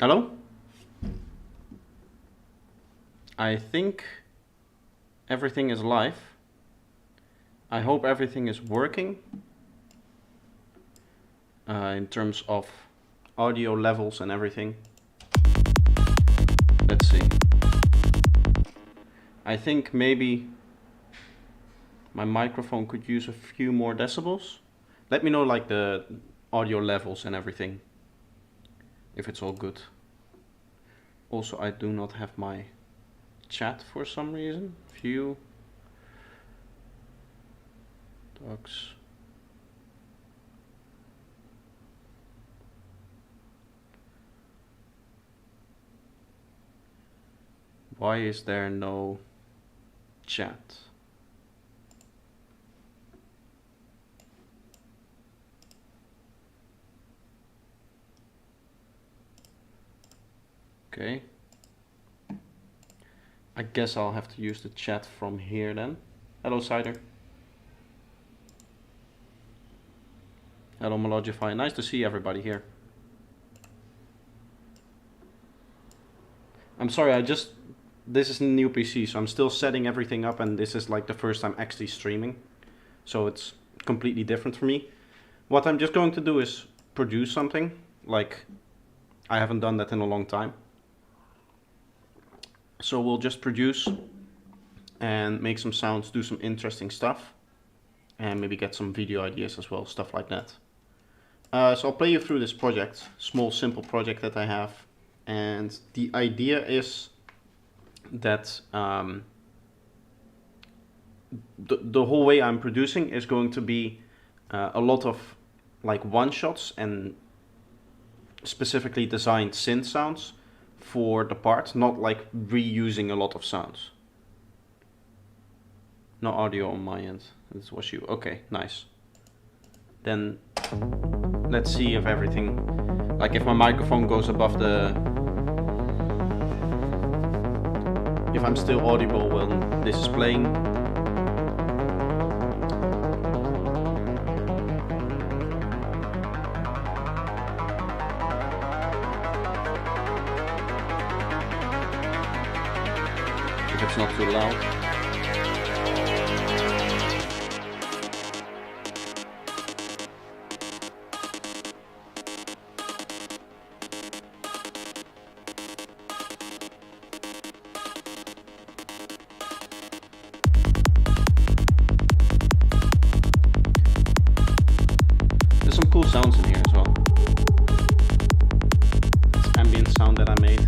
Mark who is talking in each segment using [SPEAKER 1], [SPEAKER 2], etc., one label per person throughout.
[SPEAKER 1] Hello? I think everything is live. I hope everything is working in terms of audio levels and everything. Let's see. I think maybe my microphone could use a few more decibels. Let me know like the audio levels and everything, if it's all good. Also, I do not have my chat for some reason. View. Docs. Why is there no chat? Okay. I guess I'll have to use the chat from here then. Hello, Cider. Hello, Melogify. Nice to see everybody here. I'm sorry, this is a new PC, so I'm still setting everything up, and this is like the first time actually streaming. So it's completely different for me. What I'm just going to do is produce something. Like, I haven't done that in a long time. So we'll just produce and make some sounds, do some interesting stuff, and maybe get some video ideas as well, stuff like that. So I'll play you through this project, small simple project that I have, and the idea is that the whole way I'm producing is going to be a lot of like one-shots and specifically designed synth sounds for the part, not like reusing a lot of sounds. No audio on my end. This was you. Okay, nice. Then let's see if everything, like if my microphone goes above if I'm still audible when this is playing. If it's not too loud. There's some cool sounds in here as well. It's ambient sound that I made.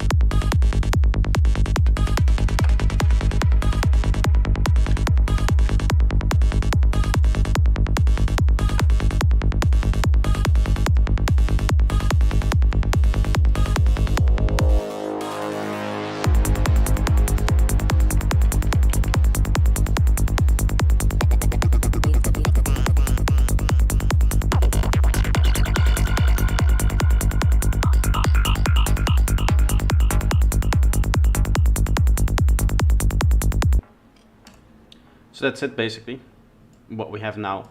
[SPEAKER 1] So that's it basically, what we have now.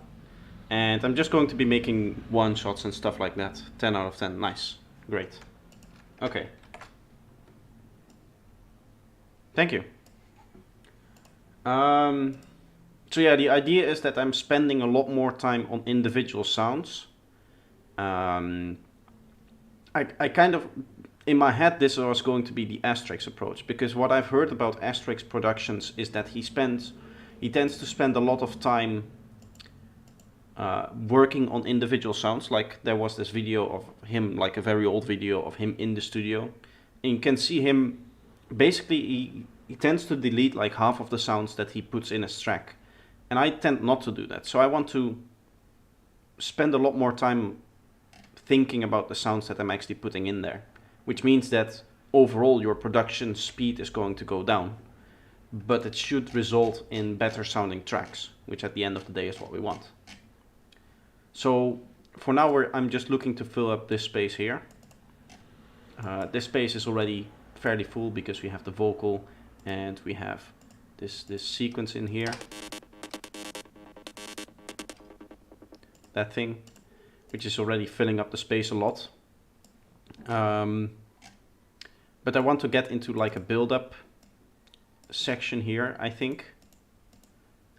[SPEAKER 1] And I'm just going to be making one-shots and stuff like that. 10 out of 10, nice, great. Okay. Thank you. So yeah, the idea is that I'm spending a lot more time on individual sounds. I kind of, in my head, this was going to be the Astrix approach, because what I've heard about Astrix Productions is that he tends to spend a lot of time working on individual sounds. Like there was this video of him, like a very old video of him in the studio, and you can see him, basically he tends to delete like half of the sounds that he puts in his track. And I tend not to do that. So I want to spend a lot more time thinking about the sounds that I'm actually putting in there, which means that overall your production speed is going to go down, but it should result in better sounding tracks, which at the end of the day is what we want. So for now I'm just looking to fill up this space here. This space is already fairly full because we have the vocal and we have this sequence in here. That thing, which is already filling up the space a lot. But I want to get into like a build-up section here, I think.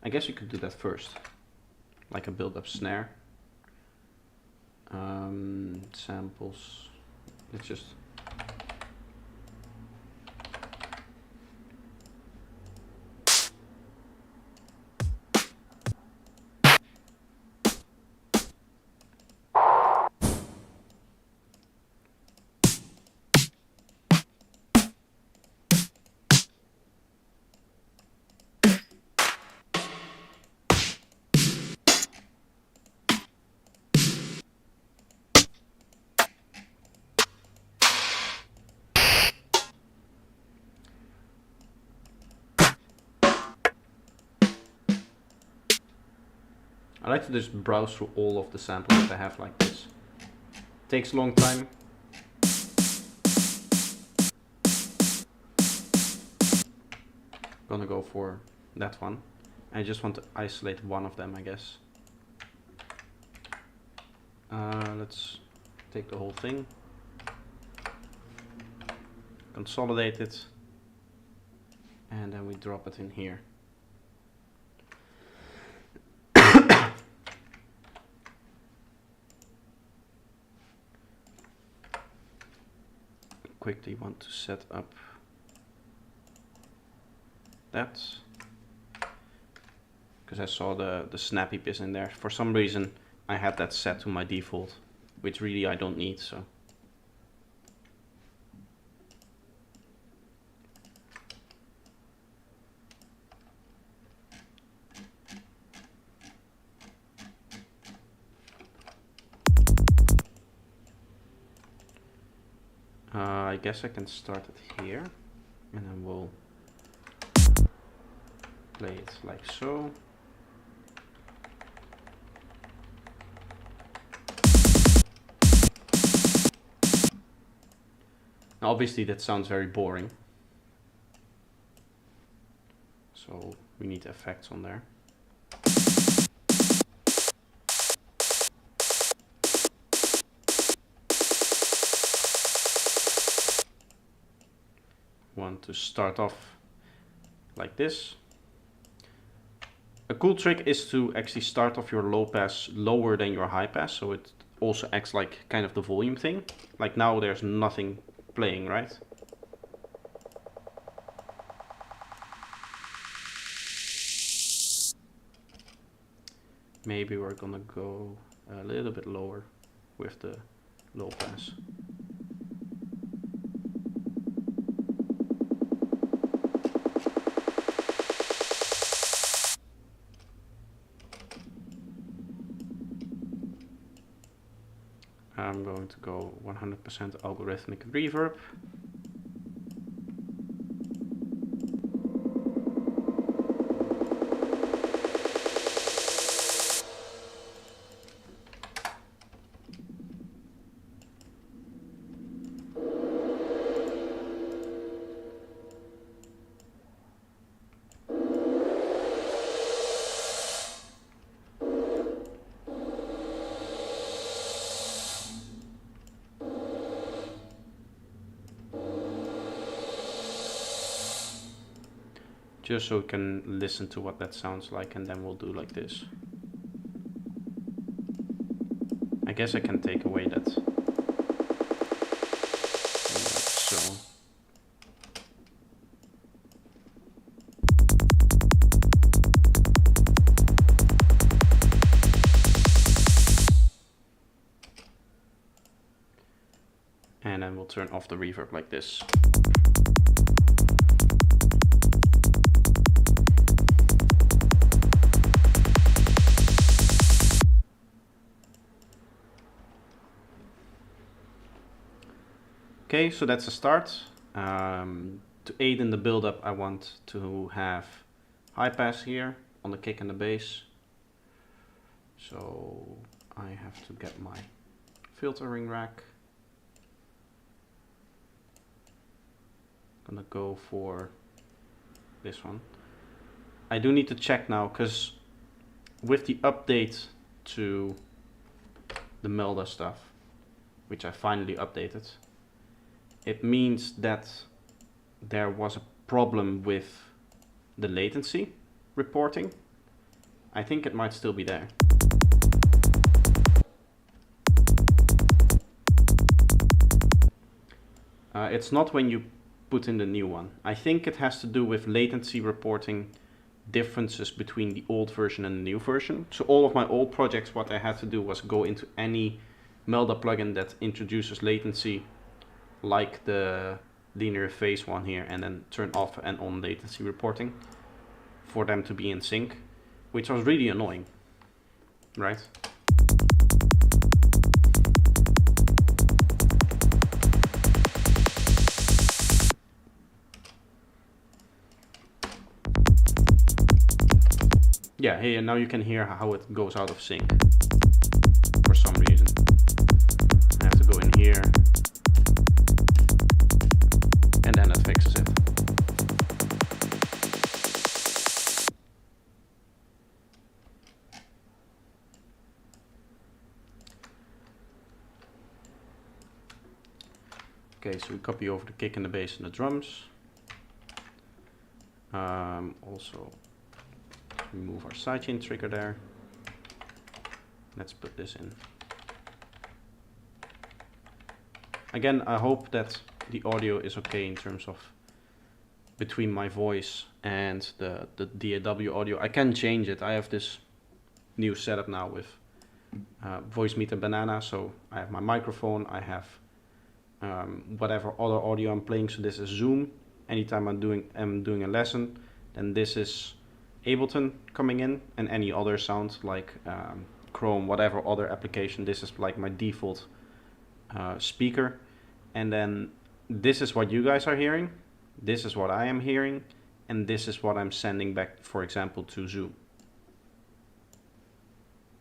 [SPEAKER 1] I guess you could do that first. Like a build-up snare. Samples. Let's just... I like to just browse through all of the samples that I have like this. Takes a long time. Gonna go for that one. I just want to isolate one of them, I guess. Let's take the whole thing. Consolidate it. And then we drop it in here. Quickly want to set up that, because I saw the snappy bits in there. For some reason I had that set to my default, which really I don't need, so. I guess I can start it here, and then we'll play it like so. Now obviously that sounds very boring, so we need effects on there. Want to start off like this. A cool trick is to actually start off your low pass lower than your high pass, so it also acts like kind of the volume thing. Like now there's nothing playing, right? Maybe we're gonna go a little bit lower with the low pass. I'm going to go 100% algorithmic reverb. Just so we can listen to what that sounds like, and then we'll do like this. I guess I can take away that. Like so. And then we'll turn off the reverb like this. Okay, so that's a start. To aid in the build-up, I want to have high pass here on the kick and the bass. So I have to get my filtering rack. Gonna go for this one. I do need to check now, because with the update to the Melda stuff, which I finally updated, it means that there was a problem with the latency reporting. I think it might still be there. It's not when you put in the new one. I think it has to do with latency reporting differences between the old version and the new version. So all of my old projects, what I had to do was go into any Melda plugin that introduces latency, like the linear phase one here, and then turn off and on latency reporting for them to be in sync, which was really annoying, right? Yeah, here now you can hear how it goes out of sync for some reason. I have to go in here, and then it fixes it. Okay, so we copy over the kick and the bass and the drums. Also remove our sidechain trigger there. Let's put this in. Again, I hope that the audio is okay in terms of between my voice and the DAW audio. I can change it. I have this new setup now with Voicemeeter Banana, so I have my microphone, I have whatever other audio I'm playing. So this is Zoom. Anytime I'm doing a lesson, then this is Ableton coming in, and any other sound like Chrome, whatever other application. This is like my default speaker, and then this is what you guys are hearing, this is what I am hearing, and this is what I'm sending back, for example, to Zoom.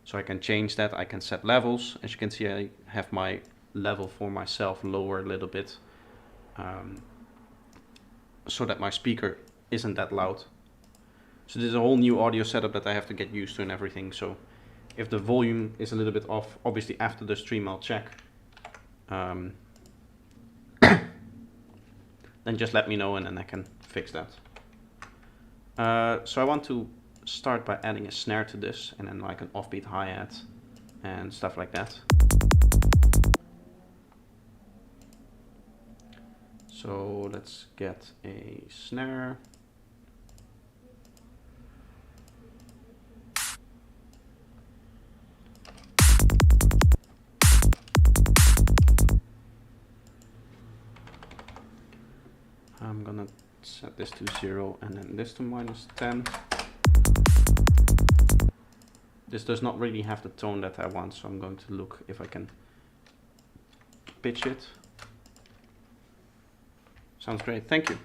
[SPEAKER 1] So I can change that, I can set levels. As you can see, I have my level for myself lower a little bit, so that my speaker isn't that loud. So this is a whole new audio setup that I have to get used to and everything. So if the volume is a little bit off, obviously after the stream I'll check. Then just let me know and then I can fix that. So I want to start by adding a snare to this, and then like an offbeat hi-hat and stuff like that. So let's get a snare. I'm gonna set this to 0 and then this to -10. This does not really have the tone that I want, so I'm going to look if I can pitch it. Sounds great, thank you.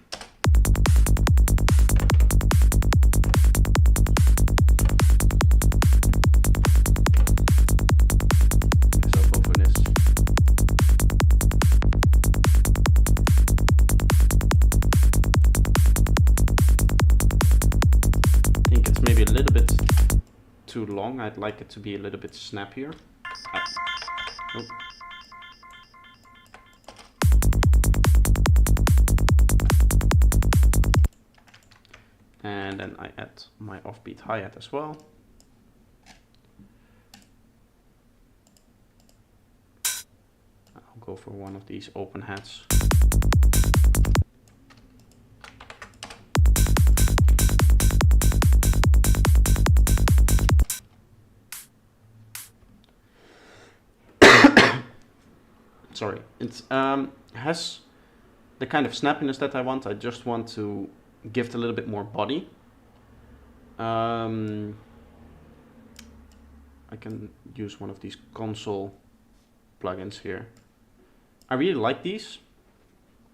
[SPEAKER 1] Too long. I'd like it to be a little bit snappier. Oh. And then I add my offbeat hi-hat as well. I'll go for one of these open hats. Sorry, it has the kind of snappiness that I want. I just want to give it a little bit more body. I can use one of these console plugins here. I really like these.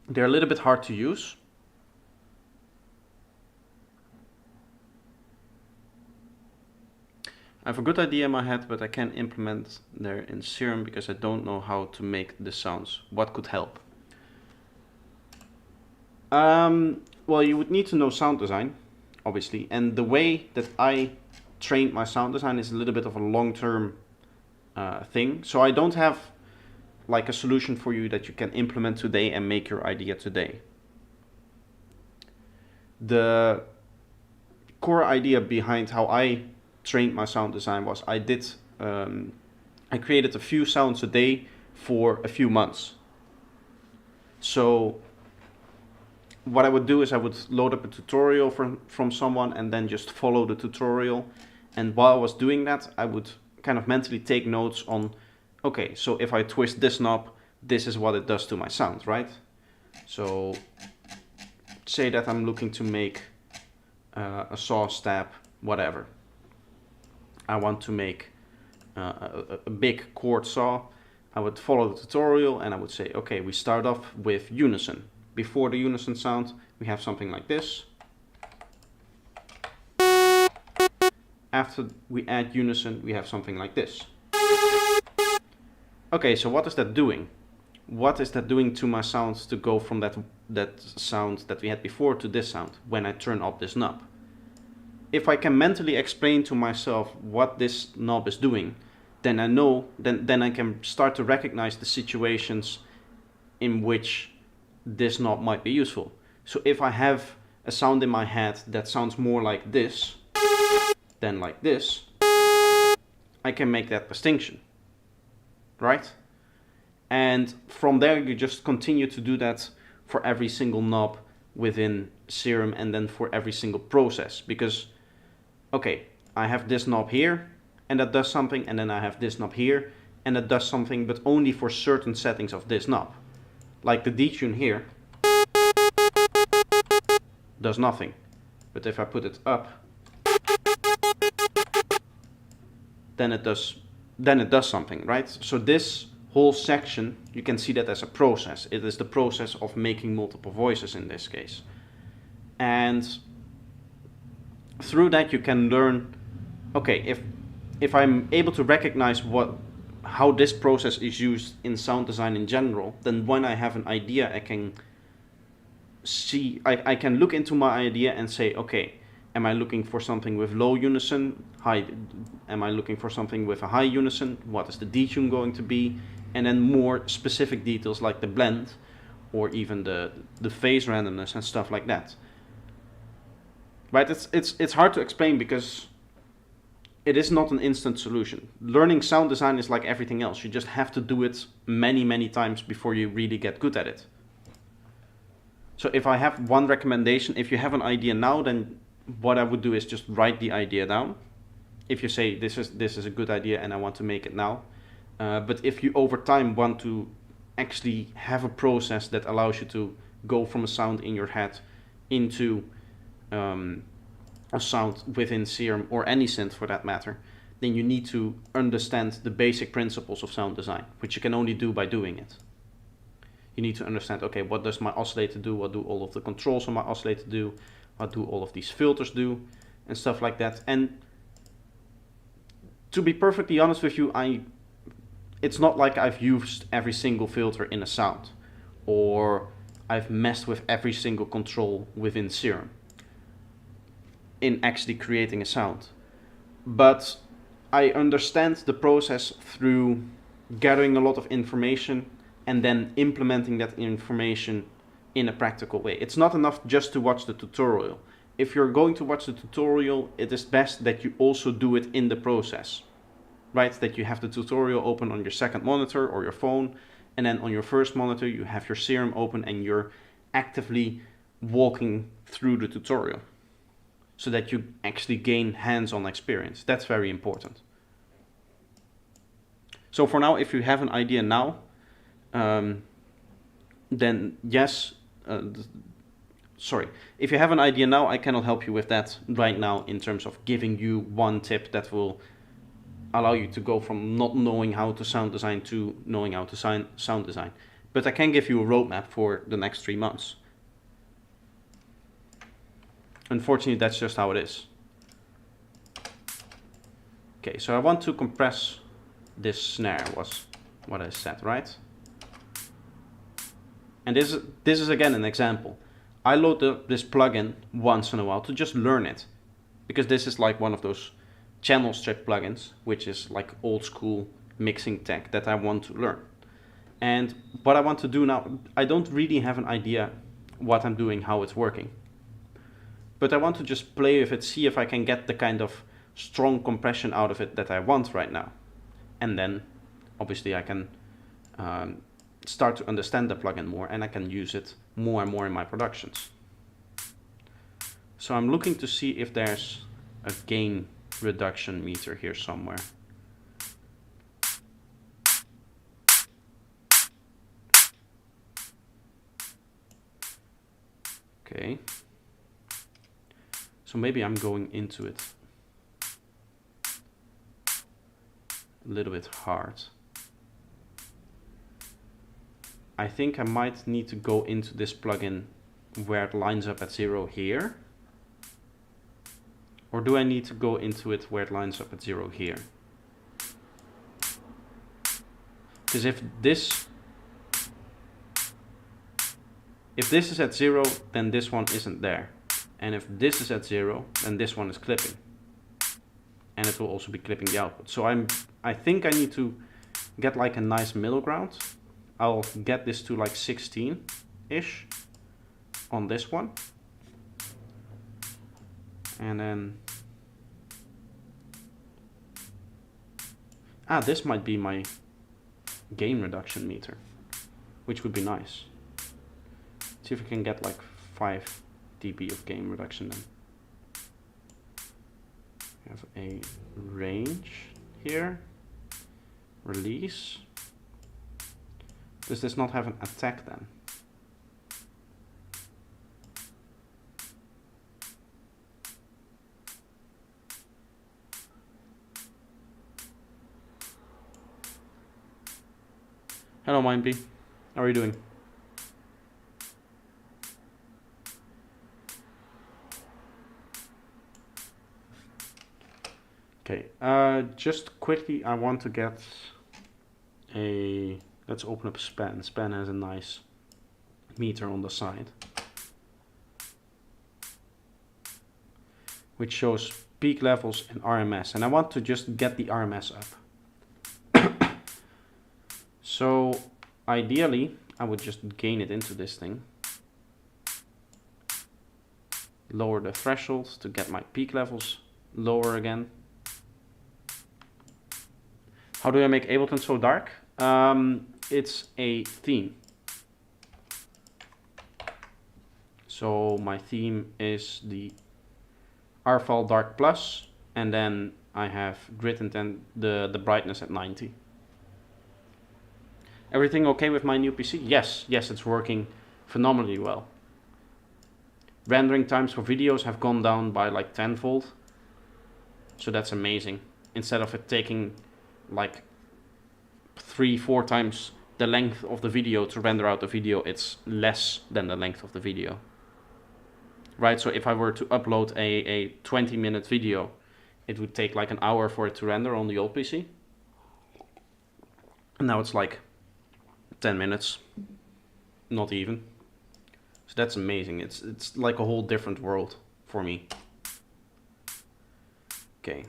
[SPEAKER 1] They're a little bit hard to use. I have a good idea in my head, but I can't implement there in Serum because I don't know how to make the sounds. What could help? Well, you would need to know sound design, obviously. And the way that I trained my sound design is a little bit of a long-term thing. So I don't have like a solution for you that you can implement today and make your idea today. The core idea behind how I trained my sound design was I created a few sounds a day for a few months. So what I would do is I would load up a tutorial from someone and then just follow the tutorial. And while I was doing that, I would kind of mentally take notes on, okay, so if I twist this knob, this is what it does to my sound, right? So say that I'm looking to make a saw stab, whatever. I want to make a big chord saw. I would follow the tutorial and I would say, okay, we start off with unison. Before the unison sound, we have something like this. After we add unison, we have something like this. Okay, so what is that doing? What is that doing to my sounds to go from that sound that we had before to this sound when I turn up this knob? If I can mentally explain to myself what this knob is doing, then I know, then I can start to recognize the situations in which this knob might be useful. So if I have a sound in my head that sounds more like this than like this, I can make that distinction, right? And from there you just continue to do that for every single knob within Serum and then for every single process. Because, okay, I have this knob here and that does something, and then I have this knob here and that does something, but only for certain settings of this knob. Like the detune here does nothing, but if I put it up, then it does something, right? So this whole section, you can see that as a process. It is the process of making multiple voices in this case. And through that you can learn, okay, if I'm able to recognize how this process is used in sound design in general, then when I have an idea, I can see, I can look into my idea and say, okay, am I looking for something with low unison? Am I looking for something with a high unison? What is the detune going to be? And then more specific details like the blend or even the phase randomness and stuff like that. Right? It's hard to explain because it is not an instant solution. Learning sound design is like everything else. You just have to do it many times before you really get good at it. So if I have one recommendation, if you have an idea now, then what I would do is just write the idea down. If you say this is a good idea and I want to make it now. But if you over time want to actually have a process that allows you to go from a sound in your head into a sound within Serum or any synth for that matter, then you need to understand the basic principles of sound design, which you can only do by doing it. You need to understand, okay, what does my oscillator do? What do all of the controls on my oscillator do? What do all of these filters do? And stuff like that. And to be perfectly honest with you, it's not like I've used every single filter in a sound or I've messed with every single control within Serum in actually creating a sound. But I understand the process through gathering a lot of information and then implementing that information in a practical way. It's not enough just to watch the tutorial. If you're going to watch the tutorial, it is best that you also do it in the process, right? That you have the tutorial open on your second monitor or your phone, and then on your first monitor you have your Serum open and you're actively walking through the tutorial so that you actually gain hands-on experience. That's very important. So for now, if you have an idea now, then yes, if you have an idea now, I cannot help you with that right now in terms of giving you one tip that will allow you to go from not knowing how to sound design to knowing how to sound design. But I can give you a roadmap for the next 3 months. Unfortunately, that's just how it is. Okay, so I want to compress this snare, was what I said, right? And this is again an example. I load this plugin once in a while to just learn it, because this is like one of those channel strip plugins, which is like old school mixing tech that I want to learn. And what I want to do now, I don't really have an idea what I'm doing, how it's working. But I want to just play with it, see if I can get the kind of strong compression out of it that I want right now. And then, obviously, I can start to understand the plugin more, and I can use it more and more in my productions. So I'm looking to see if there's a gain reduction meter here somewhere. Okay. So maybe I'm going into it a little bit hard. I think I might need to go into this plugin where it lines up at 0 here. Or do I need to go into it where it lines up at 0 here? Because if this is at 0, then this one isn't there. And if this is at 0, then this one is clipping. And it will also be clipping the output. So I think I need to get like a nice middle ground. I'll get this to like 16-ish on this one. And then this might be my gain reduction meter, which would be nice. See if we can get like 5 dB of gain reduction then. We have a range here, release. Does this not have an attack then? Hello Mindbee, how are you doing? Okay, just quickly I want to get let's open up Span. Span has a nice meter on the side, which shows peak levels and RMS, and I want to just get the RMS up. So ideally I would just gain it into this thing, lower the threshold to get my peak levels lower again. How do I make Ableton so dark? It's a theme. So my theme is the Arval Dark Plus, and then I have grid intent, the brightness at 90. Everything okay with my new PC? Yes, it's working phenomenally well. Rendering times for videos have gone down by like tenfold. So that's amazing. Instead of it taking like 3-4 times the length of the video to render out the video, it's less than the length of the video. Right, so if I were to upload a 20-minute video, it would take like an hour for it to render on the old PC. And now it's like 10 minutes, not even. So that's amazing. It's like a whole different world for me. Okay.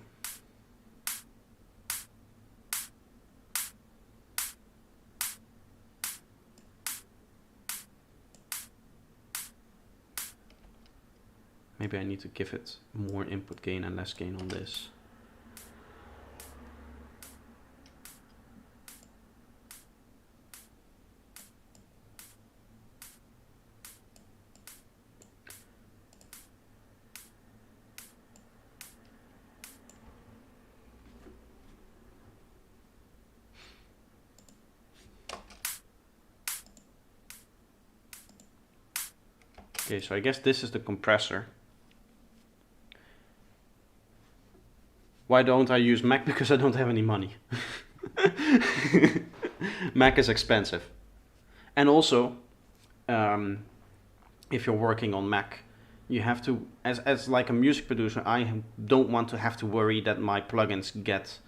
[SPEAKER 1] Maybe I need to give it more input gain and less gain on this. Okay, so I guess this is the compressor. Why don't I use Mac? Because I don't have any money. Mac is expensive. And also, if you're working on Mac, you have to, as like a music producer, I don't want to have to worry that my plugins get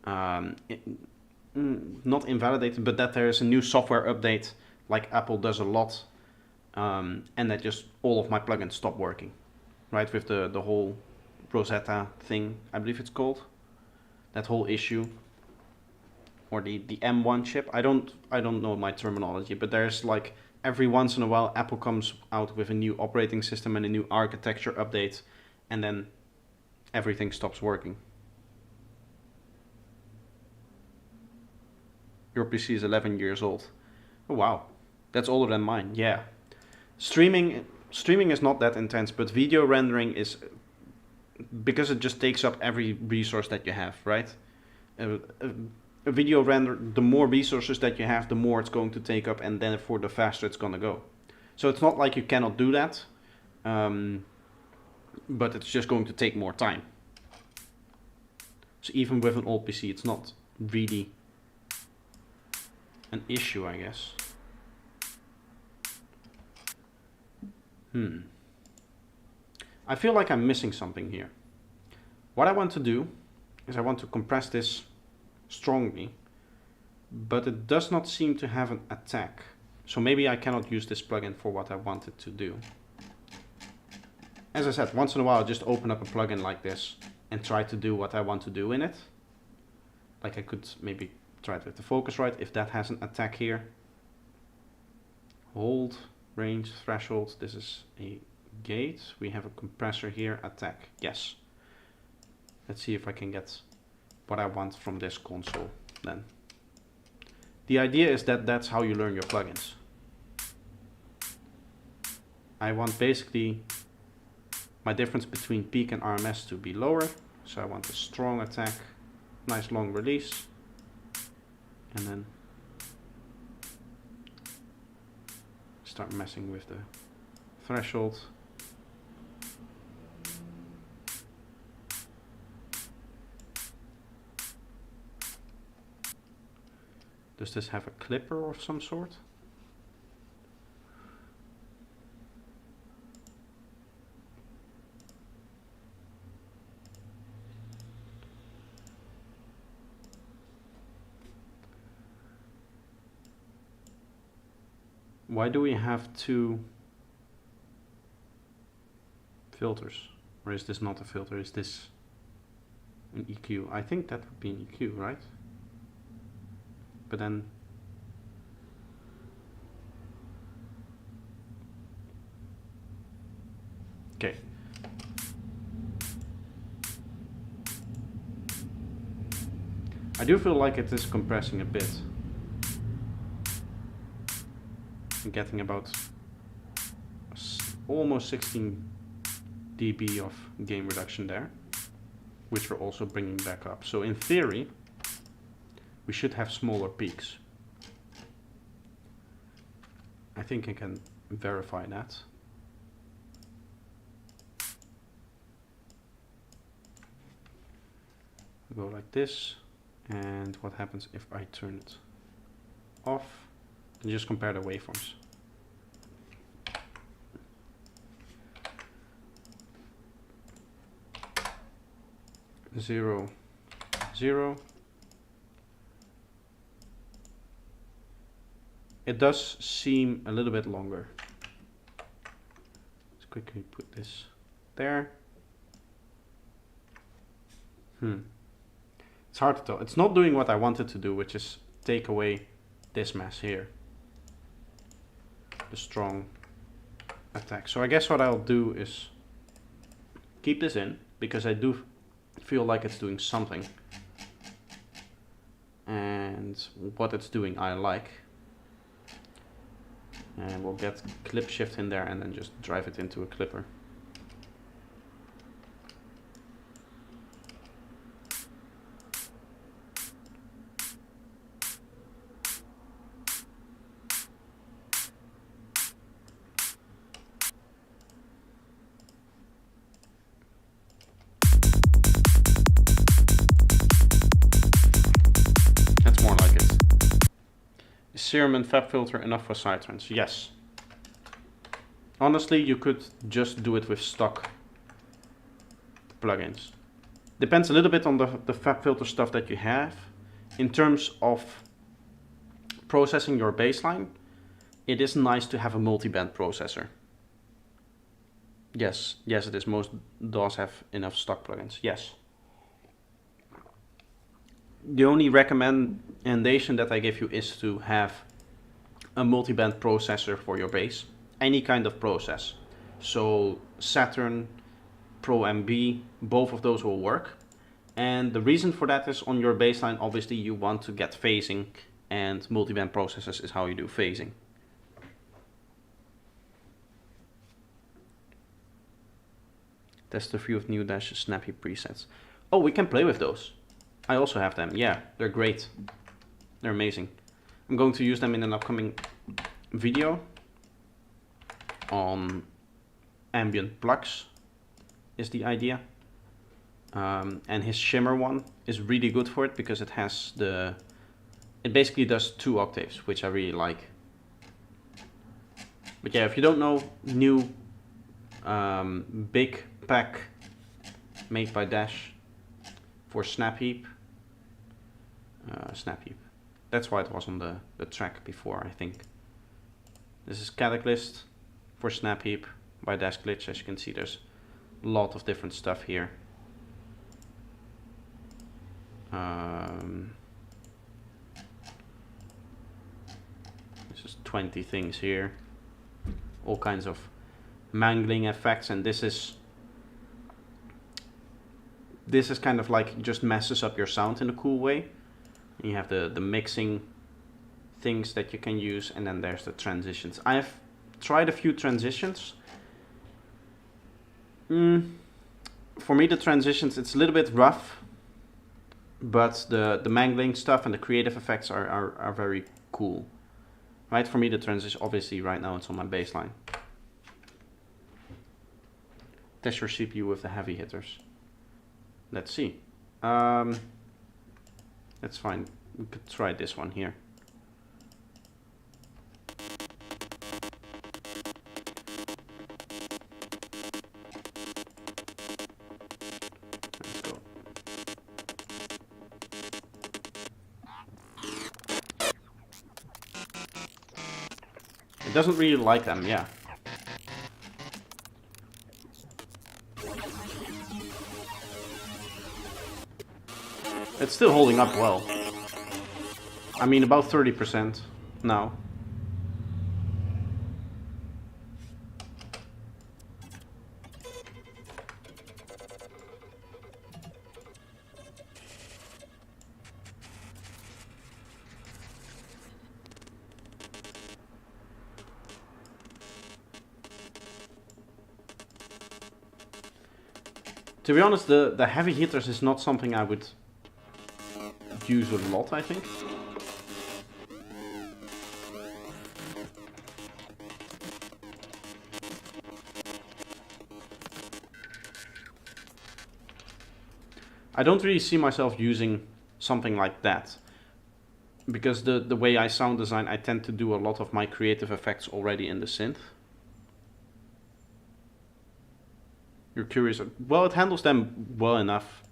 [SPEAKER 1] not invalidated, but that there is a new software update, like Apple does a lot, and that just all of my plugins stop working, right? With the whole Rosetta thing, I believe it's called, that whole issue. or the M1 chip. I don't know my terminology, but there's like every once in a while Apple comes out with a new operating system and a new architecture update, and then everything stops working. Your PC is 11 years old. Oh wow, that's older than mine. Yeah, streaming is not that intense, but video rendering is, because it just takes up every resource that you have, right? A video render, the more resources that you have, the more it's going to take up, and then therefore the faster it's going to go. So it's not like you cannot do that, but it's just going to take more time. So even with an old PC, it's not really an issue, I guess. I feel like I'm missing something here. What I want to do is I want to compress this strongly, but it does not seem to have an attack. So maybe I cannot use this plugin for what I want it to do. As I said, once in a while, I'll just open up a plugin like this and try to do what I want to do in it. Like I could maybe try it with the Focusrite, if that has an attack here. Hold, range, threshold, this is a gate. We have a compressor here, attack, yes. Let's see if I can get what I want from this console then. The idea is that that's how you learn your plugins. I want basically my difference between peak and RMS to be lower. So I want a strong attack, nice long release, and then start messing with the threshold. Does this have a clipper of some sort? Why do we have two filters? Or is this not a filter? Is this an EQ? I think that would be an EQ, right? But then okay. I do feel like it is compressing a bit. I'm getting about almost 16 dB of gain reduction there, which we're also bringing back up. So in theory, we should have smaller peaks. I think I can verify that. Go like this, and what happens if I turn it off? And just compare the waveforms. Zero, zero. It does seem a little bit longer. Let's quickly put this there. It's hard to tell. It's not doing what I wanted to do, which is take away this mass here. The strong attack. So I guess what I'll do is keep this in, because I do feel like it's doing something. And what it's doing I like. And we'll get clip shift in there and then just drive it into a clipper. That's more like it. Is Serum and FabFilter enough for Psytrance? Yes. Honestly, you could just do it with stock plugins. Depends a little bit on the FabFilter stuff that you have. In terms of processing your baseline, it is nice to have a multi-band processor. Yes, yes it is. Most DAWs have enough stock plugins, yes. The only recommendation that I give you is to have a multiband processor for your bass, any kind of process. So Saturn, Pro MB, both of those will work. And the reason for that is on your bassline, obviously you want to get phasing, and multiband processors is how you do phasing. Test a few of New Dash's Snappy presets. Oh, we can play with those. I also have them. Yeah, they're great. They're amazing. I'm going to use them in an upcoming video on ambient plugs, is the idea. And his shimmer one is really good for it because it has it basically does 2 octaves, which I really like. But yeah, if you don't know, new big pack made by Dash for Snap Heap. Snap Heap. That's why it was on the track before, I think. This is Cataclysm for Snap Heap by Dash Glitch. As you can see, there's a lot of different stuff here. This is 20 things here. All kinds of mangling effects, and this is kind of like just messes up your sound in a cool way. You have the mixing things that you can use, and then there's the transitions. I have tried a few transitions. For me, the transitions, it's a little bit rough, but the mangling stuff and the creative effects are very cool. Right, for me the transition, obviously right now it's on my bassline. Test your CPU with the heavy hitters. Let's see. That's fine. We could try this one here. Let's go. It doesn't really like them, yeah. It's still holding up well. I mean, about 30% now. To be honest, the heavy hitters is not something I would use a lot, I think. I don't really see myself using something like that, because the way I sound design, I tend to do a lot of my creative effects already in the synth. You're curious? Well, it handles them well enough.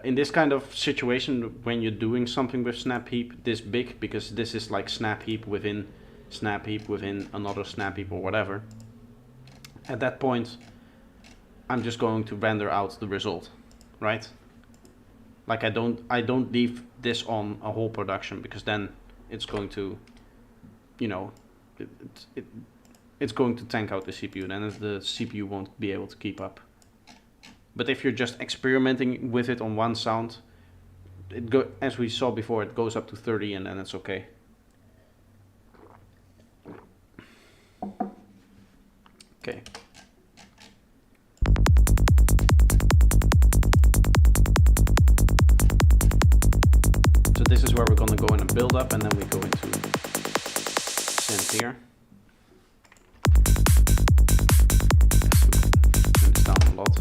[SPEAKER 1] In this kind of situation, when you're doing something with Snap Heap this big, because this is like Snap Heap within Snap Heap within another Snap Heap or whatever, at that point I'm just going to render out the result, right? Like I don't leave this on a whole production, because then it's going to, you know, it's going to tank out the CPU, then the CPU won't be able to keep up. But if you're just experimenting with it on one sound, as we saw before, it goes up to 30 and then it's okay. Okay. So this is where we're going to go in a build up, and then we go into synth here. Turn this down a lot.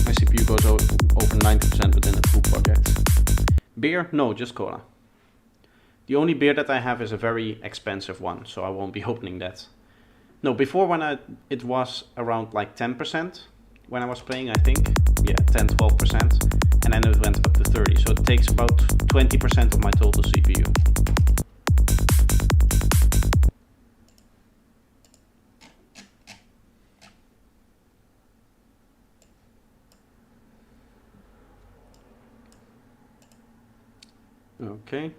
[SPEAKER 1] My CPU goes over 90% within a full project. Beer? No, just cola. The only beer that I have is a very expensive one, so I won't be opening that. No, before when it was around like 10% when I was playing, I think. Yeah, 10-12%, and then it went up to 30, so it takes about 20% of my total CPU. Okay.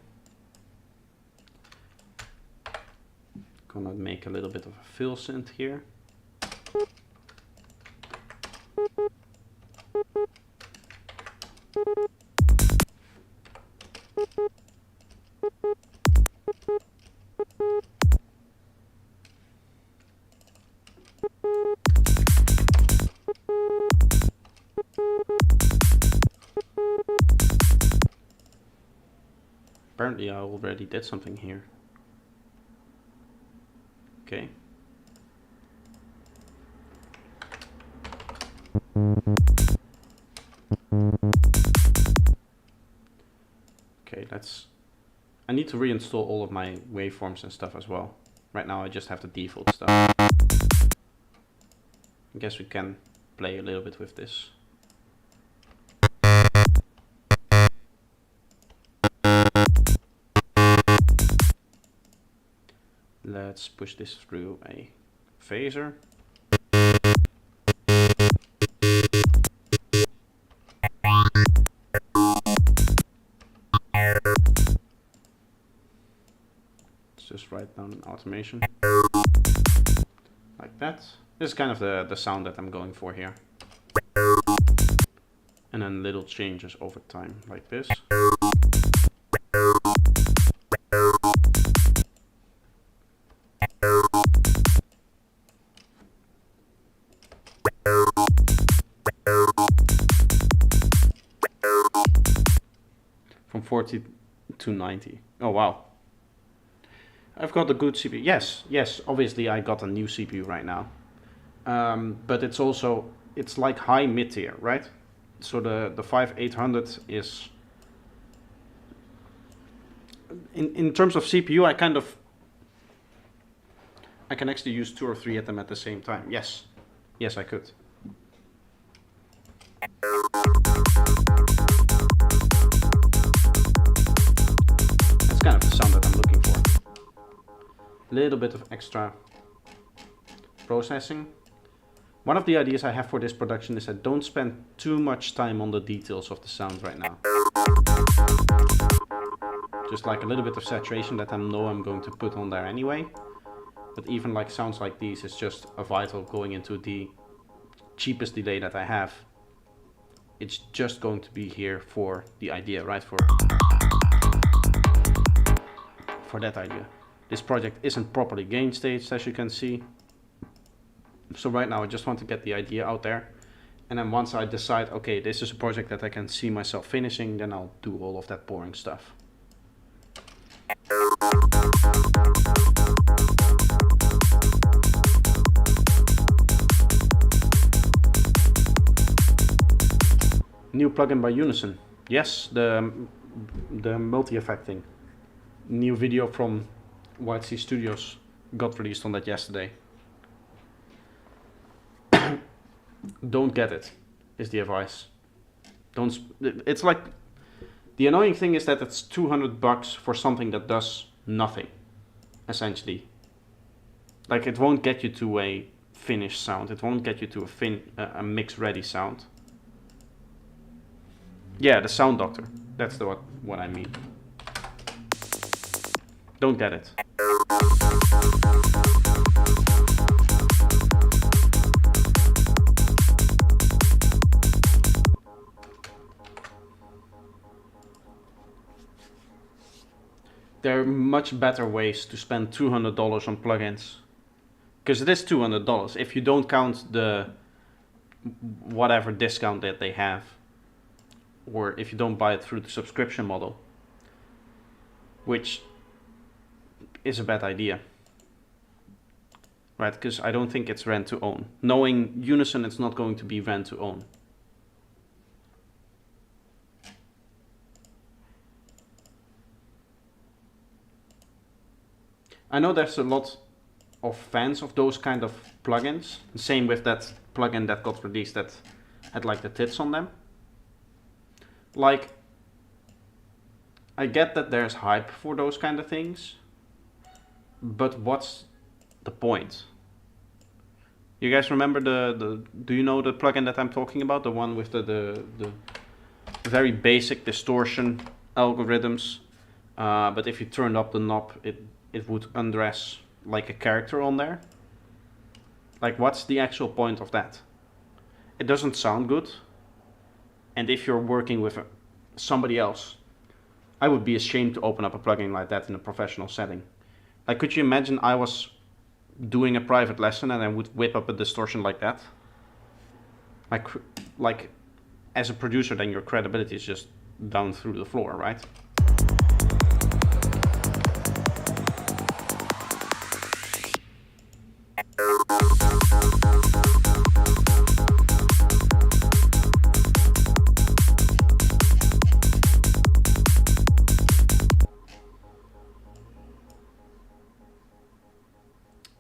[SPEAKER 1] Gonna make a little bit of a fill synth here. Apparently I already did something here. Okay. Okay, I need to reinstall all of my waveforms and stuff as well. Right now I just have the default stuff. I guess we can play a little bit with this. Let's push this through a phaser. Let's just write down an automation. Like that. This is kind of the sound that I'm going for here. And then little changes over time, like this. From 40 to 90. Oh wow. I've got a good CPU. Yes, obviously I got a new CPU right now. But it's also, it's like high mid-tier, right? So the 5800 is, in terms of CPU, I can actually use 2 or 3 of them at the same time. Yes, I could. That's kind of the sound that I'm looking for. A little bit of extra processing. One of the ideas I have for this production is that don't spend too much time on the details of the sound right now. Just like a little bit of saturation that I know I'm going to put on there anyway. But even like sounds like these, it's just a vital going into the cheapest delay that I have. It's just going to be here for the idea, right? For that idea. This project isn't properly gain staged, as you can see. So right now I just want to get the idea out there. And then once I decide, okay, this is a project that I can see myself finishing, then I'll do all of that boring stuff. New plugin by Unison. Yes, the multi-effecting. New video from White Sea Studios got released on that yesterday. Don't get it, is the advice. It's like, the annoying thing is that it's $200 for something that does nothing, essentially. Like, it won't get you to a finished sound. It won't get you to a mix ready sound. Yeah, the Sound Doctor. That's what I mean. Don't get it. There are much better ways to spend $200 on plugins. Because it is $200 if you don't count the whatever discount that they have. Or if you don't buy it through the subscription model. Which is a bad idea. Right, because I don't think it's rent to own. Knowing Unison, it's not going to be rent to own. I know there's a lot of fans of those kind of plugins. Same with that plugin that got released that had like the tits on them. Like, I get that there's hype for those kind of things, but what's the point? You guys remember do you know the plugin that I'm talking about? The one with the very basic distortion algorithms But if you turned up the knob, it would undress like a character on there. Like, what's the actual point of that? It doesn't sound good. And if you're working with somebody else, I would be ashamed to open up a plugin like that in a professional setting. Like, could you imagine I was doing a private lesson and I would whip up a distortion like that? Like as a producer, then your credibility is just down through the floor, right?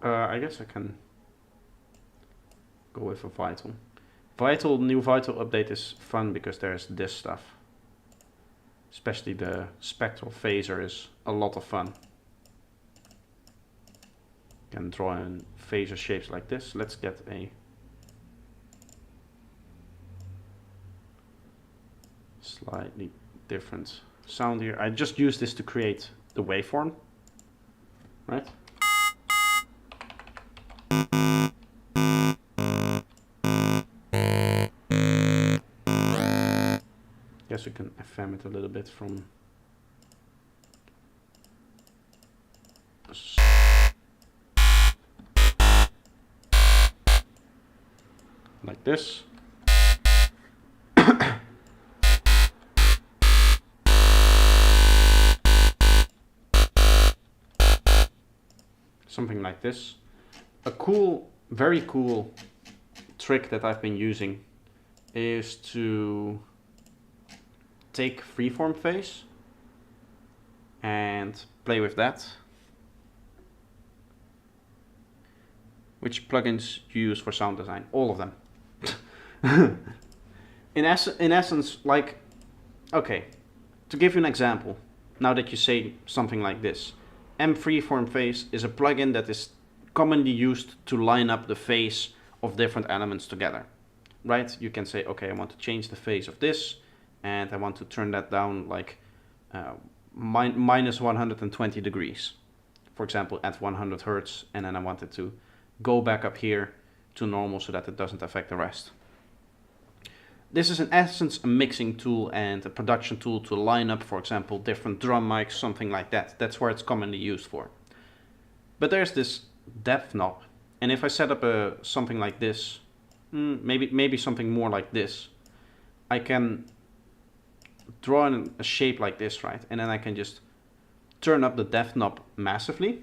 [SPEAKER 1] I guess I can go with a Vital. New Vital update is fun because there's this stuff. Especially the spectral phaser is a lot of fun. You can draw in phaser shapes like this. Let's get a slightly different sound here. I just use this to create the waveform, right? Guess we can FM it a little bit from like this. Something like this. A cool, very cool trick that I've been using is to take freeform phase and play with that. Which plugins you use for sound design? All of them. In essence, like, okay, to give you an example, now that you say something like this, M freeform phase is a plugin that is commonly used to line up the phase of different elements together, right? You can say, okay, I want to change the phase of this, and I want to turn that down like minus 120 degrees, for example, at 100 Hertz, and then I want it to go back up here to normal so that it doesn't affect the rest. This is in essence a mixing tool and a production tool to line up, for example, different drum mics, something like that. That's where it's commonly used for. But there's this depth knob, and if I set up something like this, maybe something more like this, I can draw in a shape like this, right? And then I can just turn up the depth knob massively.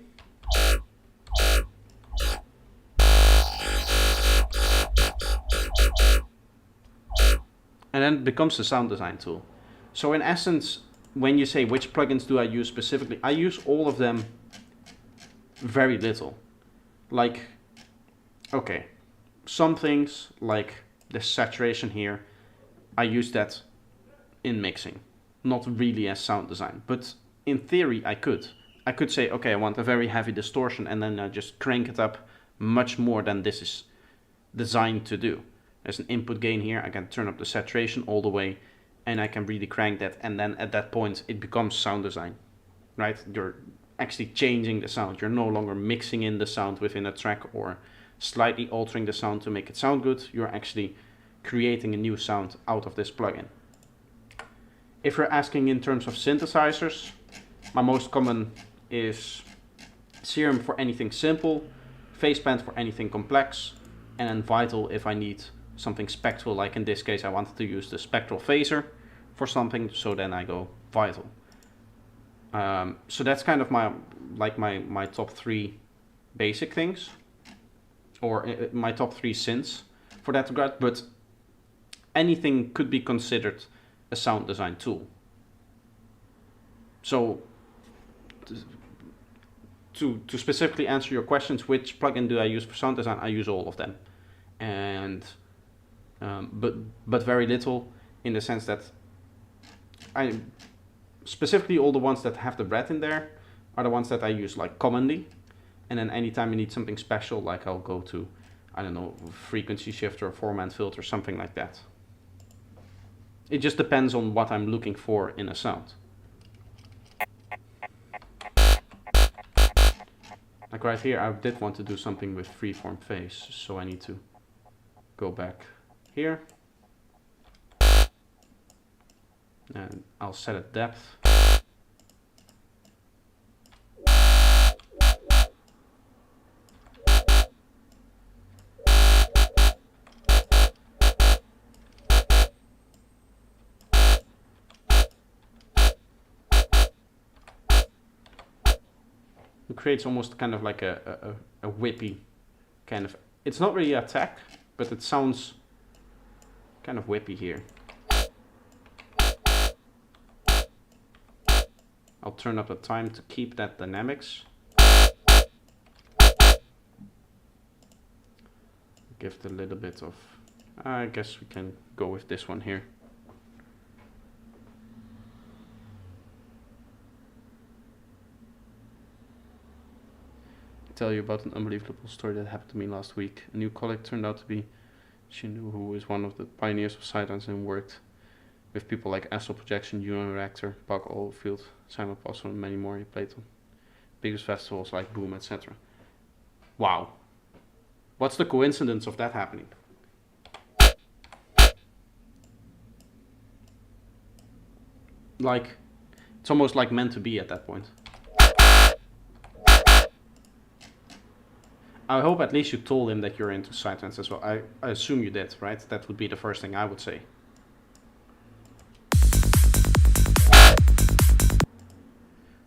[SPEAKER 1] And then it becomes a sound design tool. So in essence, when you say which plugins do I use specifically, I use all of them very little. Like, okay, some things like the saturation here, I use that in mixing, not really as sound design. But in theory, I could say, okay, I want a very heavy distortion, and then I just crank it up much more than this is designed to do. There's an input gain here, I can turn up the saturation all the way, and I can really crank that, and then at that point it becomes sound design, right? You're actually changing the sound. You're no longer mixing in the sound within a track or slightly altering the sound to make it sound good. You're actually creating a new sound out of this plugin. If you're asking in terms of synthesizers, my most common is Serum for anything simple, Phaseband for anything complex, and then Vital if I need something spectral, like in this case I wanted to use the spectral phaser for something, so then I go Vital. So that's kind of my top 3 basic things, or my top 3 synths for that regard, but anything could be considered a sound design tool. So to specifically answer your questions, which plugin do I use for sound design? I use all of them, and but very little, in the sense that I specifically all the ones that have the breadth in there are the ones that I use like commonly, and then anytime you need something special, like I'll go to, I don't know, frequency shifter or 4-man filter, something like that. It just depends on what I'm looking for in a sound. Like right here, I did want to do something with freeform phase, so I need to go back here. And I'll set a depth. It creates almost kind of like a whippy kind of, it's not really attack, but it sounds kind of whippy here. I'll turn up the time to keep that dynamics. Give it a little bit of, I guess we can go with this one here. Tell you about an unbelievable story that happened to me last week. A new colleague turned out to be Shinu, who is one of the pioneers of sidelines and worked with people like Astral Projection, Union Reactor, Buck Oldfield, Simon Postle, and many more. He played on biggest festivals like Boom, etc. Wow. What's the coincidence of that happening? Like, it's almost like meant to be at that point. I hope at least you told him that you're into psytrance as well. I assume you did, right? That would be the first thing I would say.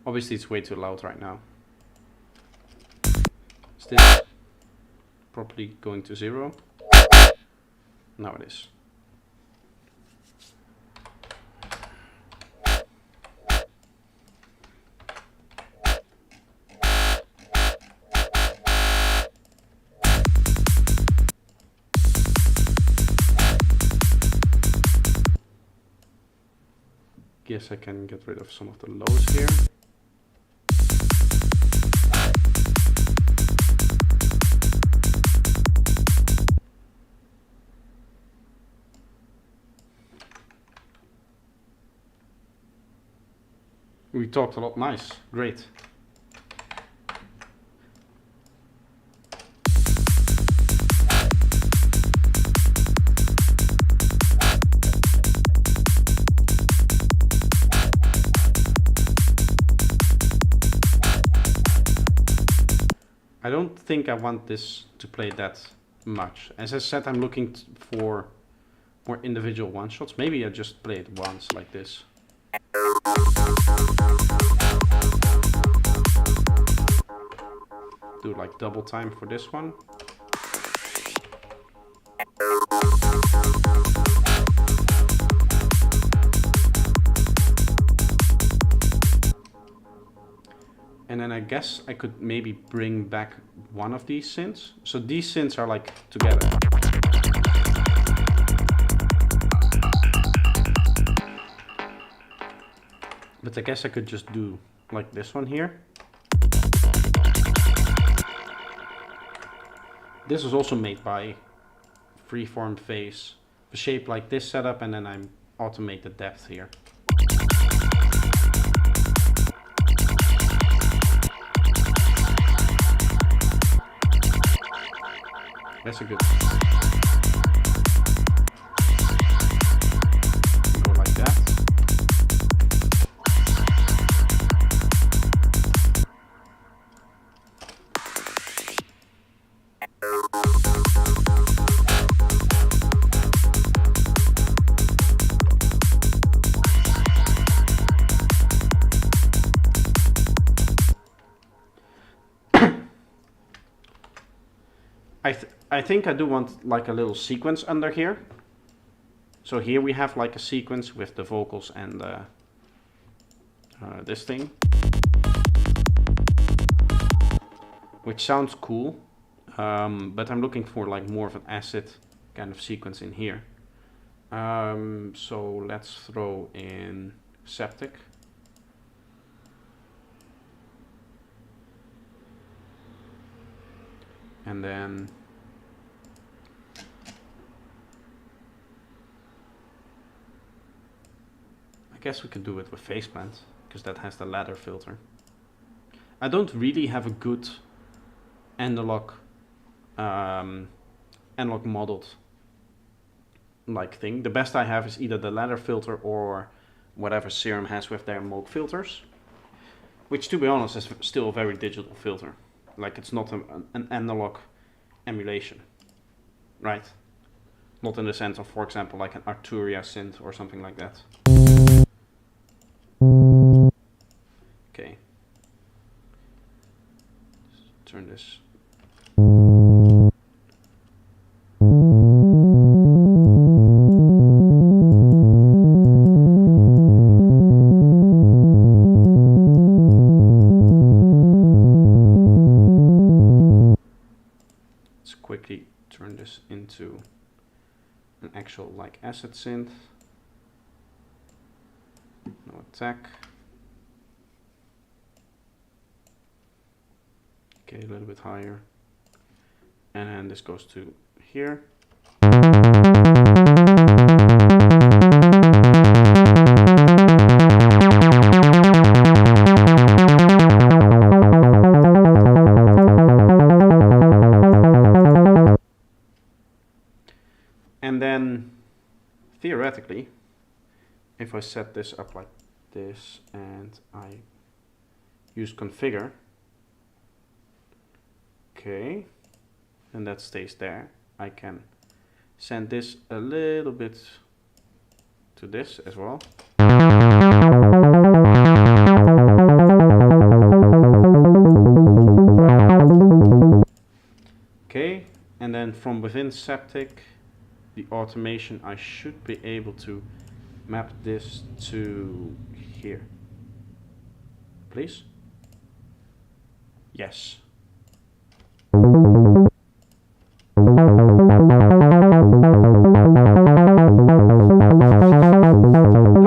[SPEAKER 1] Obviously it's way too loud right now. Is this properly going to 0? Now it is. Guess I can get rid of some of the lows here. We talked a lot. Nice. Great. I don't think I want this to play that much. As I said, I'm looking for more individual one-shots. Maybe I just play it once like this. Do like double time for this one. And then I guess I could maybe bring back one of these synths. So these synths are like together. But I guess I could just do like this one here. This is also made by Freeform Phase. A shape like this setup, and then I automate the depth here. That's a good. Go like that. I think I do want like a little sequence under here. So here we have like a sequence with the vocals and this thing, which sounds cool, but I'm looking for like more of an acid kind of sequence in here. So let's throw in Septic. And then I guess we could do it with Phase Plant, because that has the ladder filter. I don't really have a good analog analog modeled like thing. The best I have is either the ladder filter or whatever Serum has with their Moog filters, which to be honest is still a very digital filter. Like it's not an analog emulation, right? Not in the sense of, for example, like an Arturia synth or something like that. Okay. Let's turn this. Let's quickly turn this into an actual like acid synth. No attack. Okay, a little bit higher. And then this goes to here. And then theoretically, if I set this up like this and I use configure, okay, and that stays there, I can send this a little bit to this as well. Okay, and then from within Septic, the automation, I should be able to map this to here. Please? Yes.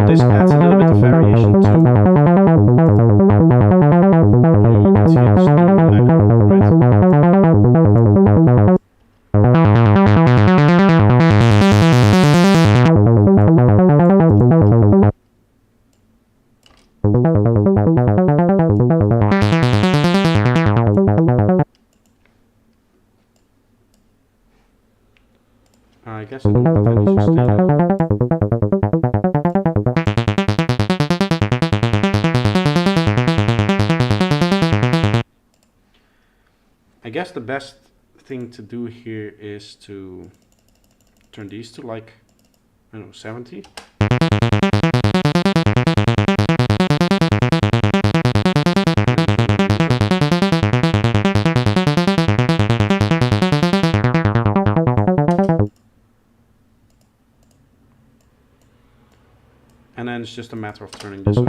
[SPEAKER 1] This adds a little bit of variation too. You can see it's in the background, right? I guess I don't have any sustainer. I guess the best thing to do here is to turn these to like, I don't know, 70. And then it's just a matter of turning this up.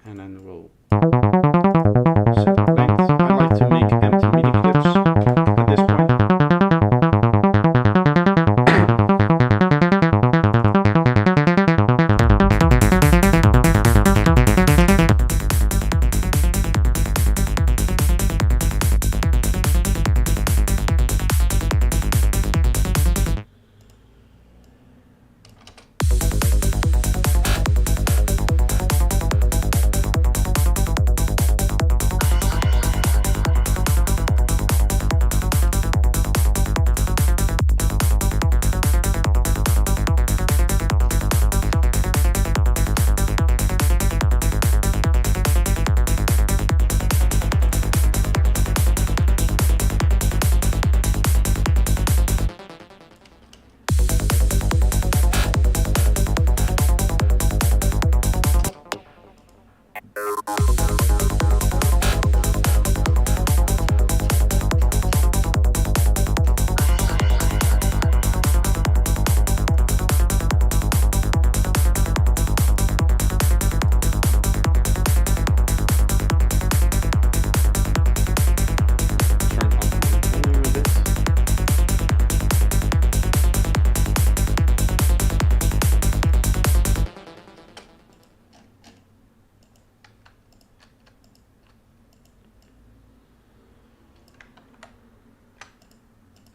[SPEAKER 1] And then we'll set the length. I like to make empty MIDI clips at this point.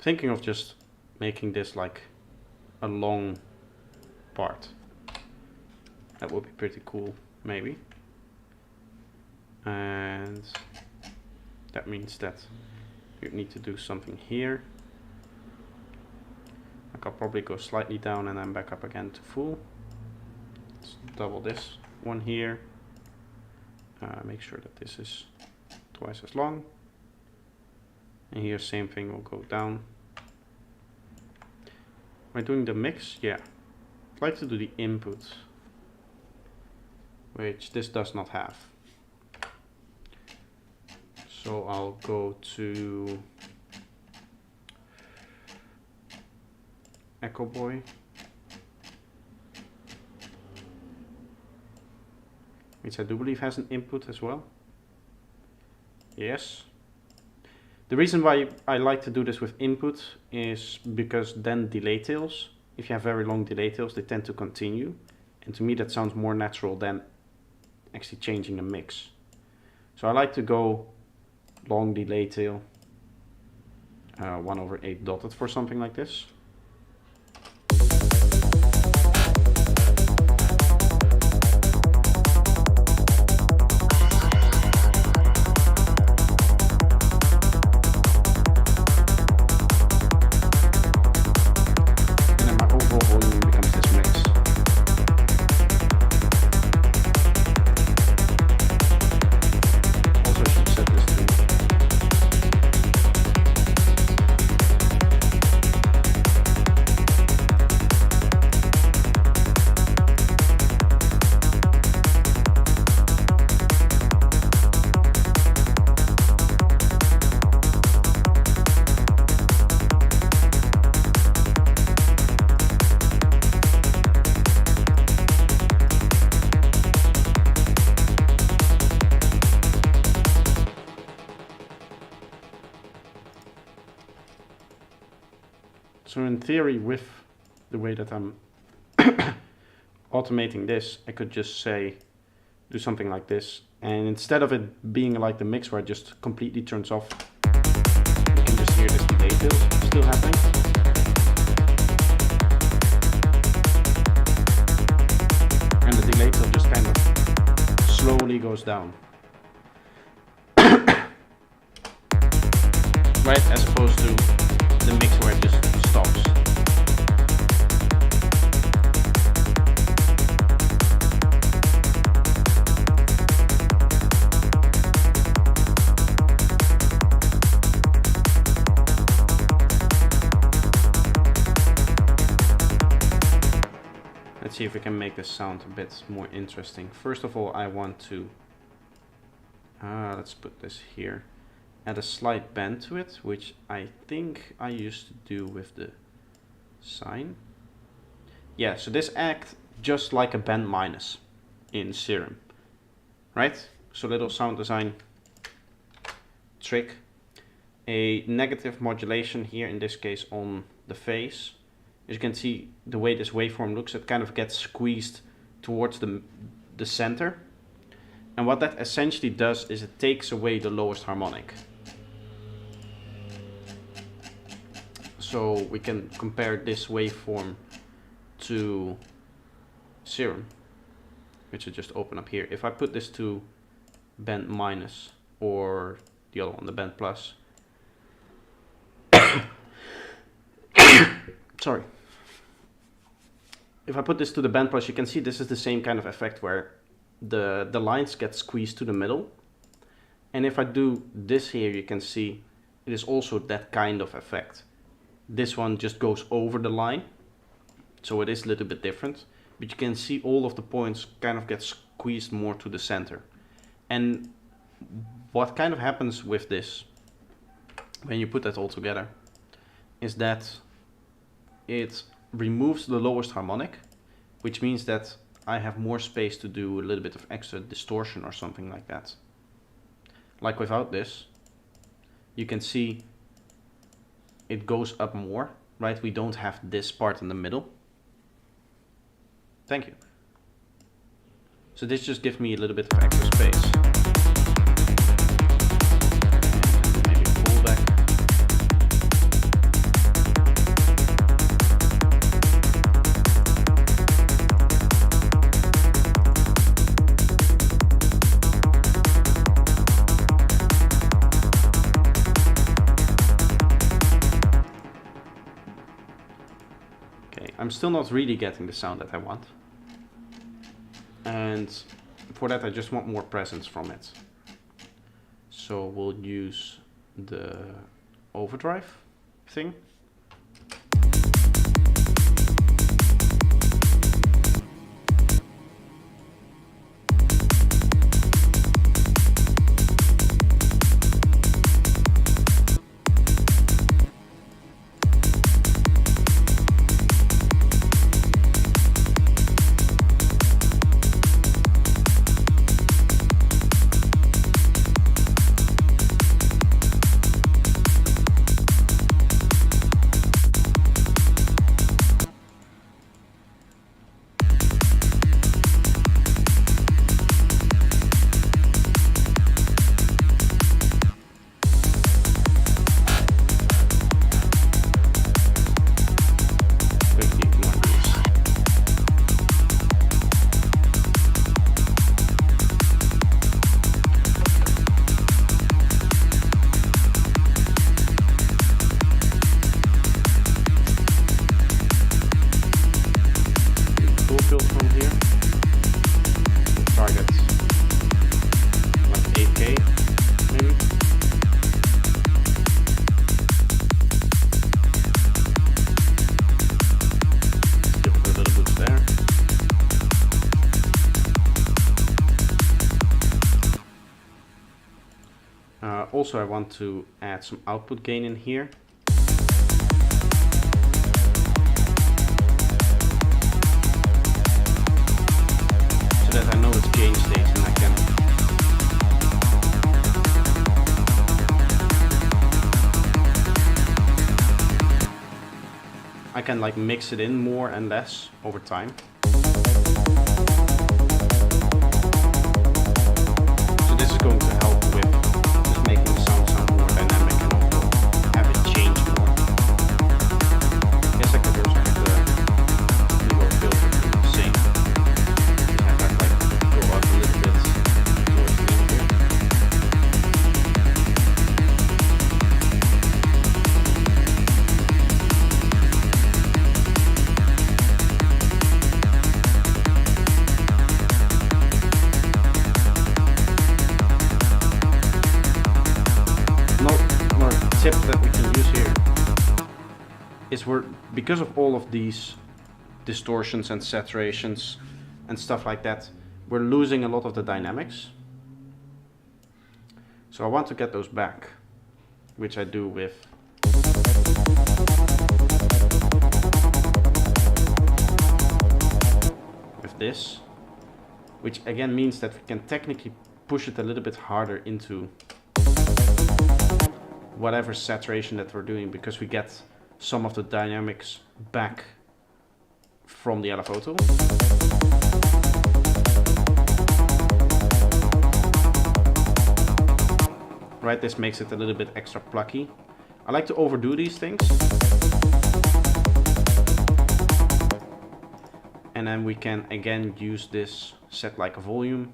[SPEAKER 1] Thinking of just making this like a long part. That would be pretty cool, maybe. And That means that you need to do something here. Like I'll probably go slightly down and then back up again to full. Let's double this one here. Make sure that this is twice as long. And here same thing will go down. Am I doing the mix? Yeah. I'd like to do the input, which this does not have. So I'll go to Echo Boy. Which I do believe has an input as well. Yes. The reason why I like to do this with input is because then delay tails, if you have very long delay tails, they tend to continue. And to me that sounds more natural than actually changing the mix. So I like to go long delay tail, 1/8 dotted for something like this. So in theory, with the way that I'm automating this, I could just say, do something like this. And instead of it being like the mix where it just completely turns off, you can just hear this delay tail still happening. And the delay tail just kind of slowly goes down. Right, as opposed to the mix where it just stops. Let's see if we can make this sound a bit more interesting. First of all, I want to, let's put this here. Add a slight bend to it, which I think I used to do with the sine. Yeah, so this acts just like a bend minus in Serum, right? So little sound design trick. A negative modulation here, in this case on the phase. As you can see, the way this waveform looks, it kind of gets squeezed towards the center. And what that essentially does is it takes away the lowest harmonic. So we can compare this waveform to Serum, which will just open up here. If I put this to bend minus, or the other one, the bend plus. Sorry. If I put this to the bend plus, you can see this is the same kind of effect where the lines get squeezed to the middle. And if I do this here, you can see it is also that kind of effect. This one just goes over the line, so it is a little bit different, but you can see all of the points kind of get squeezed more to the center. And what kind of happens with this, when you put that all together, is that it removes the lowest harmonic, which means that I have more space to do a little bit of extra distortion or something like that. Like without this, you can see it goes up more, right? We don't have this part in the middle. Thank you. So this just gives me a little bit of extra space. And maybe pull back. I'm still not really getting the sound that I want. And for that I just want more presence from it. So we'll use the overdrive thing. Also, I want to add some output gain in here. So that I know it's gain stage and I can like mix it in more and less over time. So this is going to help with making the sound more dynamic and also have it change more. I guess I could also have the reverb filter be the same. Have that like go up a little bit towards the end here. Tip that we can use here is because of all of these distortions and saturations and stuff like that, we're losing a lot of the dynamics. So I want to get those back, which I do with this, which again means that we can technically push it a little bit harder into whatever saturation that we're doing, because we get some of the dynamics back from the LFO. Right, this makes it a little bit extra plucky. I like to overdo these things. And then we can again use this set like a volume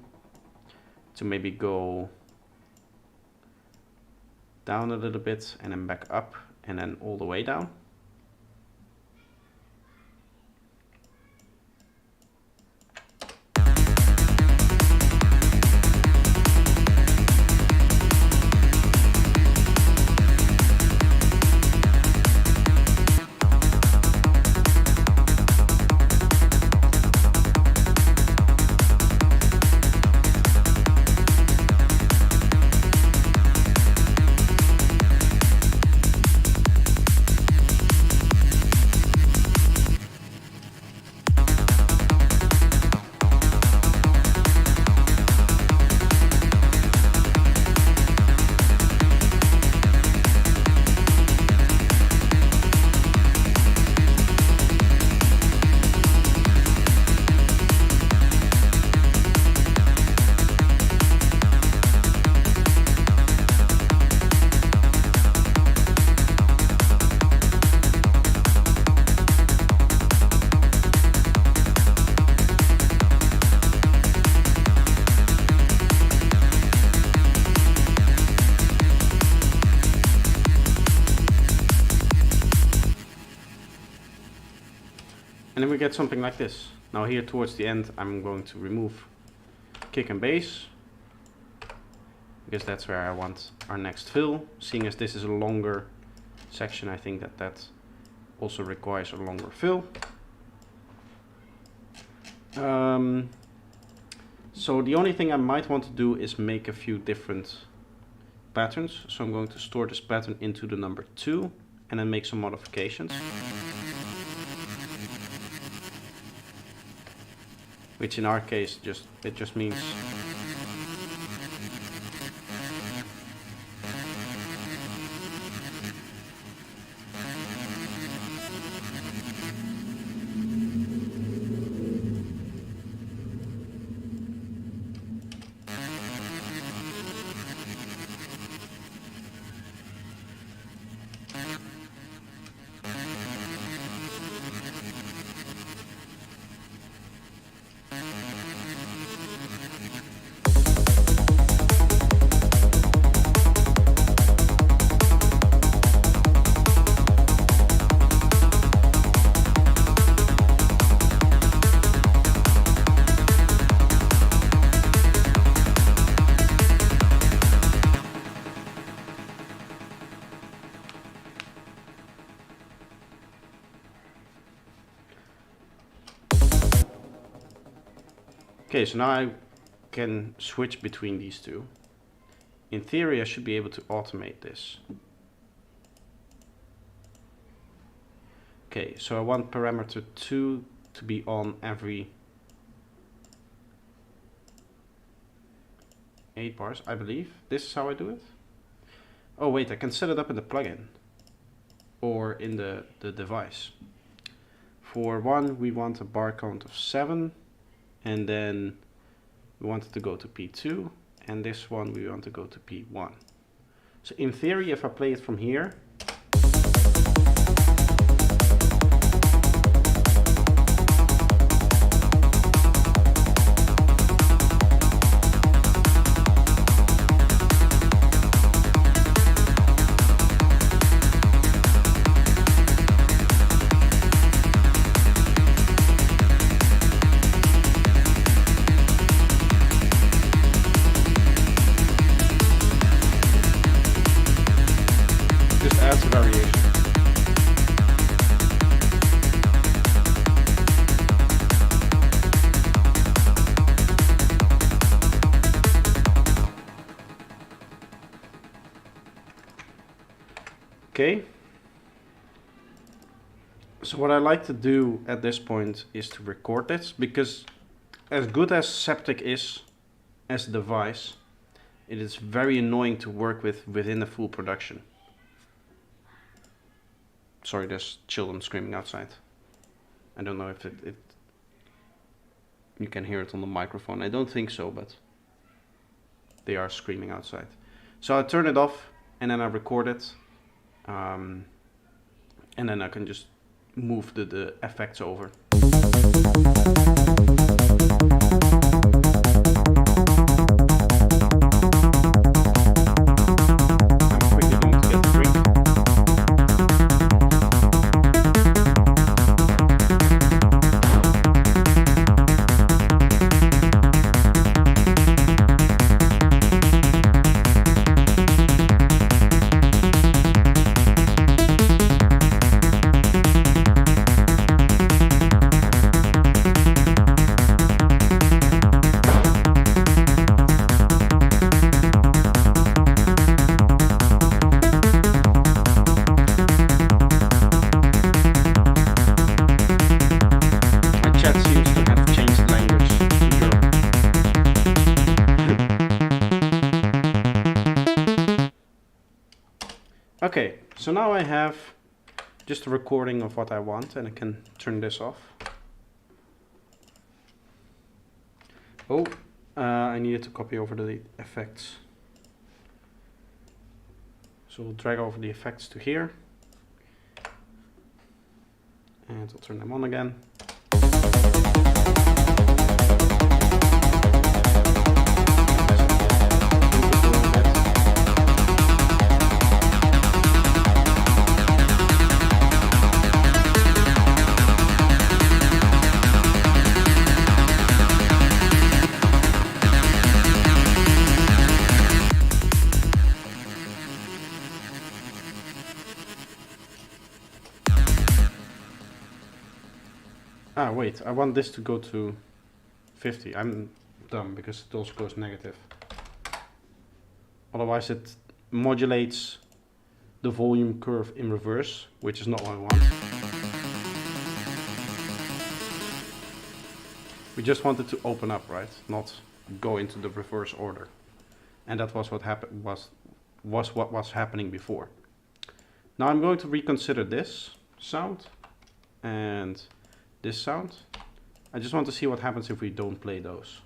[SPEAKER 1] to maybe go down a little bit and then back up and then all the way down. And then we get something like this. Now here towards the end, I'm going to remove kick and bass, because that's where I want our next fill. Seeing as this is a longer section, I think that also requires a longer fill. So the only thing I might want to do is make a few different patterns. So I'm going to store this pattern into the number 2 and then make some modifications. Which in our case it just means okay, so now I can switch between these two. In theory, I should be able to automate this. Okay, so I want parameter 2 to be on every 8 bars, I believe. This is how I do it. Oh wait, I can set it up in the plugin or in the device. For 1, we want a bar count of 7. And then we want it to go to P2, and this one we want to go to P1. So in theory, if I play it from here, adds a variation. Okay. So what I like to do at this point is to record this, because as good as Septic is as a device, it is very annoying to work with within a full production. Sorry, there's children screaming outside. I don't know if you can hear it on the microphone. I don't think so, but they are screaming outside. So I turn it off and then I record it. And then I can just move the effects over. Okay, so now I have just a recording of what I want, and I can turn this off. Oh, I needed to copy over the effects. So we'll drag over the effects to here. And I'll turn them on again. Ah, wait, I want this to go to 50. I'm dumb because it also goes negative. Otherwise it modulates the volume curve in reverse, which is not what I want. We just wanted to open up, right? Not go into the reverse order. And that was what happened, was what was happening before. Now I'm going to reconsider this sound and this sound. I just want to see what happens if we don't play those.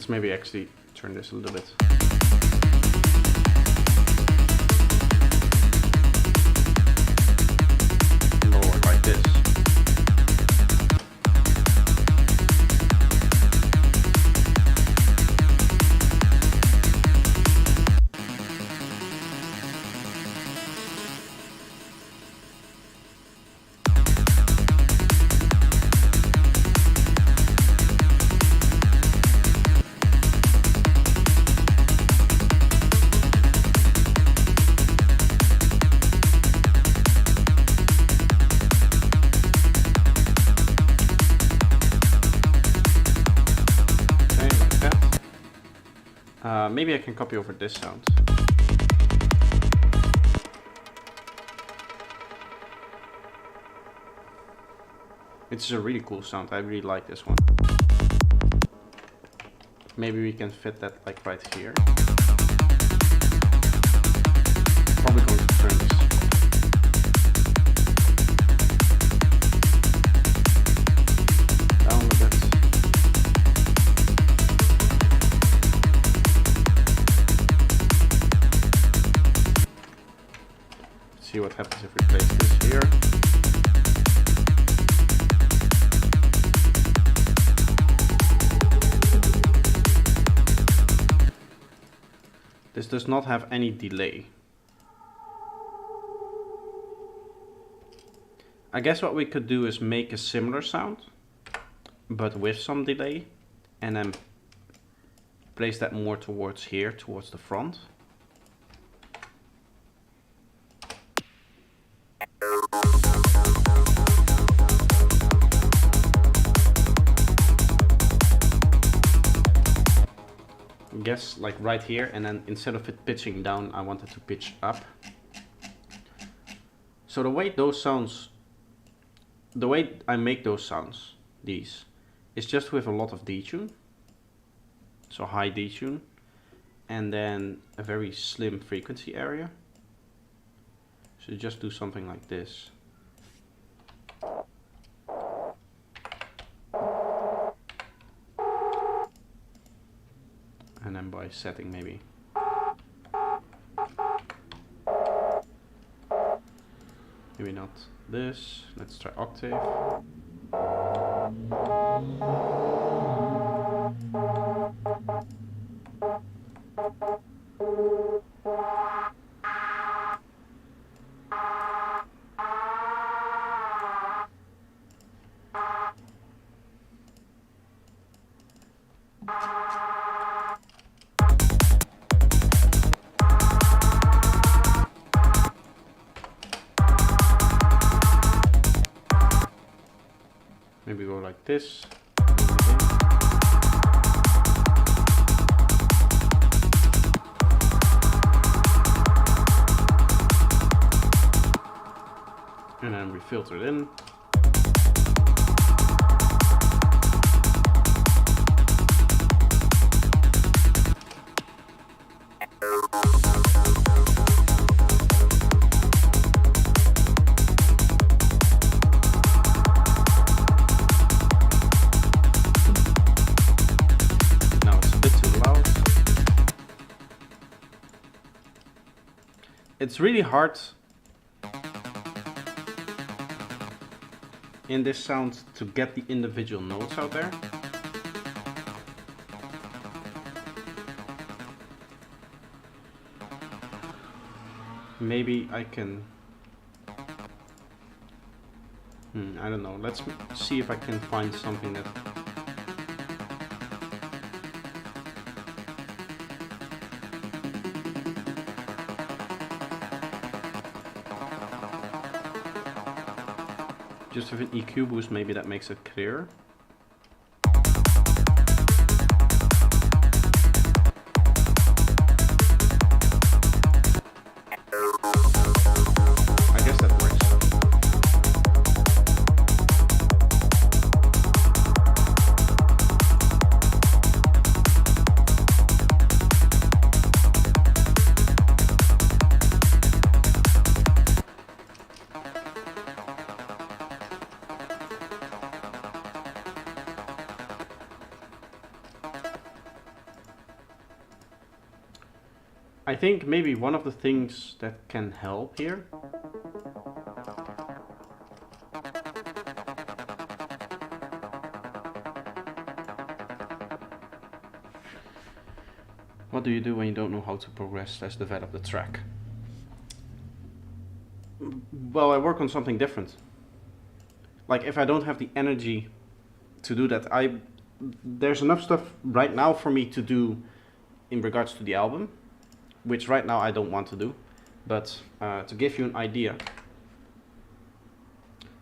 [SPEAKER 1] Maybe actually turn this a little bit. Lower like this. Maybe I can copy over this sound. It's a really cool sound. I really like this one. Maybe we can fit that like right here. Probably going to turn this. Down a bit. See what happens if we place this here. This does not have any delay. I guess what we could do is make a similar sound, but with some delay, and then place that more towards here, towards the front. Guess like right here, and then instead of it pitching down, I wanted to pitch up. So the way those sounds, the way I make those sounds, these, is just with a lot of detune. So high detune, and then a very slim frequency area. So just do something like this. And then by setting maybe not this, let's try octave. Maybe go like this. And then we filter it in. It's really hard in this sound to get the individual notes out there. Maybe I can... I don't know. Let's see if I can find something that... Just with an EQ boost, maybe that makes it clearer. I guess that works. I think maybe one of the things that can help here what do you do when you don't know how to progress / develop the track? Well, I work on something different. Like if I don't have the energy to do that, there's enough stuff right now for me to do in regards to the album, which right now I don't want to do. But to give you an idea,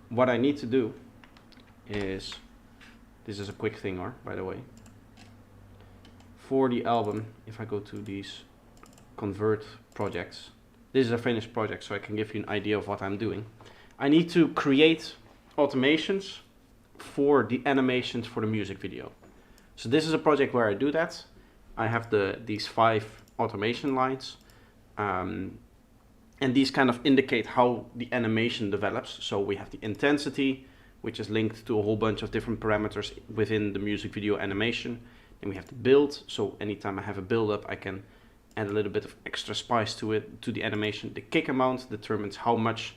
[SPEAKER 1] what I need to do is, this is a quick thing, by the way. For the album, if I go to these convert projects, this is a finished project, so I can give you an idea of what I'm doing. I need to create automations for the animations for the music video. So this is a project where I do that. I have these 5 automation lines, and these kind of indicate how the animation develops. So we have the intensity, which is linked to a whole bunch of different parameters within the music video animation. Then we have the build, so anytime I have a build up, I can add a little bit of extra spice to it, to the animation. The kick amount determines how much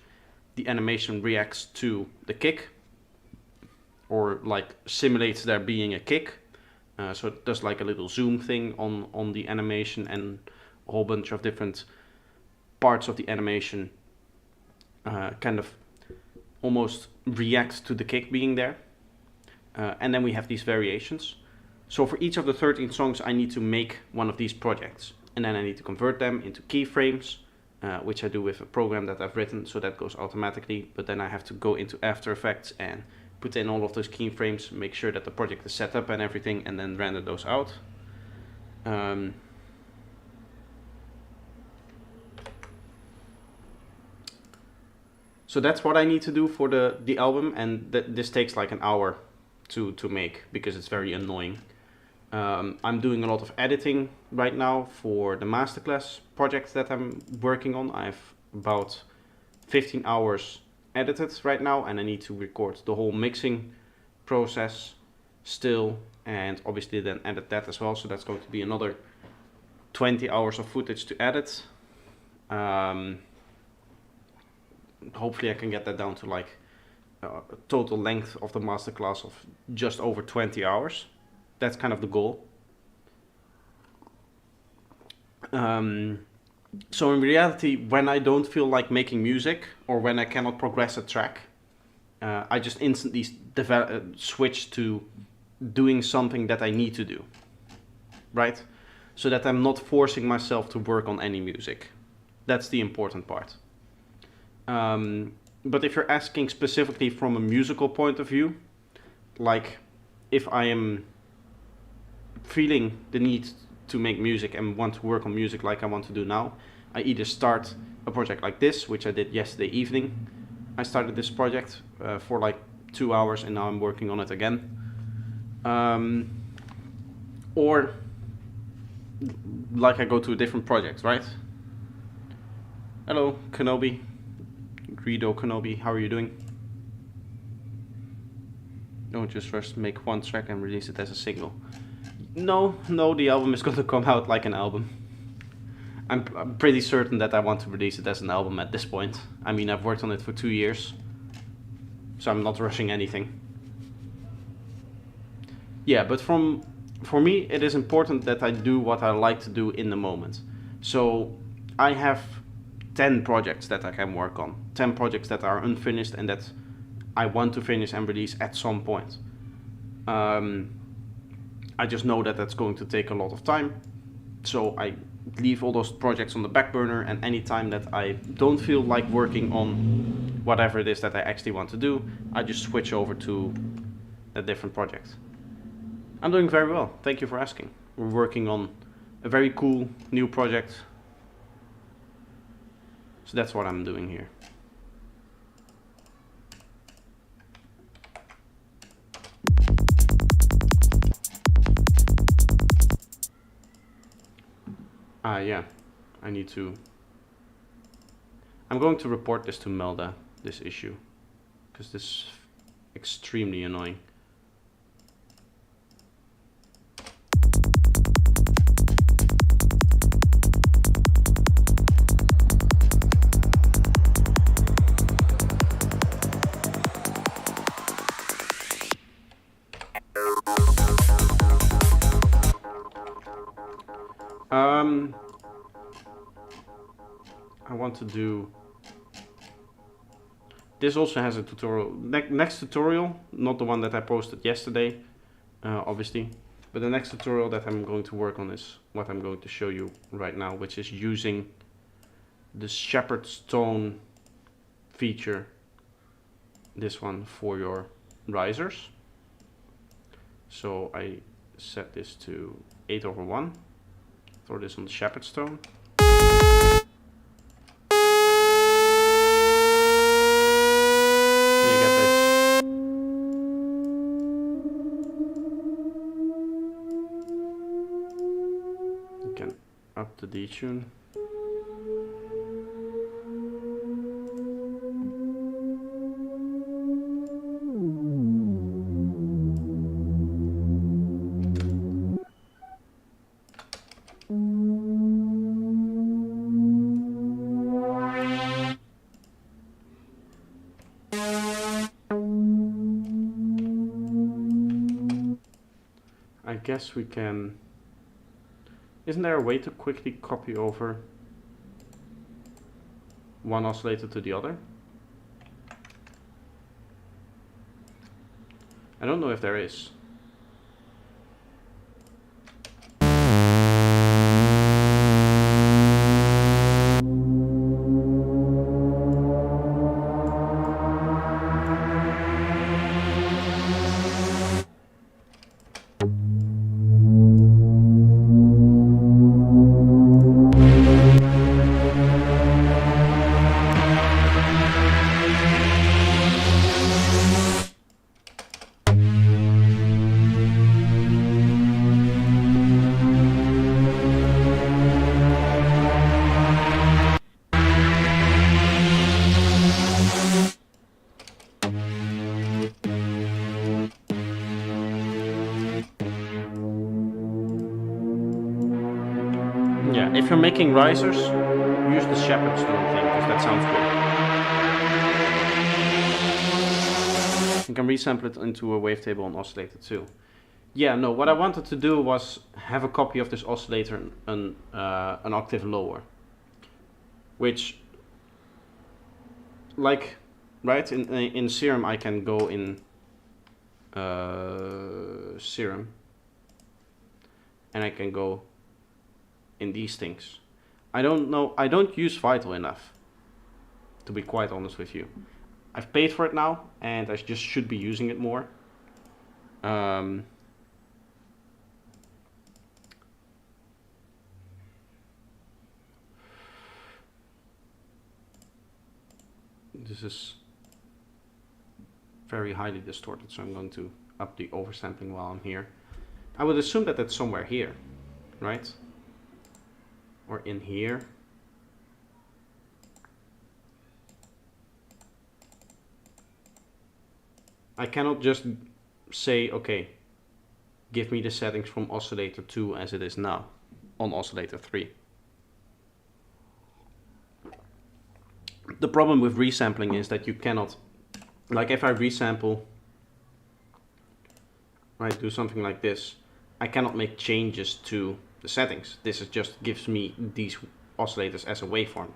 [SPEAKER 1] the animation reacts to the kick, or like simulates there being a kick. So it does like a little zoom thing on the animation, and a whole bunch of different parts of the animation kind of almost react to the kick being there. And then we have these variations. So for each of the 13 songs, I need to make one of these projects. And then I need to convert them into keyframes, which I do with a program that I've written, so that goes automatically. But then I have to go into After Effects and put in all of those keyframes, make sure that the project is set up and everything, and then render those out. So that's what I need to do for the album, and this takes like an hour to make, because it's very annoying. I'm doing a lot of editing right now for the masterclass project that I'm working on. I have about 15 hours edited right now, and I need to record the whole mixing process still, and obviously then edit that as well. So that's going to be another 20 hours of footage to edit. Hopefully I can get that down to like a total length of the masterclass of just over 20 hours. That's kind of the goal. So in reality, when I don't feel like making music, or when I cannot progress a track, I just instantly switch to doing something that I need to do, right? So that I'm not forcing myself to work on any music. That's the important part. But if you're asking specifically from a musical point of view, like if I am feeling the need to make music and want to work on music like I want to do now, I either start a project like this, which I did yesterday evening. I started this project for like 2 hours, and now I'm working on it again. Or like I go to a different project, right? Hello, Kenobi. Greedo Kenobi, how are you doing? Don't just first make one track and release it as a single. No, the album is going to come out like an album. I'm pretty certain that I want to release it as an album at this point. I mean, I've worked on it for 2 years, so I'm not rushing anything. Yeah, but for me, it is important that I do what I like to do in the moment. So I have 10 projects that I can work on, 10 projects that are unfinished and that I want to finish and release at some point. I just know that that's going to take a lot of time, so I leave all those projects on the back burner, and anytime that I don't feel like working on whatever it is that I actually want to do, I just switch over to a different project. I'm doing very well, thank you for asking. We're working on a very cool new project, so that's what I'm doing here. Yeah, I need to... I'm going to report this to Melda, this issue, because this is extremely annoying. I want to do... This also has a tutorial. Next tutorial, not the one that I posted yesterday, obviously, but the next tutorial that I'm going to work on is what I'm going to show you right now, which is using the Shepherd's Tone feature, this one, for your risers. So I set this to 8/1, throw this on the Shepherd's Tone. Up the detune. I guess we can... Isn't there a way to quickly copy over one oscillator to the other? I don't know if there is. Yeah, if you're making risers, use the Shepherd's Tone thing, because that sounds good. You can resample it into a wavetable and oscillator too. Yeah, no, what I wanted to do was have a copy of this oscillator an octave lower. Which, like, right, in Serum I can go in Serum, and I can go in these things. I don't use Vital enough, to be quite honest with you. I've paid for it now, and I just should be using it more. This is very highly distorted, so I'm going to up the oversampling while I'm here. I would assume that that's somewhere here, right? Or in here. I cannot just say, okay, give me the settings from oscillator 2 as it is now on oscillator 3. The problem with resampling is that you cannot, like if I resample, right, do something like this, I cannot make changes to the settings. This is just gives me these oscillators as a waveform,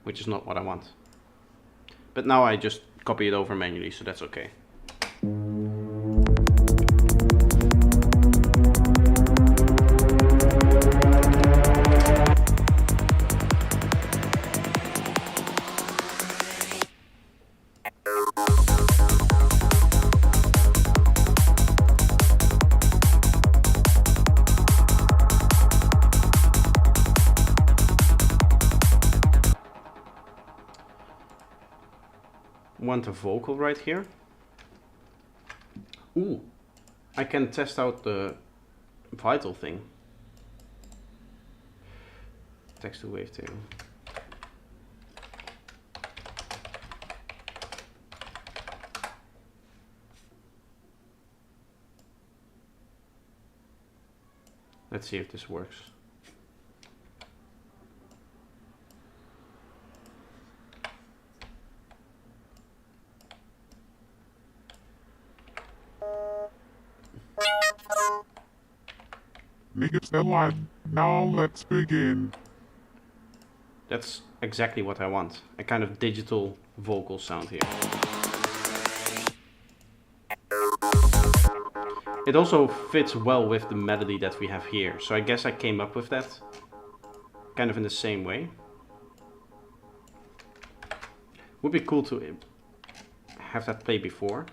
[SPEAKER 1] which is not what I want. But now I just copy it over manually, so that's okay. Want a vocal right here. Ooh, I can test out the vital thing. Text to wavetable. Let's see if this works.
[SPEAKER 2] Negative line. Now let's begin.
[SPEAKER 1] That's exactly what I want. A kind of digital vocal sound here. It also fits well with the melody that we have here. So I guess I came up with that kind of in the same way. Would be cool to have that play before.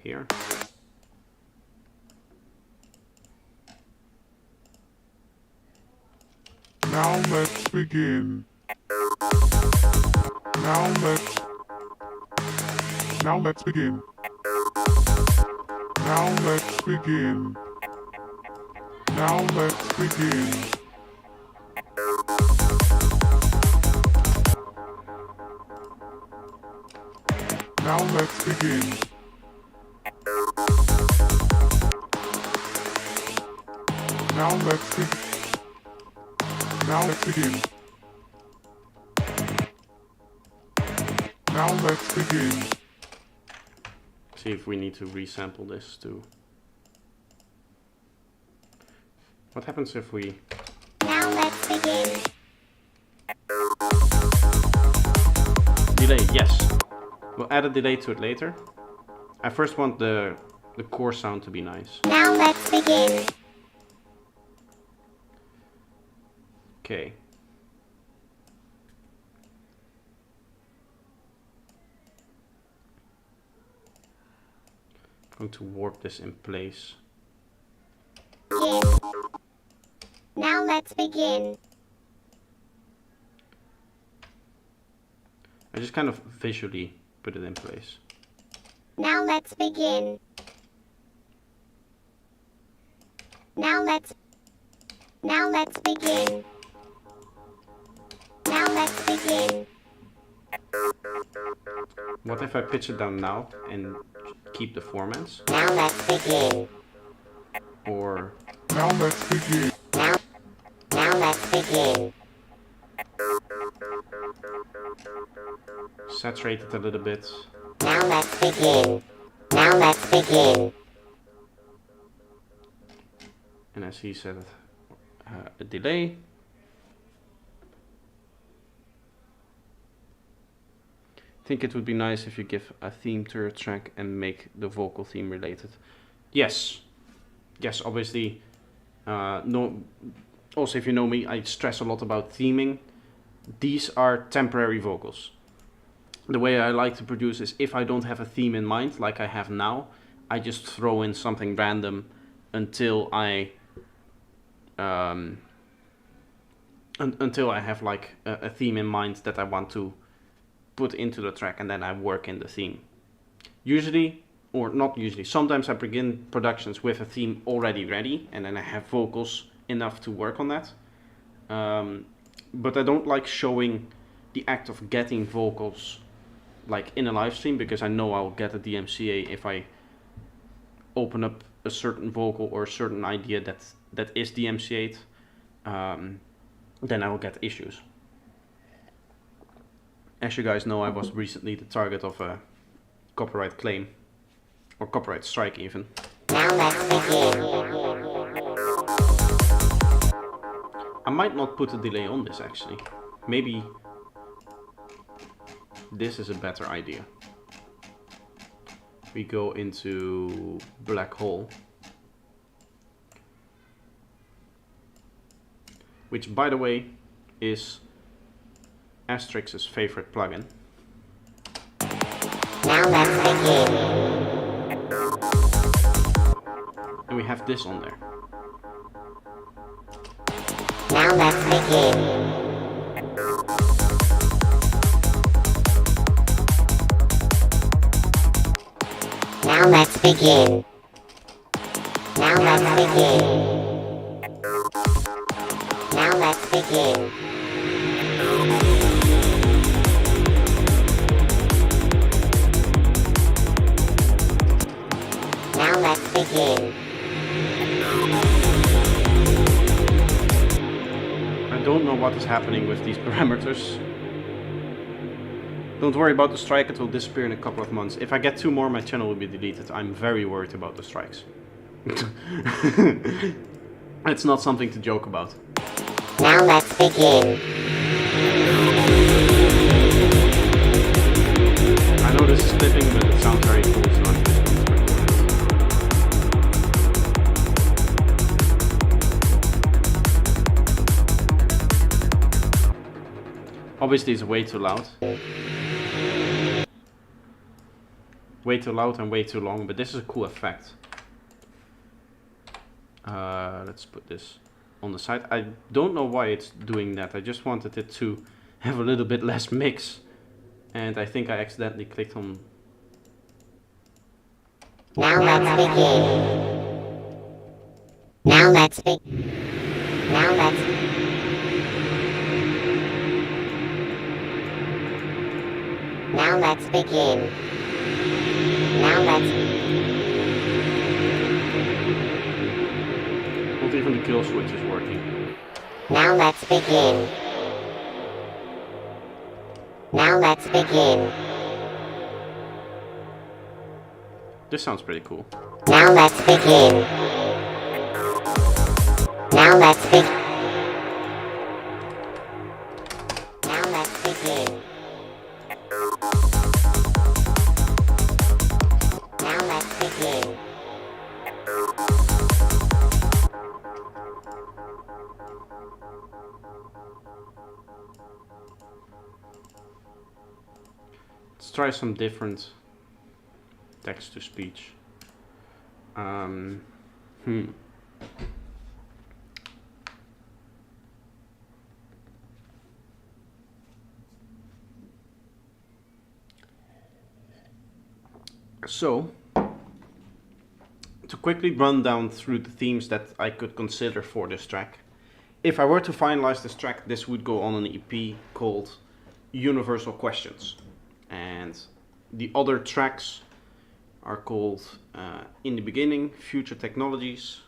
[SPEAKER 1] Here.
[SPEAKER 2] Now let's begin. Now let's begin. Now let's begin. Now let's begin. Now let's begin. Now let's begin. Now let's begin. Now let's begin.
[SPEAKER 1] See if we need to resample this too. What happens if we...
[SPEAKER 3] Now let's begin.
[SPEAKER 1] Delay, yes. We'll add a delay to it later. I first want the core sound to be nice.
[SPEAKER 3] Now let's begin.
[SPEAKER 1] Okay. I'm going to warp this in place.
[SPEAKER 3] Begin. Now let's begin.
[SPEAKER 1] I just kind of visually put it in place.
[SPEAKER 3] Now let's begin. Now let's begin. Now let's begin.
[SPEAKER 1] What if I pitch it down now and keep the formants?
[SPEAKER 3] Now let's begin.
[SPEAKER 1] Or
[SPEAKER 2] Now let's begin.
[SPEAKER 3] Now let's begin.
[SPEAKER 1] saturate it a little bit?
[SPEAKER 3] Now let's begin. Now let's begin.
[SPEAKER 1] And as he said, a delay. I think it would be nice if you give a theme to your track and make the vocal theme related. Yes, yes, obviously. No. Also, if you know me, I stress a lot about theming. These are temporary vocals. The way I like to produce is if I don't have a theme in mind, like I have now, I just throw in something random until I until I have like a theme in mind that I want to put into the track, and then I work in the theme. Usually, or not usually, sometimes I begin productions with a theme already ready, and then I have vocals enough to work on that. But I don't like showing the act of getting vocals like in a live stream, because I know I'll get a DMCA if I open up a certain vocal or a certain idea that is DMCA'd. then I will get issues. As you guys know, I was recently the target of a copyright claim, or copyright strike even.
[SPEAKER 3] Now let's begin.
[SPEAKER 1] I might not put a delay on this actually. Maybe this is a better idea. We go into Black Hole, which by the way is Asterix's favorite plugin.
[SPEAKER 3] Now let's begin.
[SPEAKER 1] And we have this on there.
[SPEAKER 3] Now let's begin. Now let's begin. Now let's begin. Now let's begin. Now let's begin.
[SPEAKER 1] I don't know what is happening with these parameters. Don't worry about the strike, it will disappear in a couple of months. If I get 2 more, my channel will be deleted. I'm very worried about the strikes. It's not something to joke about.
[SPEAKER 3] Now let's begin.
[SPEAKER 1] I know this is clipping, but it sounds very cool, so I'm just going to record it. Obviously it's way too loud. Way too loud and way too long, but this is a cool effect. Let's put this on the side. I don't know why it's doing that. I just wanted it to have a little bit less mix. And I think I accidentally clicked on...
[SPEAKER 3] Now let's begin. Now let's begin. Now let's. Now let's begin. Now let's.
[SPEAKER 1] Not even the kill switch is working.
[SPEAKER 3] Now let's begin. Now let's begin.
[SPEAKER 1] This sounds pretty cool.
[SPEAKER 3] Now let's begin. Now let's begin. Now let's begin. Now let's begin.
[SPEAKER 1] Let's try some different text to speech. So, to quickly run down through the themes that I could consider for this track. If I were to finalize this track, this would go on an EP called Universal Questions. And the other tracks are called In the Beginning, Future Technologies,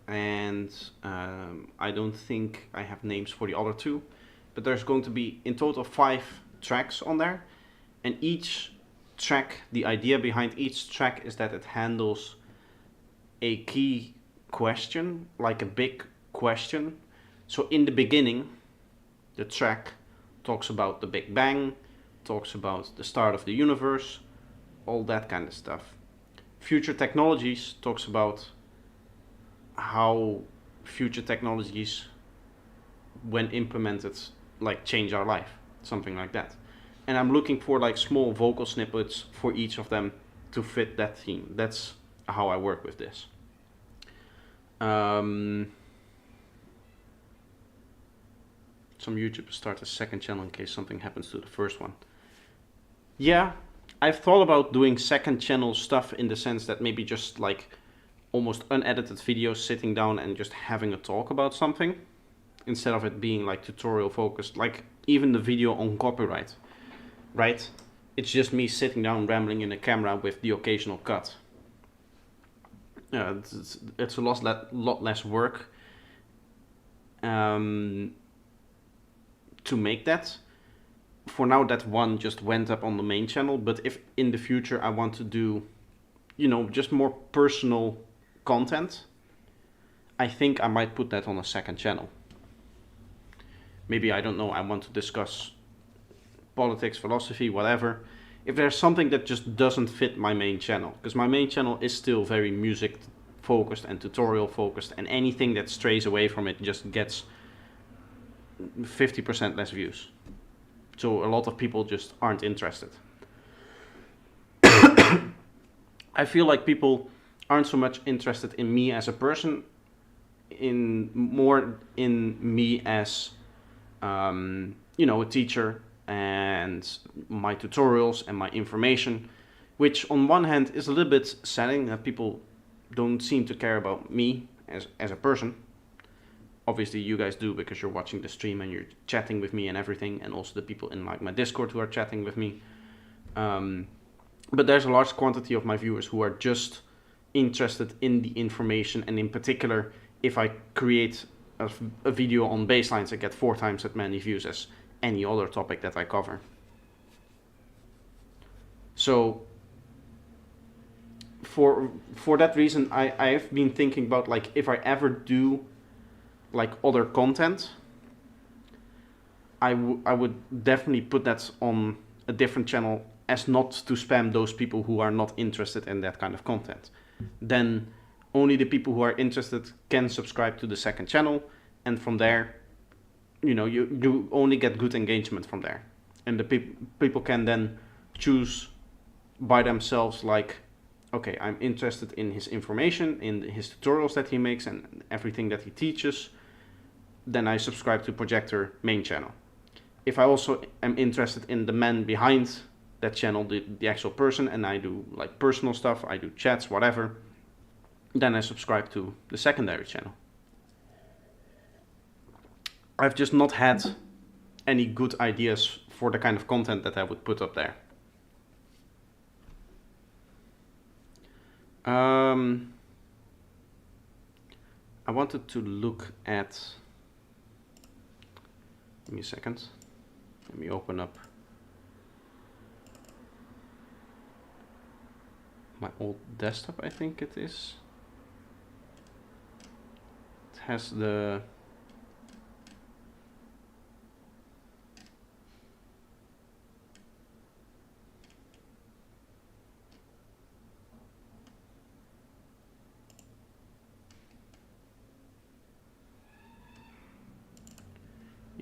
[SPEAKER 1] and I don't think I have names for the other 2, but there's going to be in total 5 tracks on there, and each track, the idea behind each track is that it handles a key question, like a big question. So In the Beginning, the track talks about the Big Bang, talks about the start of the universe, all that kind of stuff. Future Technologies talks about how future technologies, when implemented, like change our life, something like that. And I'm looking for like small vocal snippets for each of them to fit that theme. That's how I work with this. Some YouTubers start a second channel in case something happens to the first one. Yeah, I've thought about doing second channel stuff in the sense that maybe just like almost unedited videos, sitting down and just having a talk about something instead of it being like tutorial focused, like even the video on copyright, right? It's just me sitting down rambling in the camera with the occasional cut. It's a lot less work. to make that. For now, that one just went up on the main channel, but if in the future I want to do, you know, just more personal content, I think I might put that on a second channel. Maybe, I don't know, I want to discuss politics, philosophy, whatever. If there's something that just doesn't fit my main channel, because my main channel is still very music focused and tutorial focused, and anything that strays away from it just gets 50% less views. So a lot of people just aren't interested. I feel like people aren't so much interested in me as a person, more in me as, you know, a teacher, and my tutorials and my information, which on one hand is a little bit saddening that people don't seem to care about me as a person. Obviously you guys do, because you're watching the stream and you're chatting with me and everything, and also the people in my Discord who are chatting with me. But there's a large quantity of my viewers who are just interested in the information, and in particular, if I create a video on bass lines, I get 4 times as many views as any other topic that I cover. So for that reason, I have been thinking about, like, if I ever do like other content, I would definitely put that on a different channel, as not to spam those people who are not interested in that kind of content. Then only the people who are interested can subscribe to the second channel, and from there, you know, you only get good engagement from there, and the people can then choose by themselves, like, okay, I'm interested in his information, in his tutorials that he makes and everything that he teaches, then I subscribe to Projector main channel. If I also am interested in the man behind that channel, the actual person, and I do like personal stuff, I do chats, whatever, then I subscribe to the secondary channel. I've just not had any good ideas for the kind of content that I would put up there. I wanted to look at, give me a second, let me open up my old desktop, I think it is. It has the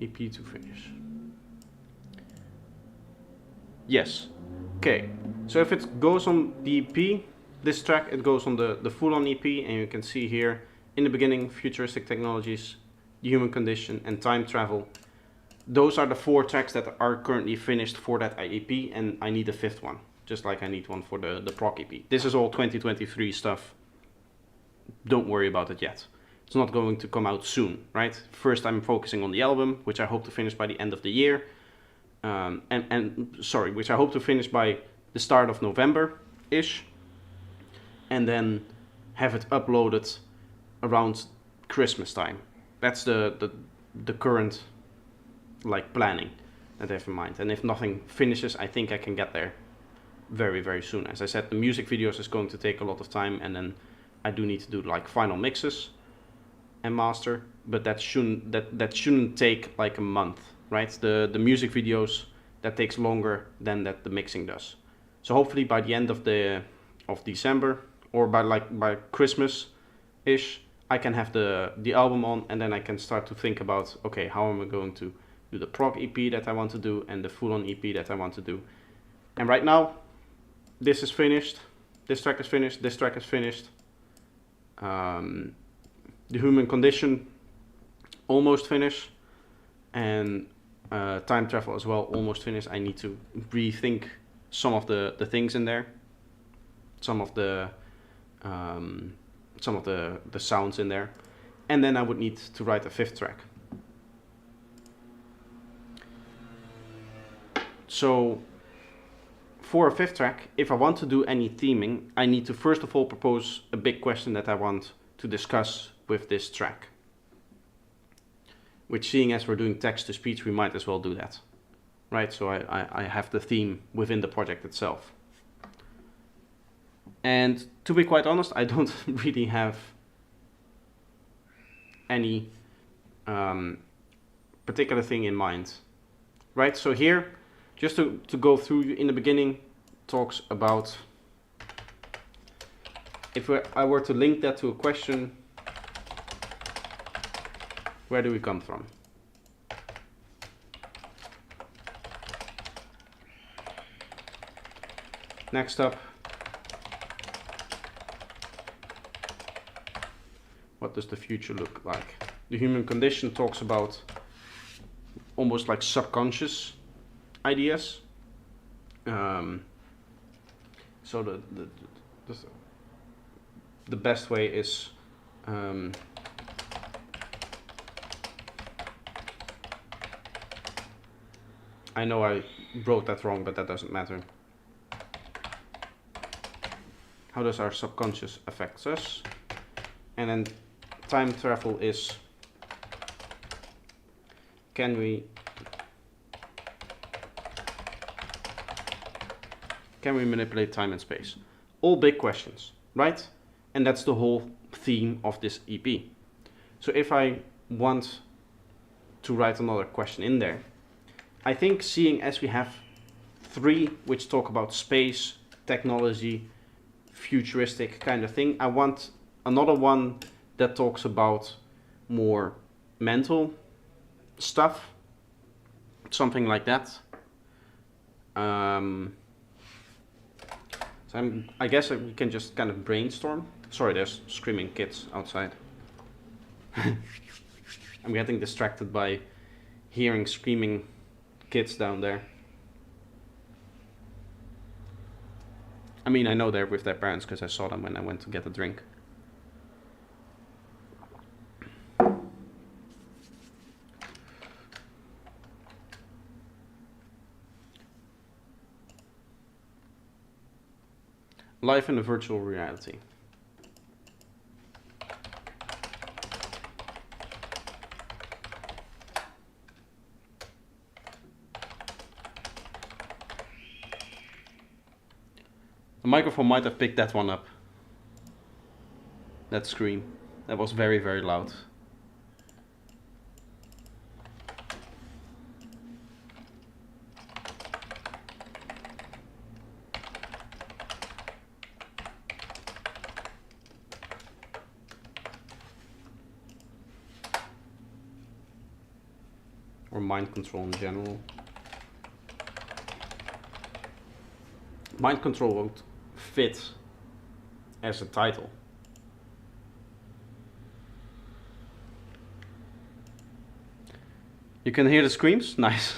[SPEAKER 1] EP to finish. Yes. Okay. So if it goes on the EP, this track, it goes on the full-on EP, and you can see here in the beginning, futuristic technologies, the human condition, and time travel. Those are the 4 tracks that are currently finished for that EP, and I need a 5th one, just like I need one for the prog EP. This is all 2023 stuff. Don't worry about it yet. It's not going to come out soon, right? First, I'm focusing on the album, which I hope to finish by the end of the year. Which I hope to finish by the start of November-ish. And then have it uploaded around Christmas time. That's the current like planning that I have in mind. And if nothing finishes, I think I can get there very, very soon. As I said, the music videos is going to take a lot of time, and then I do need to do like final mixes and master, but that shouldn't take like a month, right? The music videos, that takes longer than that the mixing does. So hopefully by the end of December, or by Christmas ish, I can have the album on, and then I can start to think about, okay, how am I going to do the prog EP that I want to do and the full-on EP that I want to do. And right now, this is finished, this track is finished, this track is finished. The human condition, almost finished, and time travel as well, almost finished. I need to rethink some of the things in there, some of the sounds in there, and then I would need to write a 5th track. So for a 5th track, if I want to do any theming, I need to first of all propose a big question that I want to discuss with this track. which, seeing as we're doing text-to-speech, we might as well do that, right? So I have the theme within the project itself. And to be quite honest, I don't really have any particular thing in mind, right? So here, just to go through, in the beginning, talks about, if I were to link that to a question, where do we come from? Next up, what does the future look like? The human condition talks about almost like subconscious ideas. So the best way is I know I wrote that wrong, but that doesn't matter. How does our subconscious affect us? And then time travel is, can we manipulate time and space? All big questions, right? And that's the whole theme of this EP. So if I want to write another question in there, I think, seeing as we have 3 which talk about space, technology, futuristic kind of thing, I want another one that talks about more mental stuff, something like that. So I guess we can just kind of brainstorm. Sorry, there's screaming kids outside. I'm getting distracted by hearing screaming kids down there. I mean, I know they're with their parents because I saw them when I went to get a drink. Life in a virtual reality. The microphone might have picked that one up. That scream. That was very, very loud. Or mind control in general. Mind control won't fit as a title. You can hear the screams? Nice.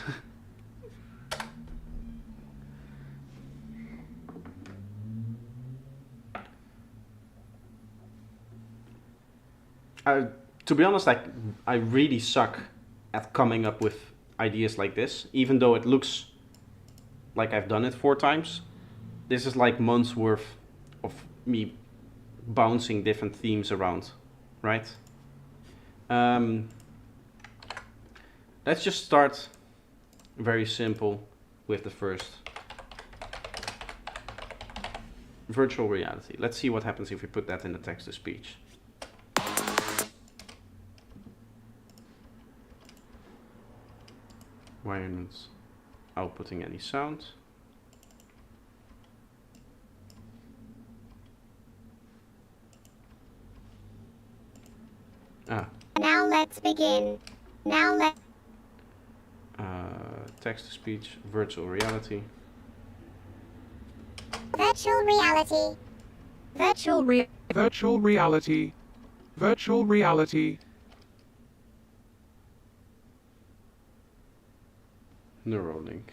[SPEAKER 1] To be honest, I really suck at coming up with ideas like this, even though it looks like I've done it 4 times. This is like months worth of me bouncing different themes around, right? Let's just start very simple with the first. Virtual reality. Let's see what happens if we put that in the text-to-speech. Environments outputting any sound.
[SPEAKER 3] Now let's begin.
[SPEAKER 1] Text-to-speech, virtual reality.
[SPEAKER 3] Virtual reality.
[SPEAKER 2] Virtual reality. Virtual reality.
[SPEAKER 1] Neuralink.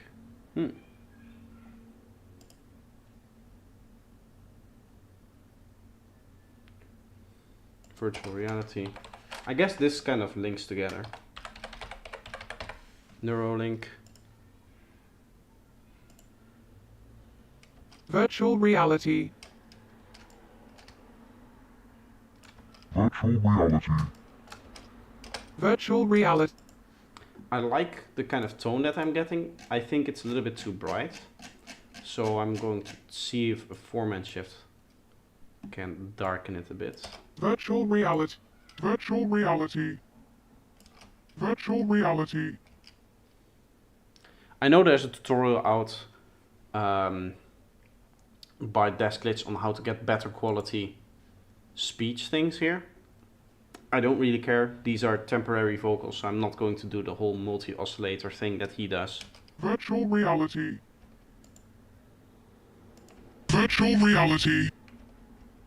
[SPEAKER 1] Virtual reality. I guess this kind of links together. Neuralink.
[SPEAKER 2] Virtual reality. Virtual reality. Virtual reality.
[SPEAKER 1] I like the kind of tone that I'm getting. I think it's a little bit too bright. So I'm going to see if a 4-man shift can darken it a bit.
[SPEAKER 2] Virtual reality. Virtual reality. Virtual reality.
[SPEAKER 1] I know there's a tutorial out by Deskglitch on how to get better quality speech things here. I don't really care. These are temporary vocals, so I'm not going to do the whole multi-oscillator thing that he does.
[SPEAKER 2] Virtual reality. Virtual reality.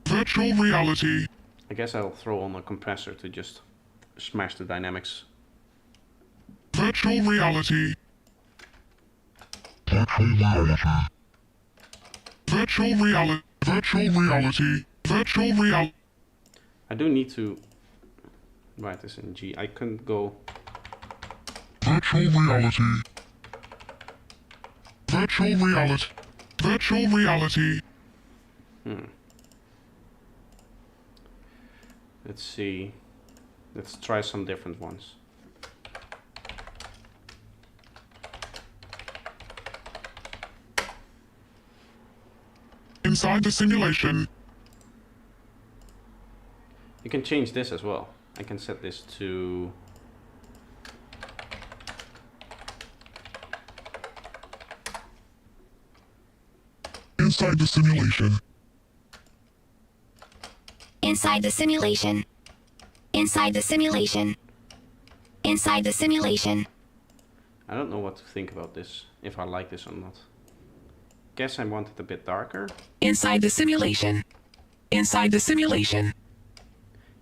[SPEAKER 2] Virtual reality.
[SPEAKER 1] I guess I'll throw on a compressor to just smash the dynamics.
[SPEAKER 2] Virtual reality. Virtual reality. Virtual reality. Virtual reality.
[SPEAKER 1] I do need to write this in G. I couldn't go.
[SPEAKER 2] Virtual reality. Virtual reality. Virtual reality.
[SPEAKER 1] Let's see. Let's try some different ones.
[SPEAKER 2] Inside the simulation.
[SPEAKER 1] You can change this as well. I can set this to
[SPEAKER 2] Inside the simulation.
[SPEAKER 4] Inside the simulation. Inside the simulation. Inside the simulation.
[SPEAKER 1] I don't know what to think about this, if I like this or not. Guess I want it a bit darker.
[SPEAKER 5] Inside the simulation. Inside the simulation.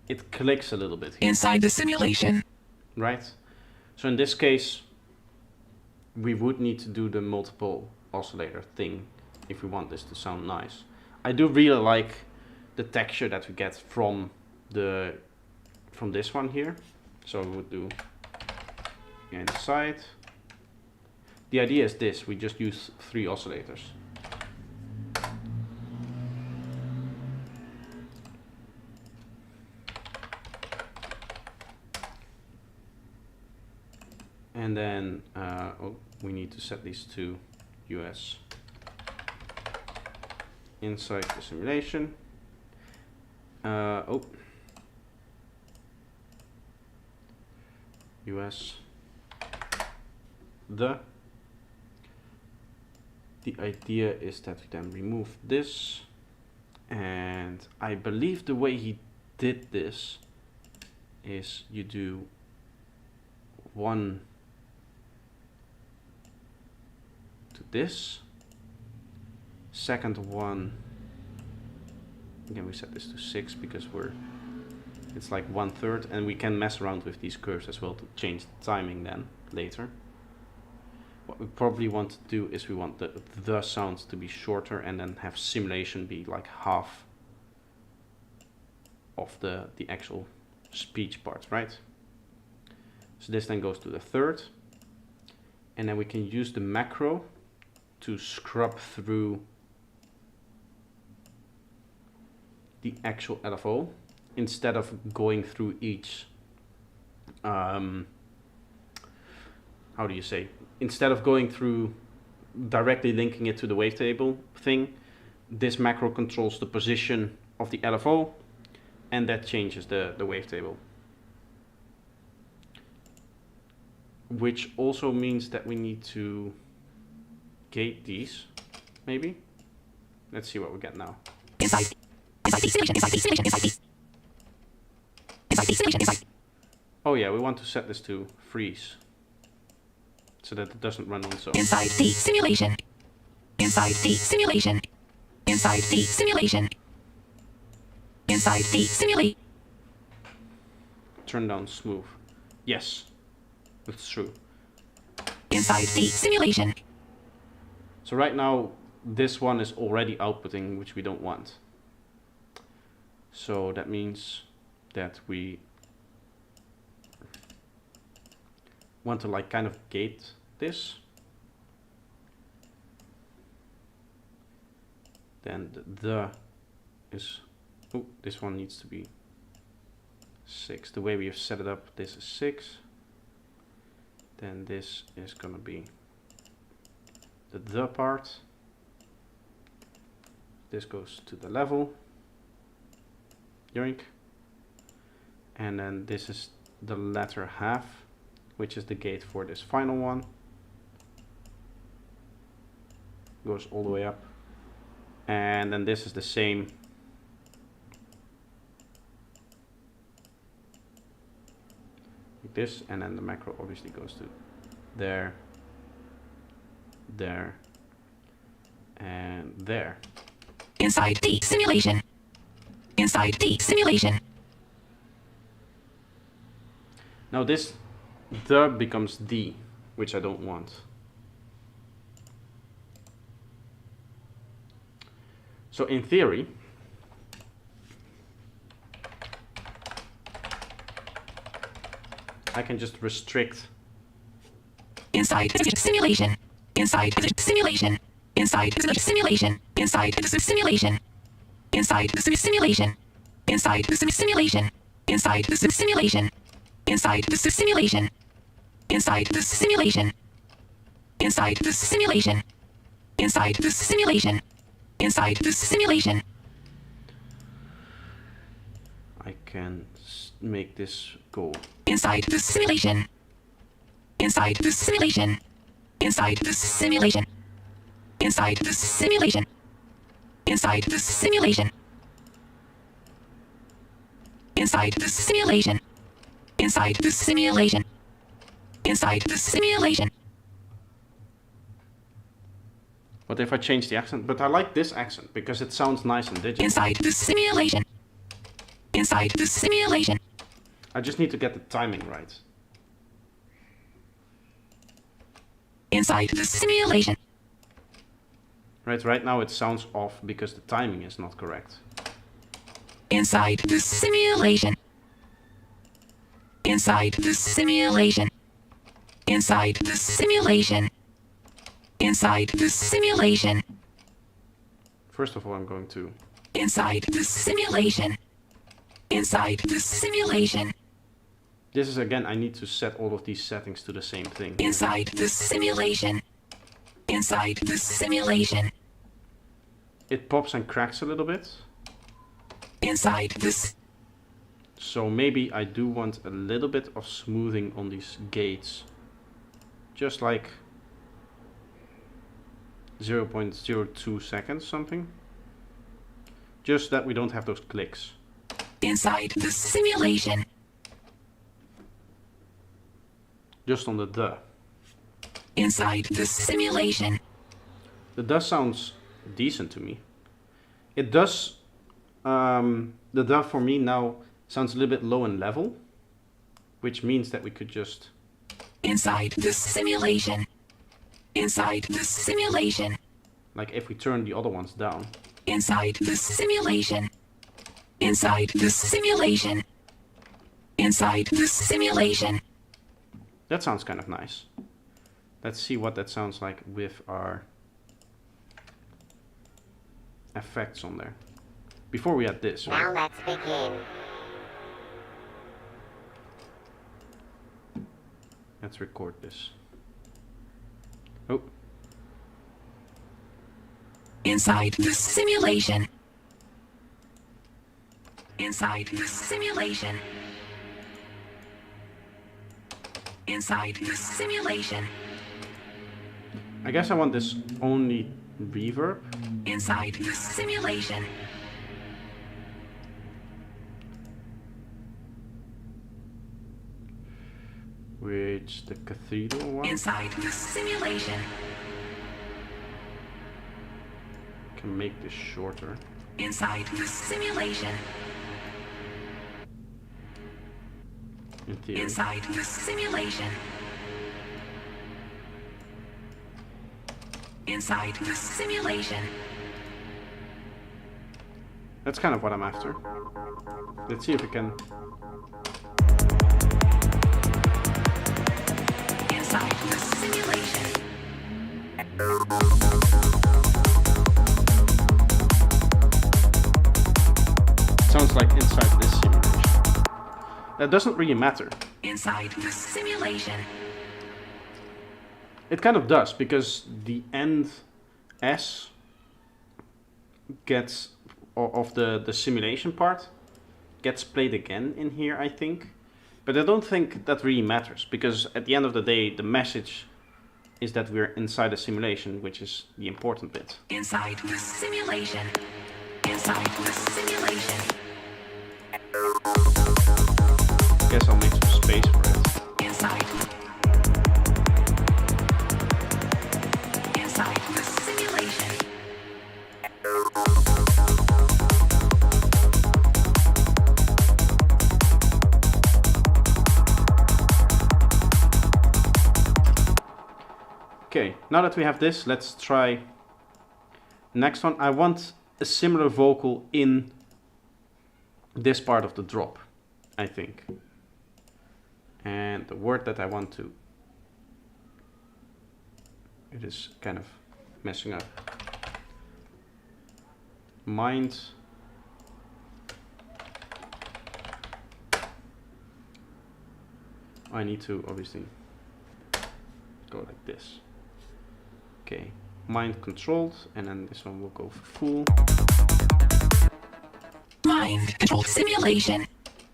[SPEAKER 1] It clicks a little bit here,
[SPEAKER 5] Inside the simulation.
[SPEAKER 1] right? So in this case, we would need to do the multiple oscillator thing if we want this to sound nice. I do really like the texture that we get from this one here. So we would do inside. The idea is this: we just use 3 oscillators. And then we need to set these to US. Inside the simulation. US. The idea is that we then remove this, and I believe the way he did this is you do 1 to this, second one, again we set this to 6 because it's like 1/3, and we can mess around with these curves as well to change the timing then later. What we probably want to do is we want the sounds to be shorter and then have simulation be like half of the actual speech part, right? So this then goes to the 3rd, and then we can use the macro to scrub through the actual LFO instead of going through each how do you say, instead of going through directly linking it to the wavetable thing, this macro controls the position of the LFO, and that changes the wavetable. Which also means that we need to gate these, maybe? Let's see what we get now.
[SPEAKER 4] Inside the simulation. Inside the simulation. Inside the simulation. Inside.
[SPEAKER 1] Oh yeah, we want to set this to freeze, so that it doesn't run on its own.
[SPEAKER 4] Inside the simulation. Inside the simulation. Inside the simulation. Inside the simulation.
[SPEAKER 1] Turn down smooth. Yes, that's true.
[SPEAKER 4] Inside the simulation.
[SPEAKER 1] So right now, this one is already outputting, which we don't want. So that means that we want to like kind of gate this. Then the is, oh, this one needs to be 6. The way we have set it up, this is 6. Then this is gonna be the part. This goes to the level. Yoink. And then this is the latter half, which is the gate for this final one. Goes all the way up. And then this is the same. Like this, and then the macro obviously goes to there, there, and there.
[SPEAKER 4] Inside the simulation. Inside the simulation.
[SPEAKER 1] Now this the becomes the, which I don't want. So in theory, I can just restrict.
[SPEAKER 4] Inside the simulation. Inside the simulation. Inside the simulation. Inside the simulation. Inside the simulation. Inside the simulation. Inside the simulation. Inside the simulation. Inside the simulation. Inside the simulation. Inside the simulation. Inside the simulation.
[SPEAKER 1] I can make this go.
[SPEAKER 4] Inside the simulation. Inside the simulation. Inside the simulation. Inside the simulation. Inside the simulation. Inside the simulation. Inside the simulation. Inside the simulation.
[SPEAKER 1] What if I change the accent? But I like this accent because it sounds nice and digital.
[SPEAKER 4] Inside the simulation. Inside the simulation.
[SPEAKER 1] I just need to get the timing right.
[SPEAKER 4] Inside the simulation.
[SPEAKER 1] Right now it sounds off because the timing is not correct.
[SPEAKER 4] Inside the simulation. Inside the simulation. Inside the simulation. Inside the simulation.
[SPEAKER 1] First of all, I'm going to.
[SPEAKER 4] Inside the simulation. Inside the simulation.
[SPEAKER 1] This is again, I need to set all of these settings to the same thing.
[SPEAKER 4] Inside the simulation. Inside the simulation.
[SPEAKER 1] It pops and cracks a little bit.
[SPEAKER 4] Inside this.
[SPEAKER 1] So maybe I do want a little bit of smoothing on these gates. Just like 0.02 seconds something. Just that we don't have those clicks.
[SPEAKER 4] Inside the simulation.
[SPEAKER 1] Just on the.
[SPEAKER 4] Inside the simulation.
[SPEAKER 1] The "the" sounds decent to me. It does. The "the" for me now sounds a little bit low in level, which means that we could just.
[SPEAKER 4] Inside the simulation. Inside the simulation.
[SPEAKER 1] Like if we turn the other ones down.
[SPEAKER 4] Inside the simulation. Inside the simulation. Inside the simulation.
[SPEAKER 1] That sounds kind of nice. Let's see what that sounds like with our effects on there. Before we add this.
[SPEAKER 3] Now
[SPEAKER 1] Right?
[SPEAKER 3] let's begin.
[SPEAKER 1] Let's record this. Oh,
[SPEAKER 4] Inside the simulation. Inside the simulation. Inside the simulation.
[SPEAKER 1] I guess I want this only reverb.
[SPEAKER 4] Inside the simulation.
[SPEAKER 1] Which the cathedral one.
[SPEAKER 4] Inside the simulation.
[SPEAKER 1] Can make this shorter.
[SPEAKER 4] Inside the simulation.
[SPEAKER 1] In theory.
[SPEAKER 4] Inside the simulation. Inside the simulation.
[SPEAKER 1] That's kind of what I'm after. Let's see if we can.
[SPEAKER 4] Inside the simulation.
[SPEAKER 1] Sounds like inside this simulation. That doesn't really matter.
[SPEAKER 4] Inside the simulation.
[SPEAKER 1] It kind of does, because the end S gets, of the simulation part, gets played again in here, I think. But I don't think that really matters, because at the end of the day, the message is that we're inside a simulation, which is the important bit.
[SPEAKER 4] Inside the simulation. Inside the simulation.
[SPEAKER 1] Guess I'll make some space for it.
[SPEAKER 4] Inside. Inside the simulation.
[SPEAKER 1] Okay, now that we have this, let's try next one. I want a similar vocal in this part of the drop, I think. And the word that I want to, it is kind of messing up. Mind. I need to obviously go like this. Okay, mind controlled, and then this one will go for full.
[SPEAKER 4] Mind controlled simulation.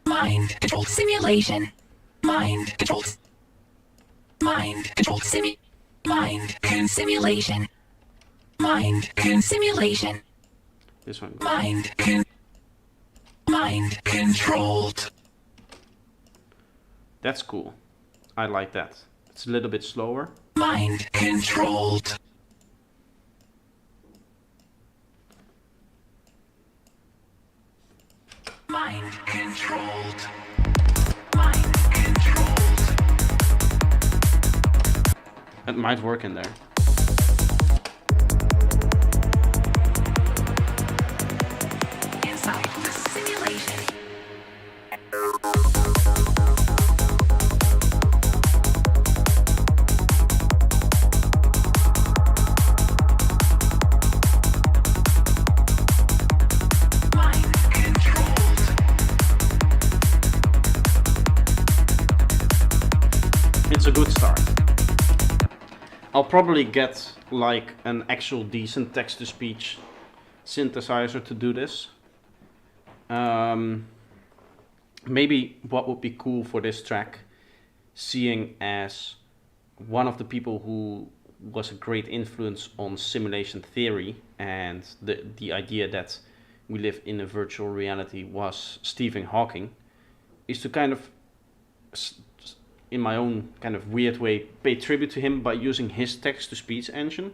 [SPEAKER 4] Mind controlled simulation. Mind controlled. Mind controlled Mind con simulation. Mind con simulation.
[SPEAKER 1] This one goes.
[SPEAKER 4] Mind controlled.
[SPEAKER 1] That's cool. I like that. It's a little bit slower.
[SPEAKER 4] Mind controlled. Mind controlled. Mind controlled.
[SPEAKER 1] It might work in there.
[SPEAKER 4] Inside the simulation. Mind controlled.
[SPEAKER 1] It's a good start. I'll probably get like an actual decent text-to-speech synthesizer to do this. Maybe what would be cool for this track, seeing as one of the people who was a great influence on simulation theory and the idea that we live in a virtual reality was Stephen Hawking, is to kind of, in my own kind of weird way, pay tribute to him by using his text-to-speech engine,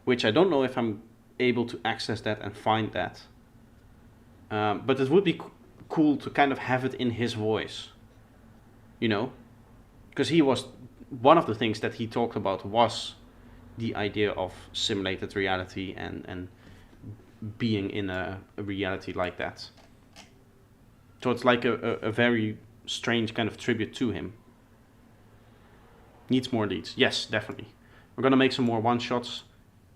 [SPEAKER 1] which I don't know if I'm able to access that and find that. But it would be cool to kind of have it in his voice, you know? Because he was, one of the things that he talked about was the idea of simulated reality and being in a reality like that. So it's like a very strange kind of tribute to him. Needs more leads. Yes, definitely. We're gonna make some more one-shots.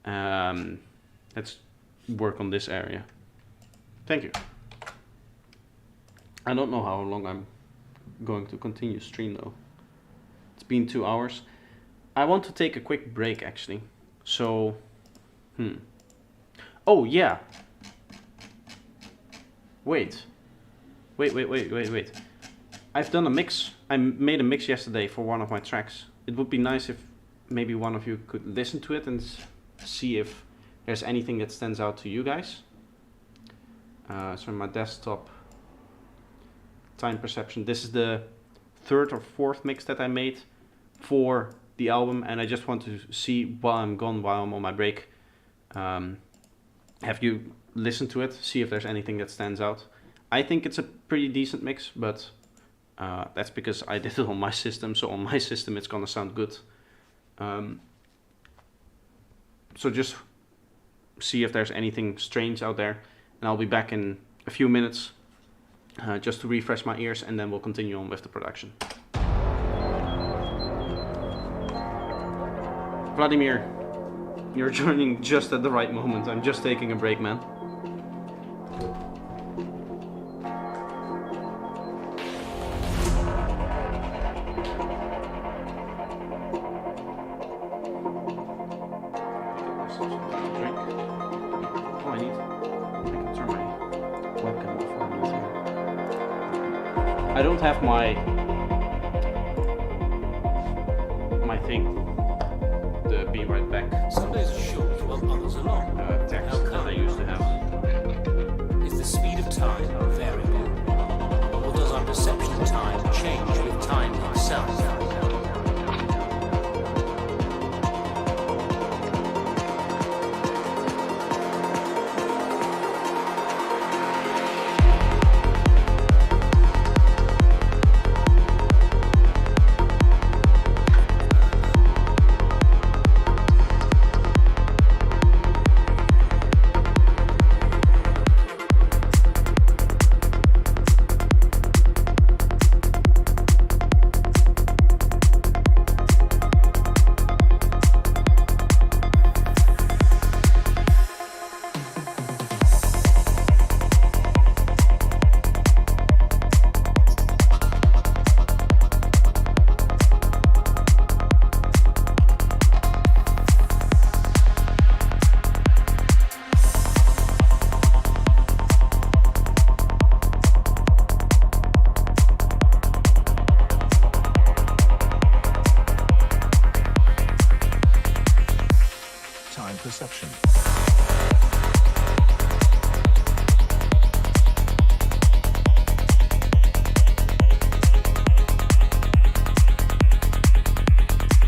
[SPEAKER 1] Let's work on this area. Thank you. I don't know how long I'm going to continue stream though. It's been 2 hours. I want to take a quick break actually. So, oh yeah. Wait. I've done a mix. I made a mix yesterday for one of my tracks. It would be nice if maybe one of you could listen to it and see if there's anything that stands out to you guys. So on my desktop, time perception. This is the 3rd or 4th mix that I made for the album, and I just want to see while I'm gone, while I'm on my break, have you listened to it, see if there's anything that stands out. I think it's a pretty decent mix, but that's because I did it on my system, so on my system it's gonna sound good. So just see if there's anything strange out there, and I'll be back in a few minutes just to refresh my ears, and then we'll continue on with the production. Vladimir, you're joining just at the right moment. I'm just taking a break, man. don't have my thing. The be right back
[SPEAKER 6] Some days are short, while others are long.
[SPEAKER 1] text
[SPEAKER 6] How
[SPEAKER 1] that
[SPEAKER 6] come?
[SPEAKER 1] I used to have.
[SPEAKER 6] Is the speed of time variable? Or does our perception of time change with time itself?
[SPEAKER 7] Time perception. Time perception.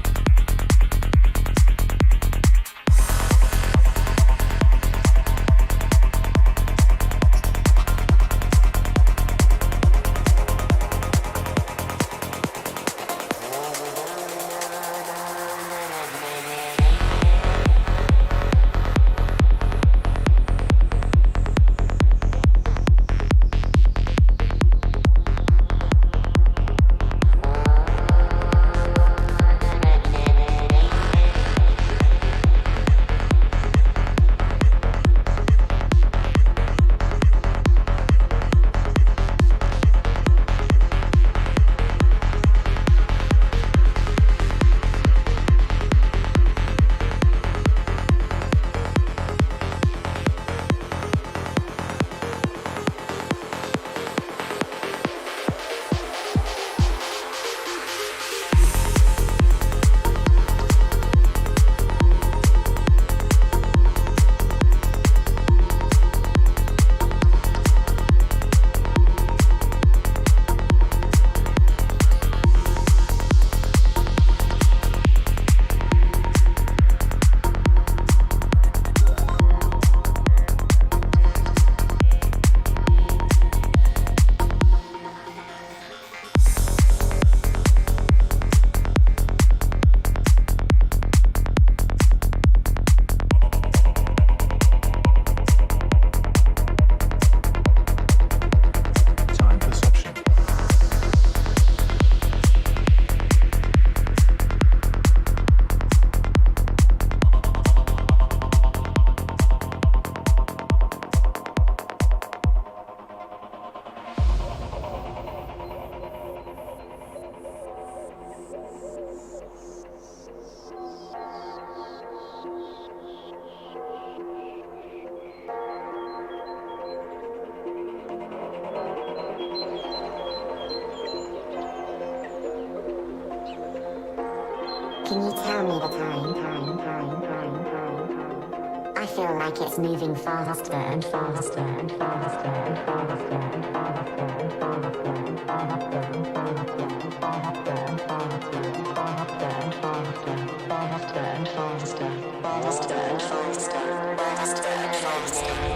[SPEAKER 3] Can you tell me the time? I feel like it's moving faster and faster and faster and faster and faster and faster and faster and faster and faster and faster and faster and faster and faster and faster and faster and faster.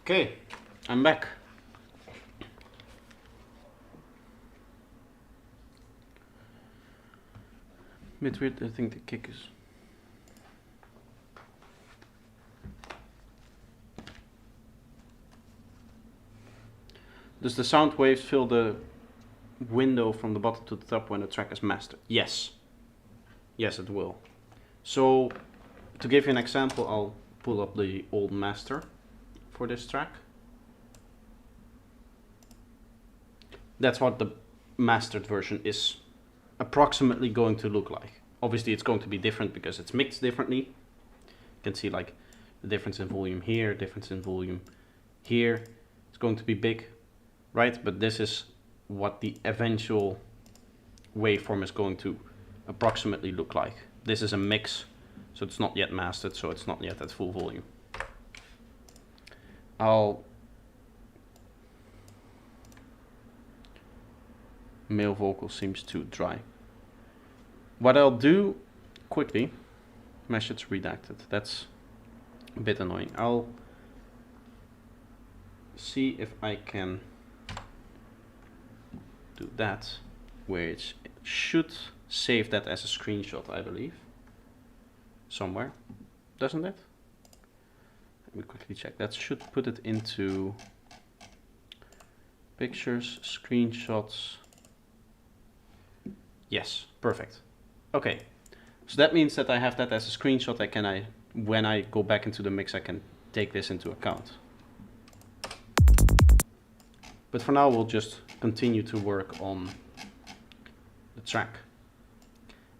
[SPEAKER 1] Okay, I'm back. Bit weird, I think the kick is... Does the sound waves fill the window from the bottom to the top when the track is mastered? Yes. Yes, it will. So, to give you an example, I'll pull up the old master for this track. That's what the mastered version is approximately going to look like. Obviously it's going to be different because it's mixed differently. You can see like the difference in volume here, difference in volume here. It's going to be big, right? But this is what the eventual waveform is going to approximately look like. This is a mix, so it's not yet mastered, so it's not yet at full volume. Male vocal seems too dry. What I'll do quickly, message redacted. That's a bit annoying. I'll see if I can do that, which should save that as a screenshot, I believe. Somewhere, doesn't it? Let me quickly check. That should put it into pictures, screenshots. Yes, perfect. Okay, so that means that I have that as a screenshot. When I go back into the mix, I can take this into account. But for now, we'll just continue to work on the track.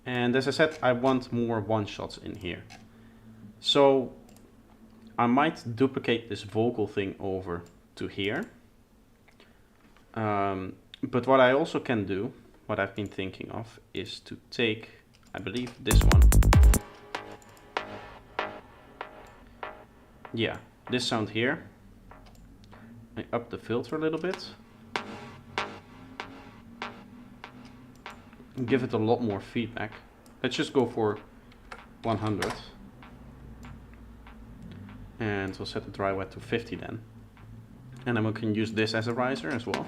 [SPEAKER 1] And as I said, I want more one-shots in here. So I might duplicate this vocal thing over to here. But what I also can do, what I've been thinking of, is to take, I believe, this one. Yeah, this sound here. I up the filter a little bit. And give it a lot more feedback. Let's just go for 100. And we'll set the dry wet to 50 then. And then we can use this as a riser as well.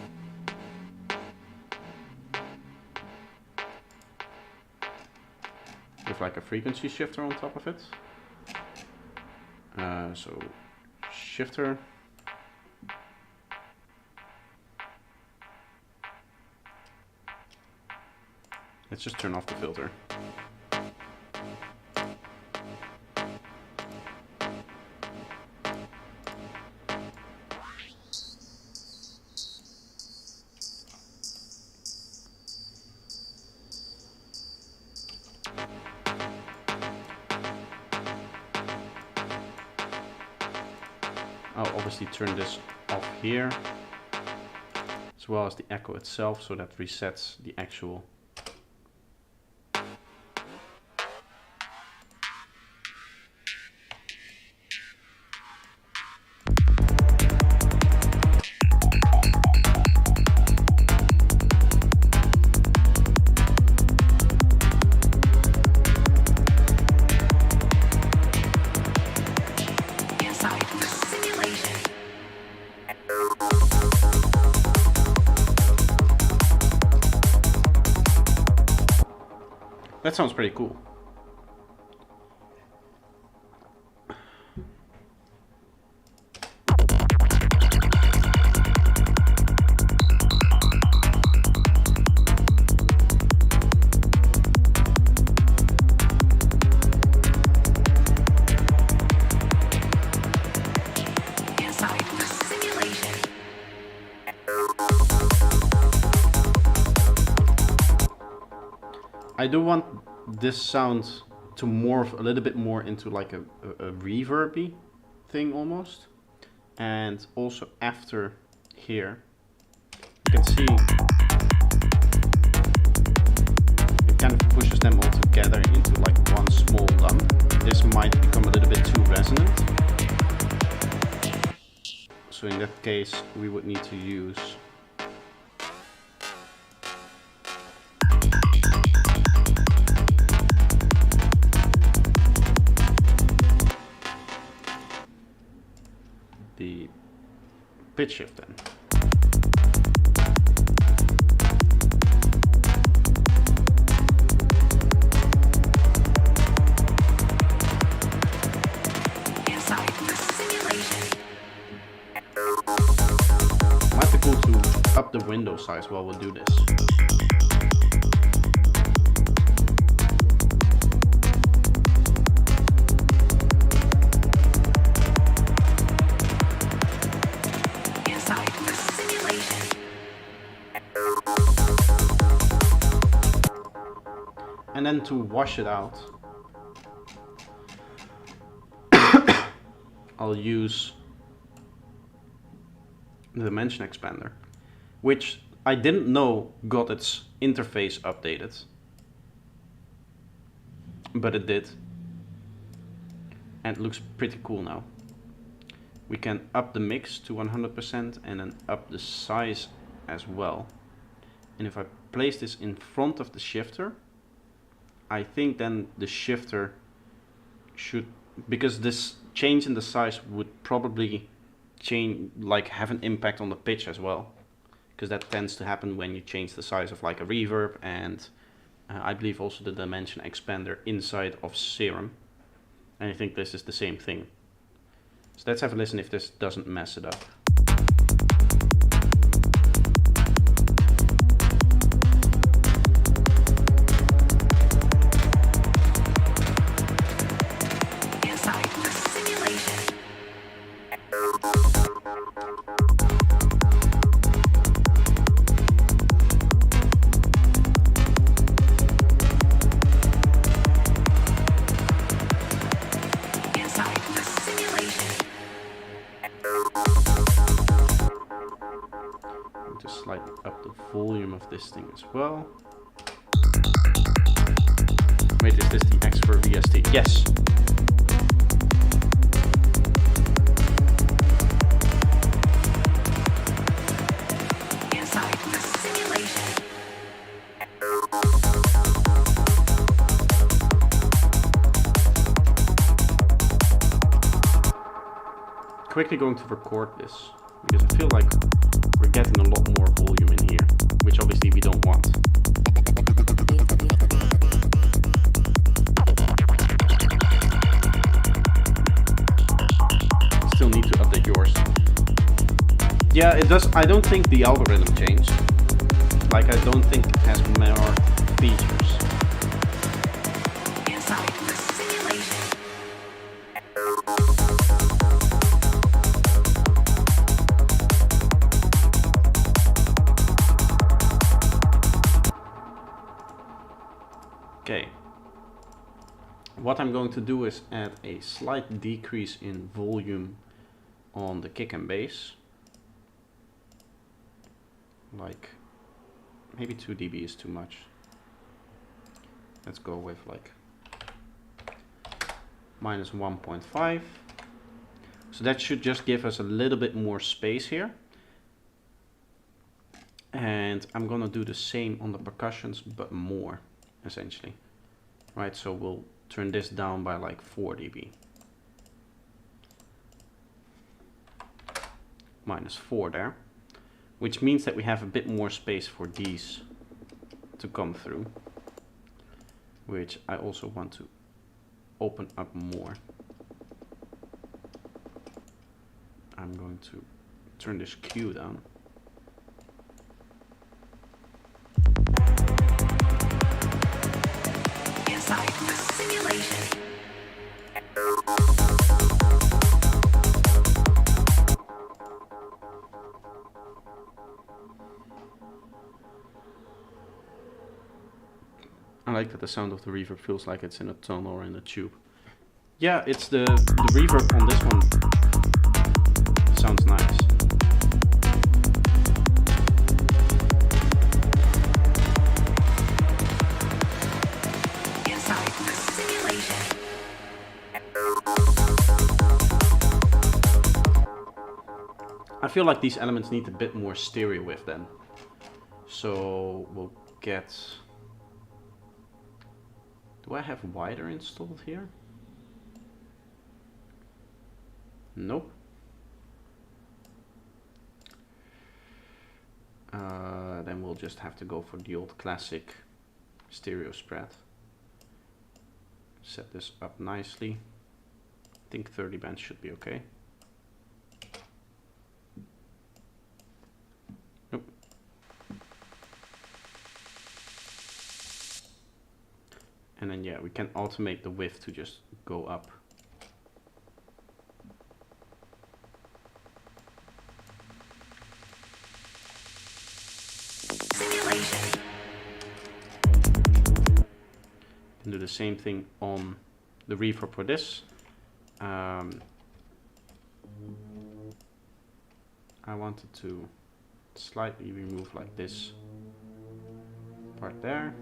[SPEAKER 1] With like a frequency shifter on top of it. So shifter. Let's just turn off the filter. I'll obviously turn this off here, as well as the echo itself, so that resets the actual .
[SPEAKER 4] Inside the simulation.
[SPEAKER 1] That sounds pretty cool.
[SPEAKER 4] Inside the simulation.
[SPEAKER 1] I do want this sound to morph a little bit more into like a reverby thing almost. And also after here, you can see it kind of pushes them all together into like one small lump. This might become a little bit too resonant. So in that case, we would need to use the pitch shift then.
[SPEAKER 4] Inside the simulation.
[SPEAKER 1] Might be cool to up the window size while we do this.
[SPEAKER 4] Inside the simulation.
[SPEAKER 1] And then to wash it out, I'll use the dimension expander, which I didn't know got its interface updated, but it did, and it looks pretty cool now. We can up the mix to 100% and then up the size as well. And if I place this in front of the shifter, I think then the shifter should, because this change in the size would probably change, like have an impact on the pitch as well, because that tends to happen when you change the size of like a reverb and I believe also the dimension expander inside of Serum, and I think this is the same thing. So let's have a listen if this doesn't mess it up.
[SPEAKER 4] Inside the simulation. Inside the simulation.
[SPEAKER 1] I'm just slightly up the volume of this thing as well. Wait, is this the X for VST? Yes.
[SPEAKER 4] Inside the simulation.
[SPEAKER 1] Quickly going to record this, because I feel like we're getting a lot more volume in here, which obviously we don't want. Still need to update yours. Yeah, it does. I don't think the algorithm changed. Like, I don't think it has more features.
[SPEAKER 4] Inside the simulation.
[SPEAKER 1] Okay. What I'm going to do is add a slight decrease in volume on the kick and bass. Like, maybe 2 dB is too much. Let's go with like minus 1.5. So that should just give us a little bit more space here. And I'm gonna do the same on the percussions, but more, essentially. Right, so we'll turn this down by like 4 dB. Minus 4 there. Which means that we have a bit more space for these to come through. Which I also want to open up more. I'm going to turn this Q down.
[SPEAKER 4] Inside the simulation.
[SPEAKER 1] I like that the sound of the reverb feels like it's in a tunnel or in a tube. Yeah, it's the reverb on this one sounds nice.
[SPEAKER 4] Inside the simulation.
[SPEAKER 1] I feel like these elements need a bit more stereo width then. So we'll get... Do I have wider installed here? Nope. we'll just have to go for the old classic stereo spread. Set this up nicely. I think 30 bands should be okay. Nope. And then yeah, we can automate the width to just go up.
[SPEAKER 4] Simulation.
[SPEAKER 1] And do the same thing on the reverb for this. I wanted to slightly remove like this part there.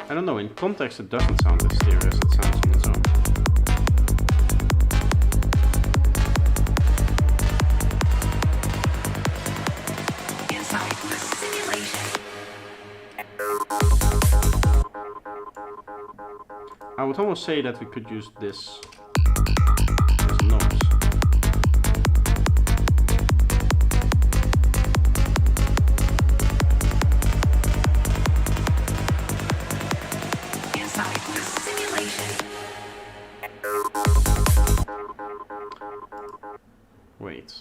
[SPEAKER 1] I don't know, in context it doesn't sound as stereo as it sounds on its own.
[SPEAKER 4] Inside the simulation.
[SPEAKER 1] I would almost say that we could use this as knobs.
[SPEAKER 4] Inside the simulation.
[SPEAKER 1] Wait.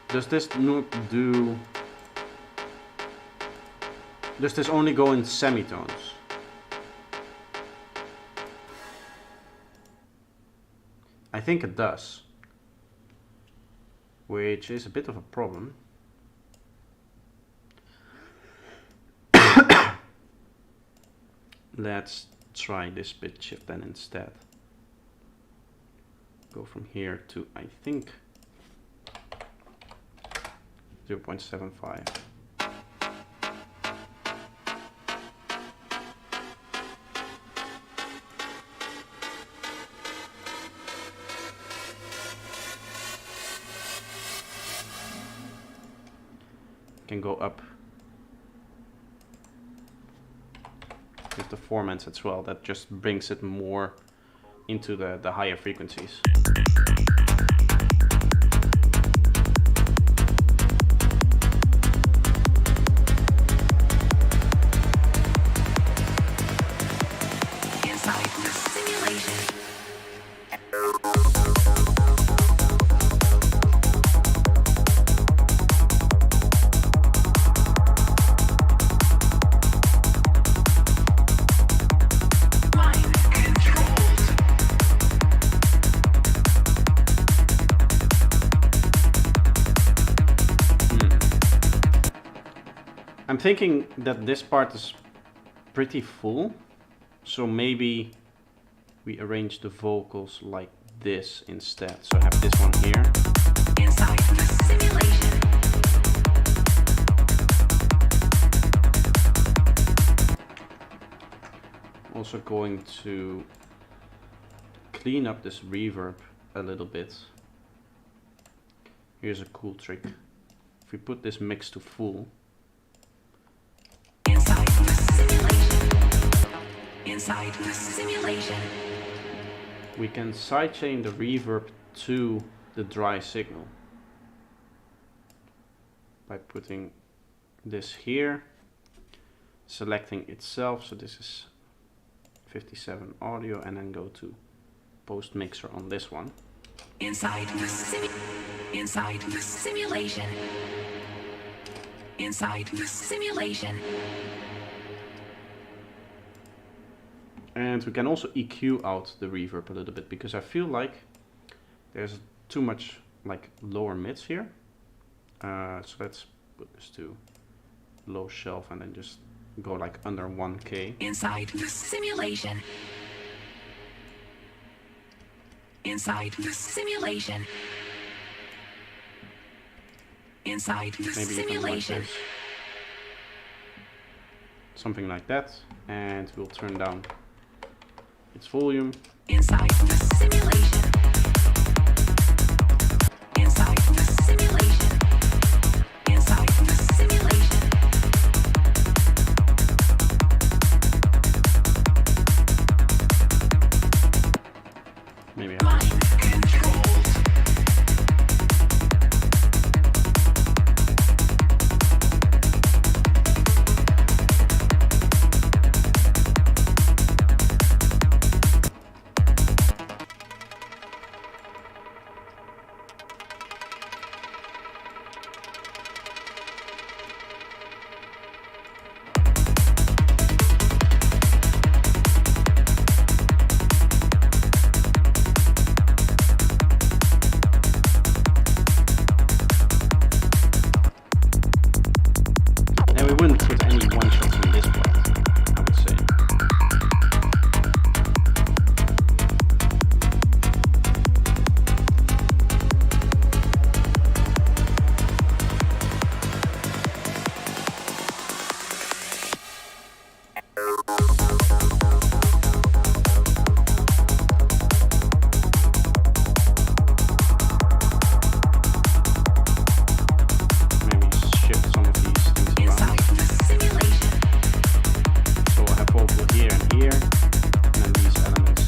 [SPEAKER 1] Does this not do... Does this only go in semitones? I think it does. Which is a bit of a problem. Let's try this pitch shift then instead. Go from here to, I think, 0.75. Can go up with the formants as well. That just brings it more into the higher frequencies.
[SPEAKER 4] Inside the simulation. Mind controlled.
[SPEAKER 1] I'm thinking that this part is pretty full, so maybe we arrange the vocals like this instead. So I have this one here.
[SPEAKER 4] Inside the simulation.
[SPEAKER 1] Also going to clean up this reverb a little bit. Here's a cool trick. If we put this mix to full,
[SPEAKER 4] Inside the simulation. Inside the simulation.
[SPEAKER 1] we can sidechain the reverb to the dry signal by putting this here, selecting itself. So this is 57 audio, and then go to post mixer on this one.
[SPEAKER 4] Inside the inside the simulation. Inside the simulation.
[SPEAKER 1] And we can also EQ out the reverb a little bit, because I feel like there's too much like lower mids here. So let's put this to low shelf and then just go like under 1K.
[SPEAKER 4] Inside the simulation. Inside the simulation. Inside the
[SPEAKER 1] Maybe even like
[SPEAKER 4] simulation.
[SPEAKER 1] this. Something like that. And we'll turn down its volume.
[SPEAKER 4] Inside the simulation. Inside the simulation. Inside the simulation.
[SPEAKER 1] Maybe I
[SPEAKER 4] Mind controlled.
[SPEAKER 1] And we wouldn't put any one shots in this part, I would say. Maybe shift some of these things around.
[SPEAKER 4] Inside the simulation.
[SPEAKER 1] So I have vocal here and here, and then these elements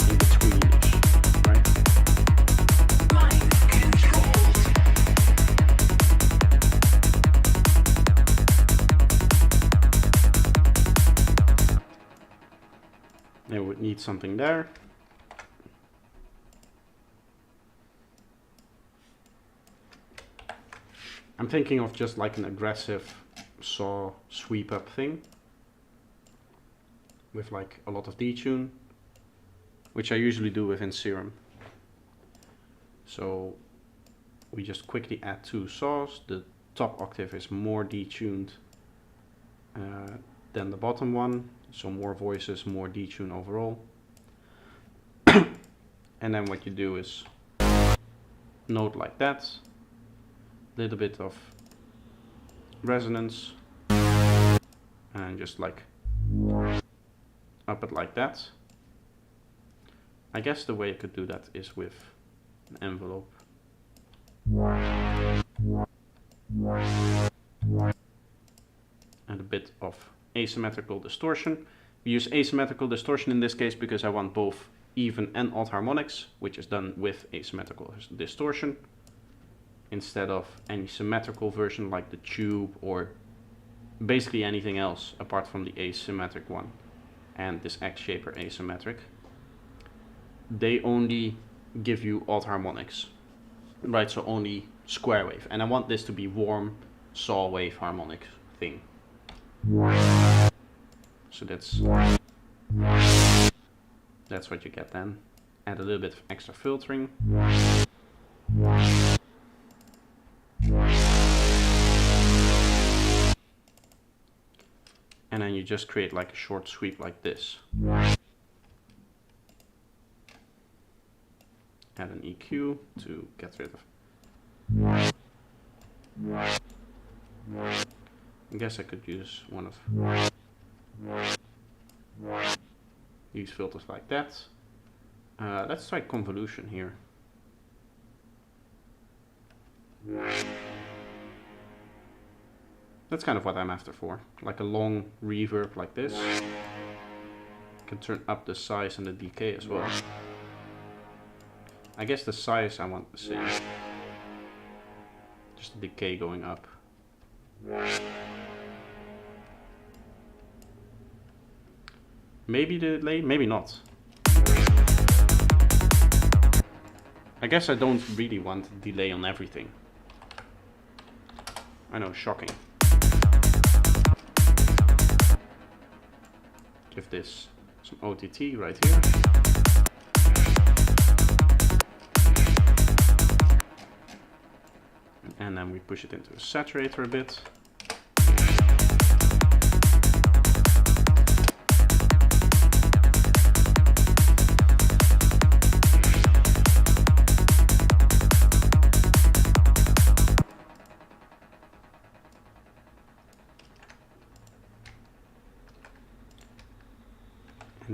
[SPEAKER 1] in between each, right?
[SPEAKER 4] Mind controlled.
[SPEAKER 1] They would need something there. I'm thinking of just like an aggressive saw sweep up thing with like a lot of detune, which I usually do within Serum. So we just quickly add 2 saws. The top octave is more detuned than the bottom one, so more voices, more detune overall. And then what you do is note like that, little bit of resonance, and just like up it like that. I guess the way I could do that is with an envelope. And a bit of asymmetrical distortion. We use asymmetrical distortion in this case because I want both even and odd harmonics, which is done with asymmetrical distortion, instead of any symmetrical version like the tube or basically anything else apart from the asymmetric one and this X-Shaper asymmetric. They only give you odd harmonics, right? So only square wave, and I want this to be warm saw wave harmonic thing. So that's what you get then. Add a little bit of extra filtering. And then you just create like a short sweep like this. Add an EQ to get rid of. I guess I could use one of these filters like that. Let's try convolution here. That's kind of what I'm after for, like a long reverb like this. I can turn up the size and the decay as well. I guess the size I want the same. Just the decay going up. Maybe the delay, maybe not. I guess I don't really want delay on everything. I know, shocking. Give this some OTT right here. And then we push it into a saturator a bit.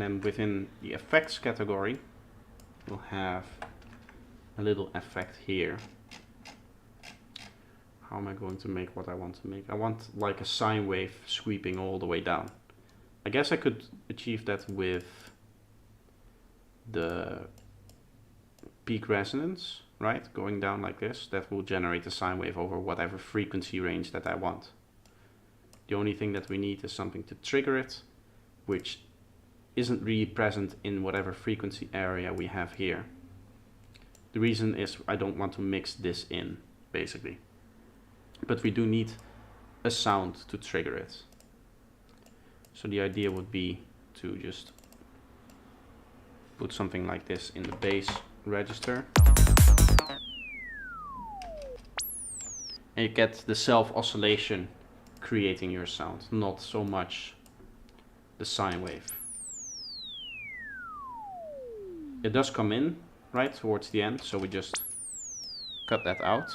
[SPEAKER 1] And then within the effects category, we'll have a little effect here. How am I going to make what I want to make? I want like a sine wave sweeping all the way down. I guess I could achieve that with the peak resonance, right? Going down like this. That will generate a sine wave over whatever frequency range that I want. The only thing that we need is something to trigger it, which isn't really present in whatever frequency area we have here. The reason is I don't want to mix this in, basically. But we do need a sound to trigger it. So the idea would be to just put something like this in the bass register. And you get the self-oscillation creating your sound, not so much the sine wave. It does come in, right, towards the end, so we just cut that out.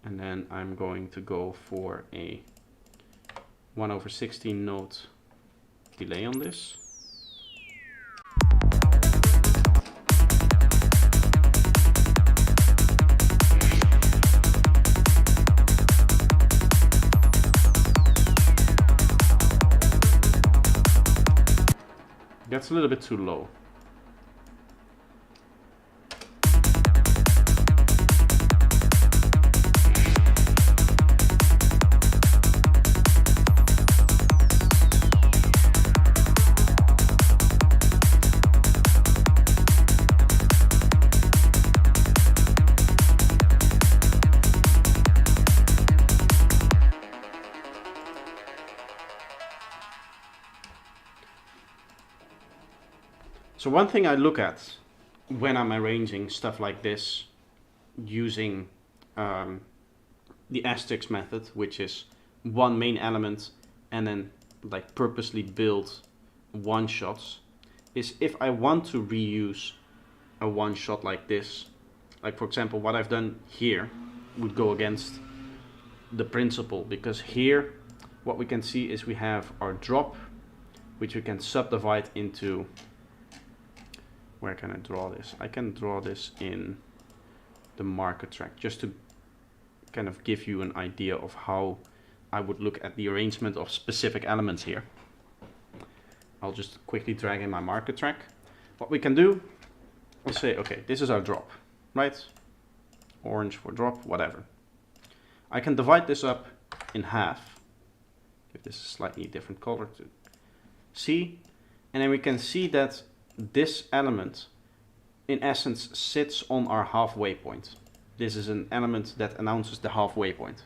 [SPEAKER 1] And then I'm going to go for a 1/16 note delay on this. That's a little bit too low. So one thing I look at when I'm arranging stuff like this using the Asterix method, which is one main element and then like purposely build one shots, is if I want to reuse a one shot like this, like for example what I've done here would go against the principle, because here what we can see is we have our drop, which we can subdivide into, where can I draw this? I can draw this in the marker track, just to kind of give you an idea of how I would look at the arrangement of specific elements here. I'll just quickly drag in my marker track. What we can do is say, okay, this is our drop, right? Orange for drop, whatever. I can divide this up in half. Give this a slightly different color to see. And then we can see that this element in essence sits on our halfway point. This is an element that announces the halfway point.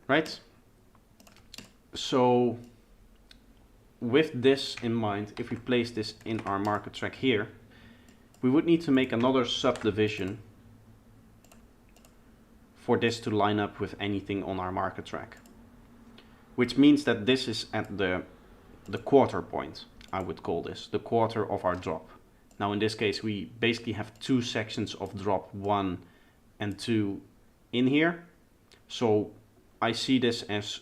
[SPEAKER 1] Right? So with this in mind, if we place this in our marker track here, we would need to make another subdivision for this to line up with anything on our marker track. Which means that this is at the quarter point, I would call this, the quarter of our drop. Now in this case we basically have two sections of drop 1 and 2 in here. So I see this as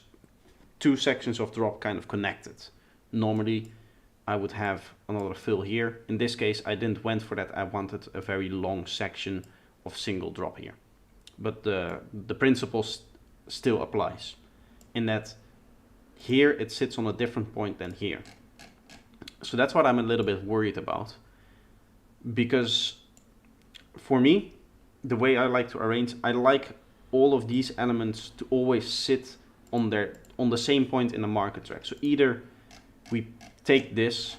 [SPEAKER 1] two sections of drop kind of connected. Normally I would have another fill here. In this case I didn't went for that, I wanted a very long section of single drop here. But the principle still applies, in that here it sits on a different point than here. So that's what I'm a little bit worried about, because for me, the way I like to arrange, I like all of these elements to always sit on the same point in the marker track. So either we take this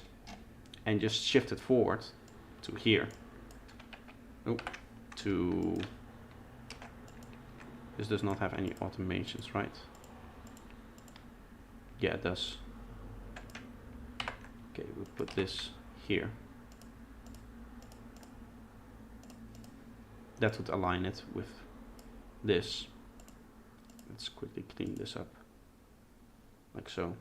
[SPEAKER 1] and just shift it forward to here, this does not have any automations, right? Yeah, it does. Okay, we'll put this here. That would align it with this. Let's quickly clean this up, like so.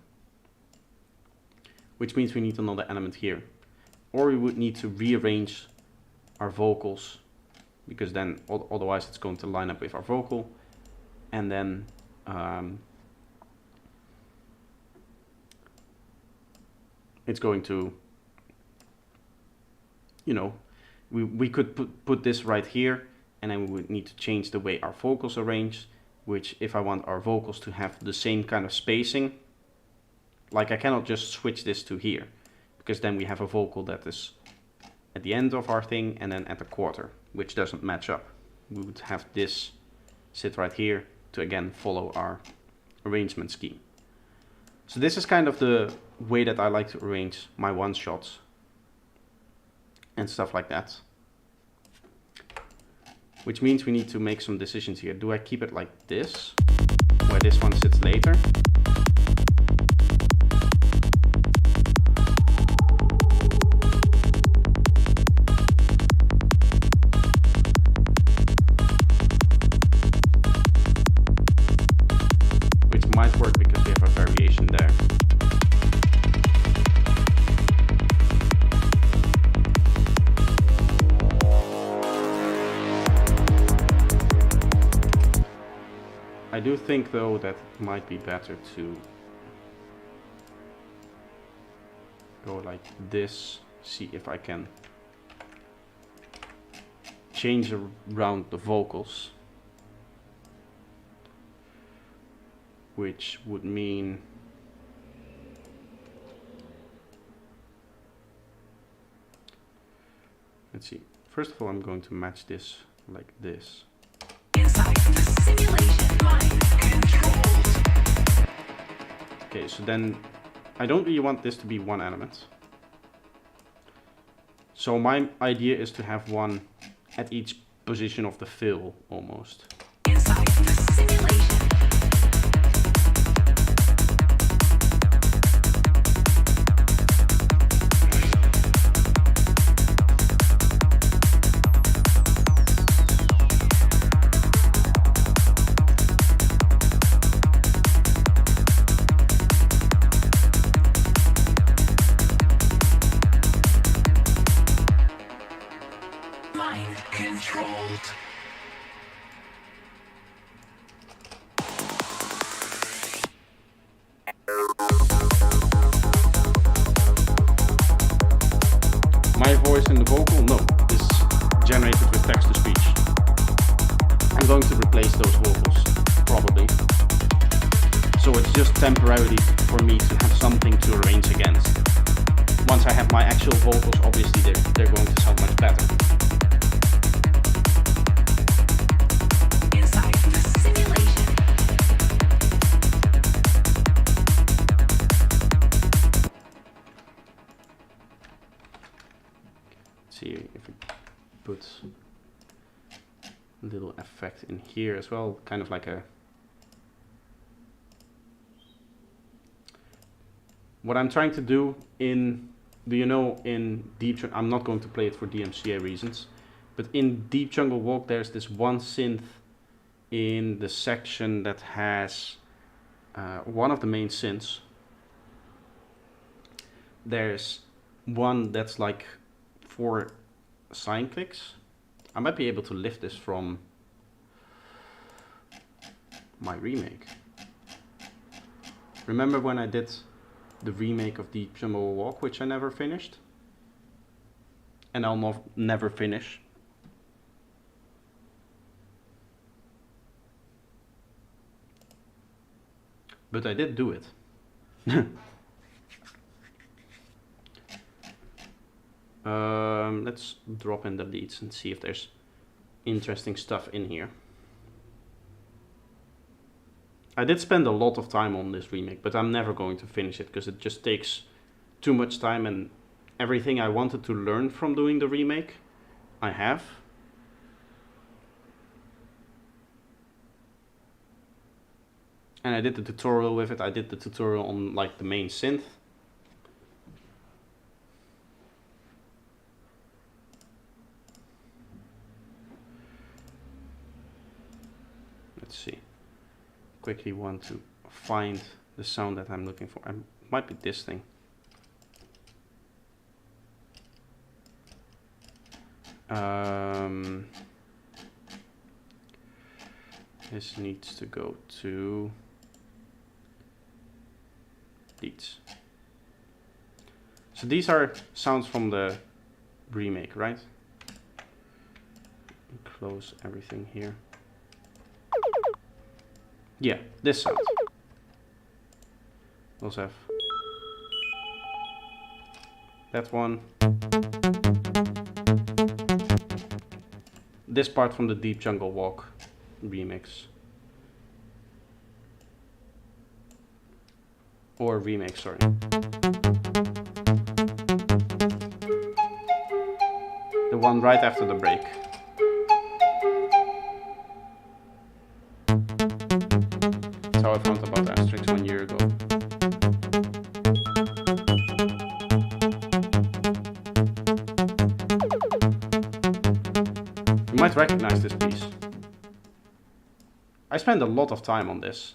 [SPEAKER 1] Which means we need another element here. Or we would need to rearrange our vocals because then otherwise it's going to line up with our vocal. And then it's going to, you know, we could put this right here, and then we would need to change the way our vocals are arranged, which if I want our vocals to have the same kind of spacing, like I cannot just switch this to here, because then we have a vocal that is at the end of our thing and then at the quarter, which doesn't match up. We would have this sit right here to again follow our arrangement scheme. So this is kind of the way that I like to arrange my one shots and stuff like that. Which means we need to make some decisions here. Do I keep it like this, where this one sits later? Which might work because we have a variation there. I do think though that it might be better to go like this, see if I can change around the vocals, which would mean let's see, first of all I'm going to match this like this.
[SPEAKER 4] Inside the simulation, mind controlled.
[SPEAKER 1] Okay, so then I don't really want this to be one element. So my idea is to have one at each position of the fill almost.
[SPEAKER 4] Inside the simulation. Mind controlled.
[SPEAKER 1] My voice in the vocal? No, this is generated with text-to-speech. I'm going to replace those vocals, probably. So it's just temporarily for me to have something to arrange against. Once I have my actual vocals, obviously they're going to sound much better.
[SPEAKER 4] Inside the simulation.
[SPEAKER 1] See if we put a little effect in here as well, kind of like a... What I'm trying to do in, do you know, in Deep Jungle, I'm not going to play it for DMCA reasons, but in Deep Jungle Walk there's this one synth in the section that has one of the main synths. There's one that's like 4 sine clicks. I might be able to lift this from my remake. Remember when I did the remake of Deep Jungle Walk, which I never finished? And I'll never finish. But I did do it. Let's drop in the leads and see if there's interesting stuff in here. I did spend a lot of time on this remake, but I'm never going to finish it because it just takes too much time, and everything I wanted to learn from doing the remake, I have. And I did the tutorial with it. I did the tutorial on like the main synth. Let's see. Quickly want to find the sound that I'm looking for. It might be this thing. This needs to go to Leads. So these are sounds from the remake, right? Close everything here. Yeah, this sound. Also have that one. This part from the Deep Jungle Walk remix. Or remake, sorry. The one right after the break. That's how I found about Asterix 1 year ago. You might recognize this piece. I spent a lot of time on this.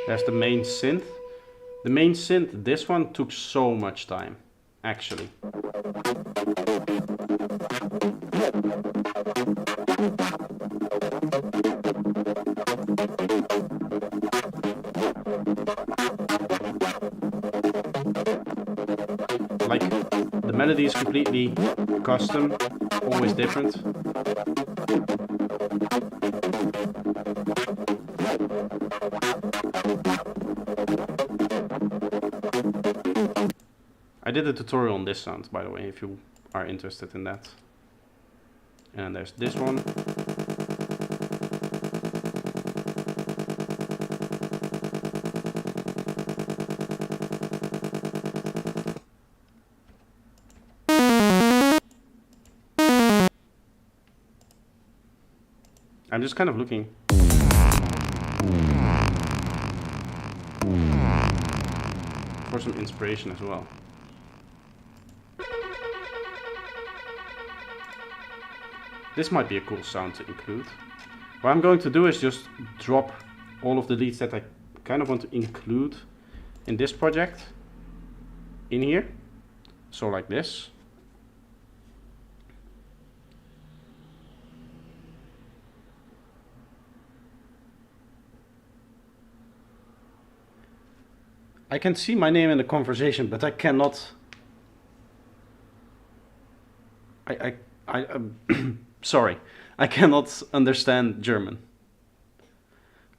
[SPEAKER 1] There's the main synth. The main synth, this one took so much time, actually. Like, the melody is completely custom, always different. I did a tutorial on this sound, by the way, if you are interested in that. And there's this one. I'm just kind of looking for some inspiration as well. This might be a cool sound to include. What I'm going to do is just drop all of the leads that I kind of want to include in this project in here. So like this. I can see my name in the conversation, but I cannot. Sorry, I cannot understand German.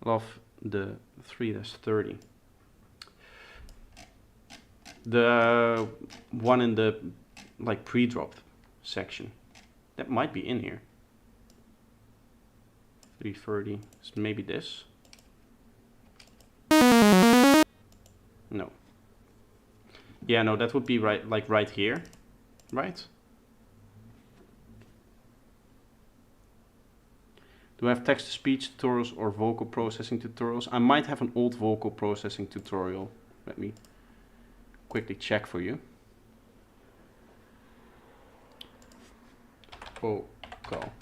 [SPEAKER 1] Love the 3-30. The one in the like pre-drop section. That might be in here. 330. It's maybe this. No. Yeah, no, that would be right, like right here, right? Do I have text-to-speech tutorials or vocal processing tutorials? I might have an old vocal processing tutorial. Let me quickly check for you. Vocal.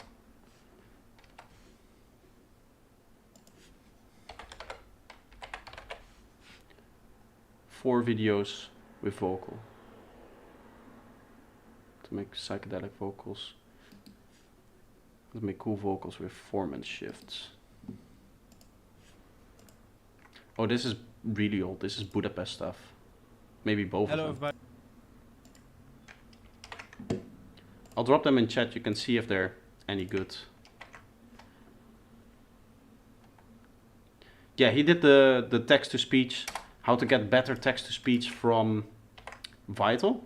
[SPEAKER 1] 4 videos with vocal to make psychedelic vocals. Let's make cool vocals with formant shifts. Oh, this is really old. This is Budapest stuff. Maybe both
[SPEAKER 8] Hello,
[SPEAKER 1] of them.
[SPEAKER 8] everybody.
[SPEAKER 1] I'll drop them in chat. You can see if they're any good. Yeah, he did the text-to-speech. How to get better text-to-speech from Vital.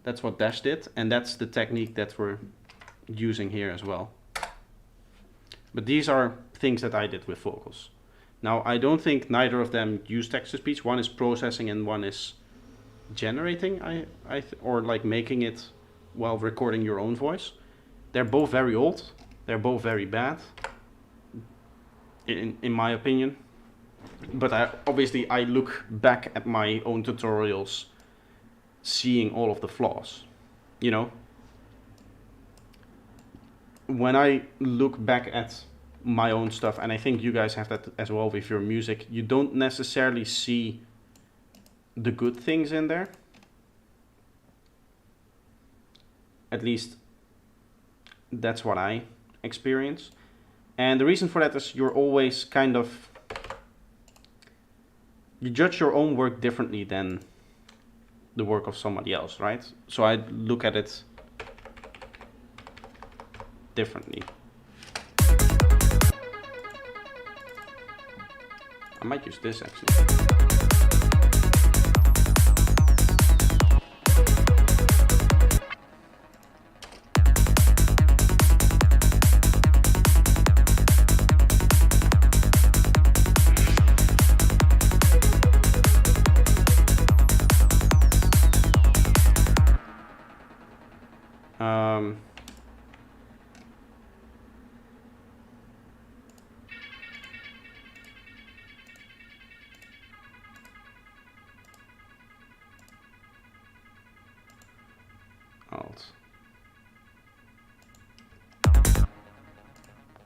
[SPEAKER 1] That's what Dash did, and that's the technique that we're using here as well. But these are things that I did with vocals. Now, I don't think neither of them use text-to-speech. One is processing and one is generating, or like making it while recording your own voice. They're both very old. They're both very bad, in my opinion. But obviously I look back at my own tutorials, seeing all of the flaws, you know? when I look back at my own stuff, and I think you guys have that as well with your music, you don't necessarily see the good things in there. At least that's what I experience. And the reason for that is you're always kind of, you judge your own work differently than the work of somebody else, right? So I look at it differently. I might use this actually.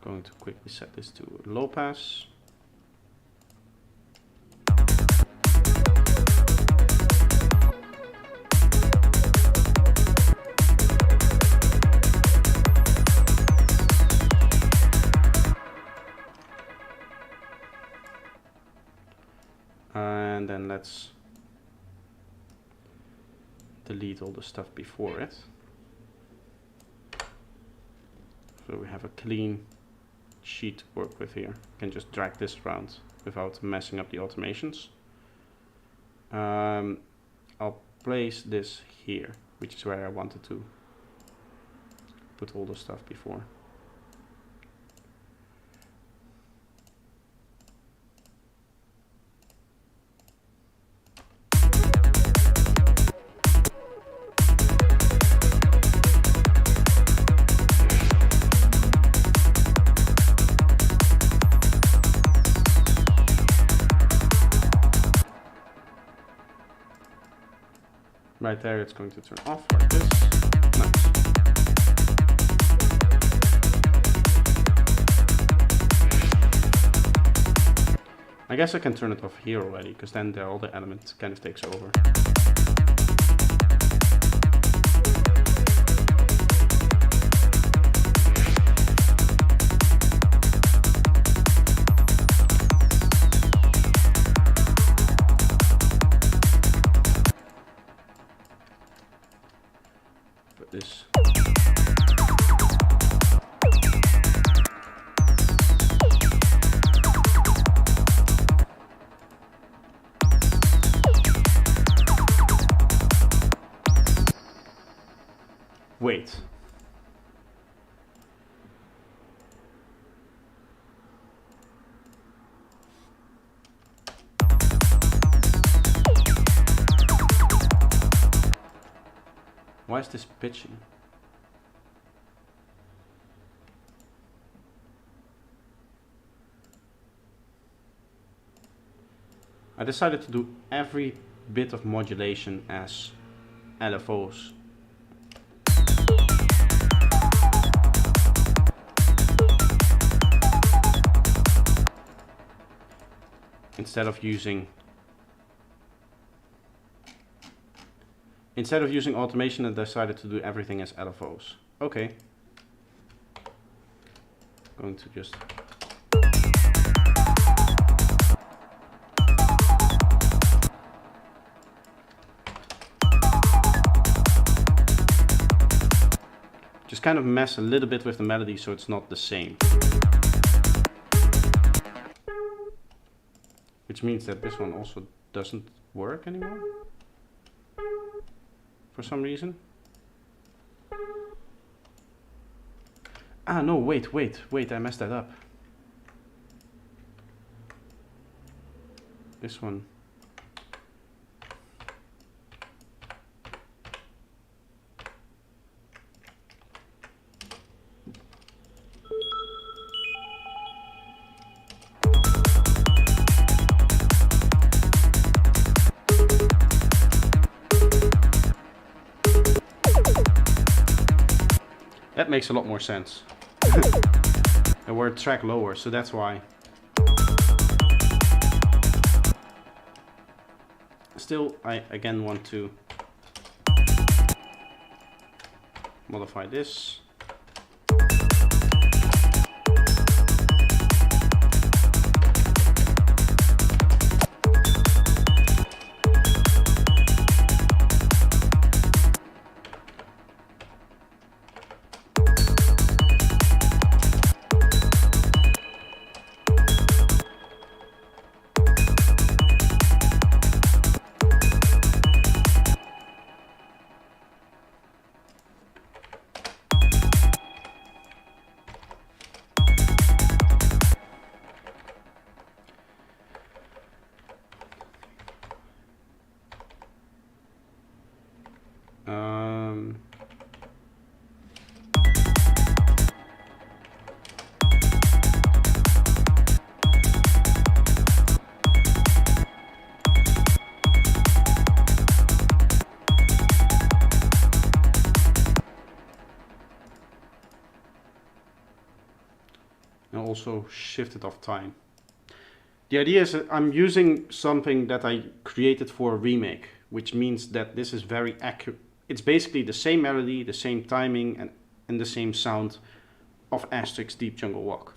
[SPEAKER 1] Going to quickly set this to low pass. And then let's delete all the stuff before it. So we have a clean sheet to work with here. You can just drag this around without messing up the automations. I'll place this here, which is where I wanted to put all the stuff before. Right there, it's going to turn off like this. Nice. I guess I can turn it off here already, because then all the element kind of takes over. This. Wait. Why is this pitching? I decided to do every bit of modulation as LFOs. Instead of using automation, I decided to do everything as LFOs. Okay. Going to just kind of mess a little bit with the melody so it's not the same. Which means that this one also doesn't work anymore. For some reason. Ah, no, wait, I messed that up. This one. That makes a lot more sense. And we're a track lower, so that's why. Still, I again want to modify this. And also shift it off time. The idea is that I'm using something that I created for a remake, which means that this is very accurate. It's basically the same melody, the same timing, and the same sound of Asterix Deep Jungle Walk.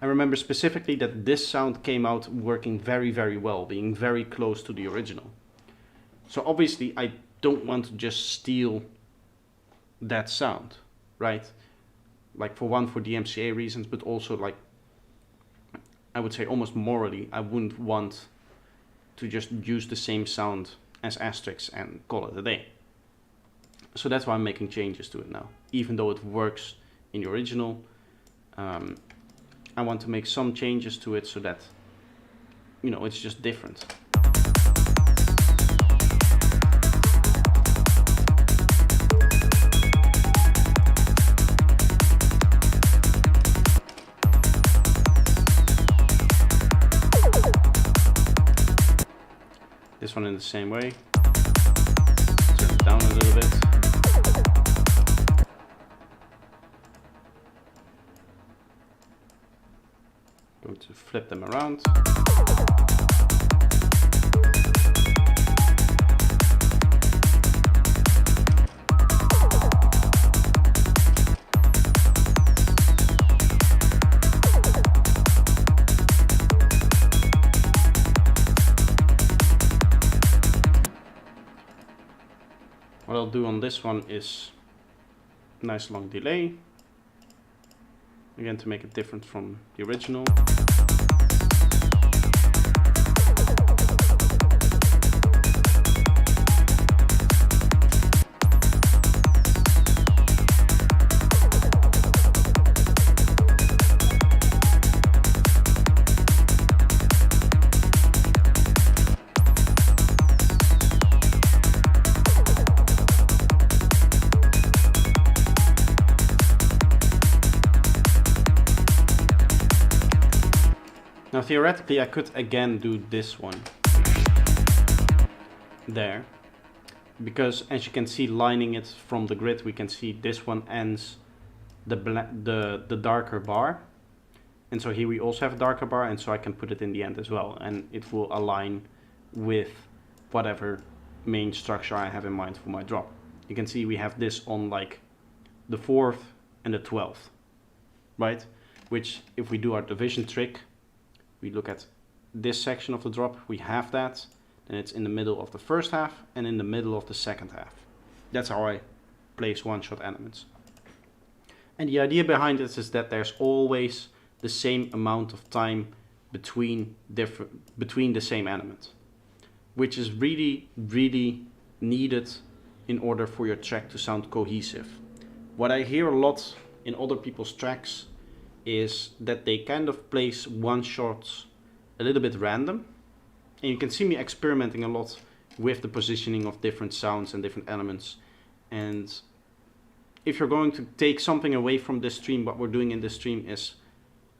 [SPEAKER 1] I remember specifically that this sound came out working very, very well, being very close to the original. So obviously I don't want to just steal that sound, right? Like for one, for DMCA reasons, but also like, I would say almost morally, I wouldn't want to just use the same sound as Asterix and call it a day. So that's why I'm making changes to it now. Even though it works in the original, I want to make some changes to it so that, you know, it's just different. This one in the same way. Turn it down a little bit. Going to flip them around. What I'll do on this one is nice long delay. Again, to make it different from the original. Now theoretically I could again do this one there, because as you can see, lining it from the grid, we can see this one ends the darker bar, and so here we also have a darker bar, and so I can put it in the end as well, and it will align with whatever main structure I have in mind for my drop. You can see we have this on like the 4th and the 12th, right? Which if we do our division trick, we look at this section of the drop, we have that, then it's in the middle of the first half and in the middle of the second half. That's how I place one-shot elements. And the idea behind this is that there's always the same amount of time between the same elements, which is really, really needed in order for your track to sound cohesive. What I hear a lot in other people's tracks is that they kind of place one-shots a little bit random, and you can see me experimenting a lot with the positioning of different sounds and different elements. And if you're going to take something away from this stream, what we're doing in this stream is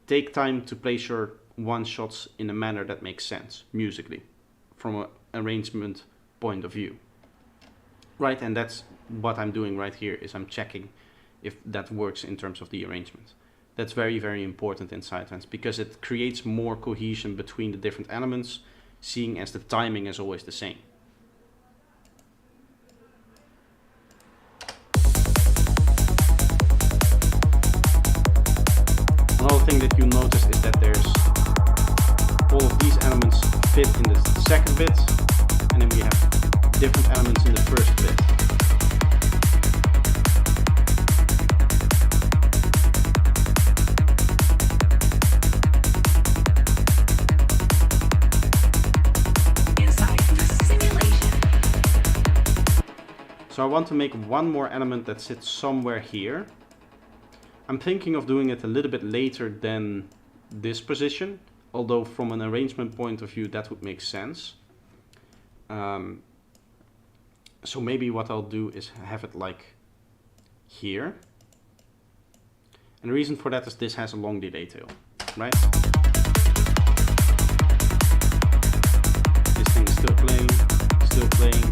[SPEAKER 1] take time to place your one-shots in a manner that makes sense musically from an arrangement point of view, right? And that's what I'm doing right here, is I'm checking if that works in terms of the arrangement. That's very, very important in Sidetrans because it creates more cohesion between the different elements, seeing as the timing is always the same. Another thing that you notice is that there's all of these elements fit in the second bit, and then we have different elements in the first bit.
[SPEAKER 4] Inside the simulation.
[SPEAKER 1] So I want to make one more element that sits somewhere here. I'm thinking of doing it a little bit later than this position, although from an arrangement point of view that would make sense. So maybe what I'll do is have it like here. And the reason for that is this has a long delay tail, right? This thing is still playing, still playing.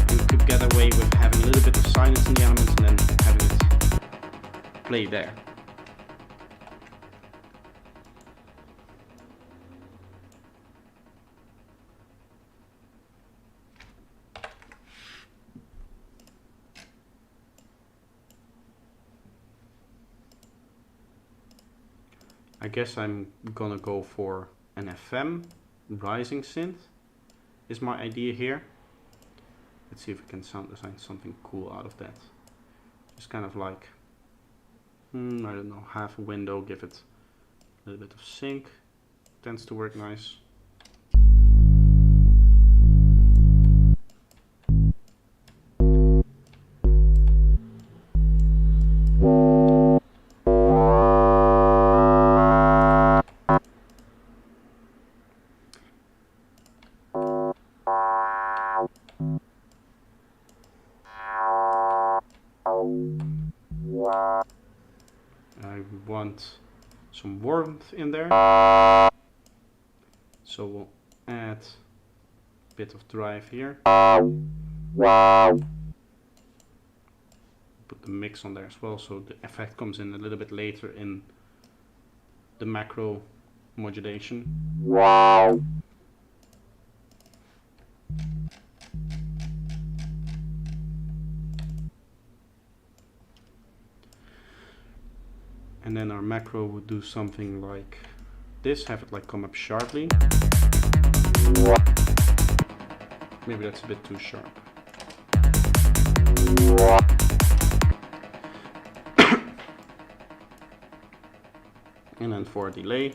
[SPEAKER 1] And we could get away with having a little bit of silence in the elements and then having it play there. I guess I'm gonna go for an FM rising synth is my idea here. Let's see if we can sound design something cool out of that. Just kind of like, I don't know, half a window, give it a little bit of sync. Tends to work nice. I want some warmth in there, so we'll add a bit of drive here. Put the mix on there as well, so the effect comes in a little bit later in the macro modulation. And then our macro would do something like this, have it like come up sharply. Maybe that's a bit too sharp. And then for a delay,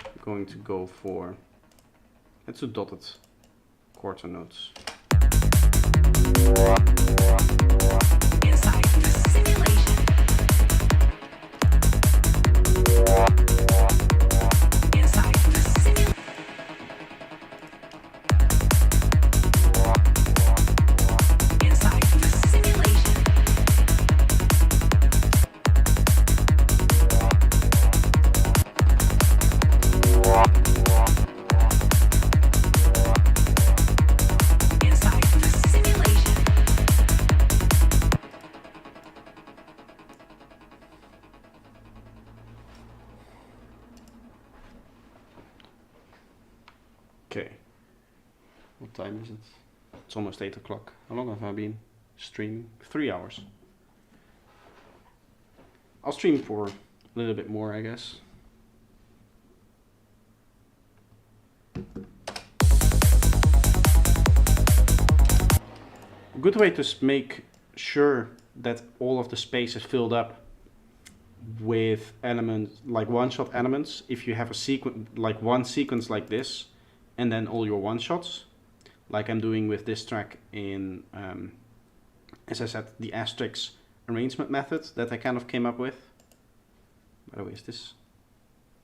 [SPEAKER 1] I'm going to go for, let's do dotted quarter notes.
[SPEAKER 4] Inside the simulation. Inside the simulation. Inside the simulation. Inside the simulation.
[SPEAKER 1] Okay. What time is it? It's almost 8 o'clock. How long have I been streaming? 3 hours. I'll stream for a little bit more, I guess. A good way to make sure that all of the space is filled up with elements, like one-shot elements, if you have a sequence, like one sequence like this, and then all your one-shots, like I'm doing with this track in, as I said, the Asterix arrangement method that I kind of came up with. By the way, is this?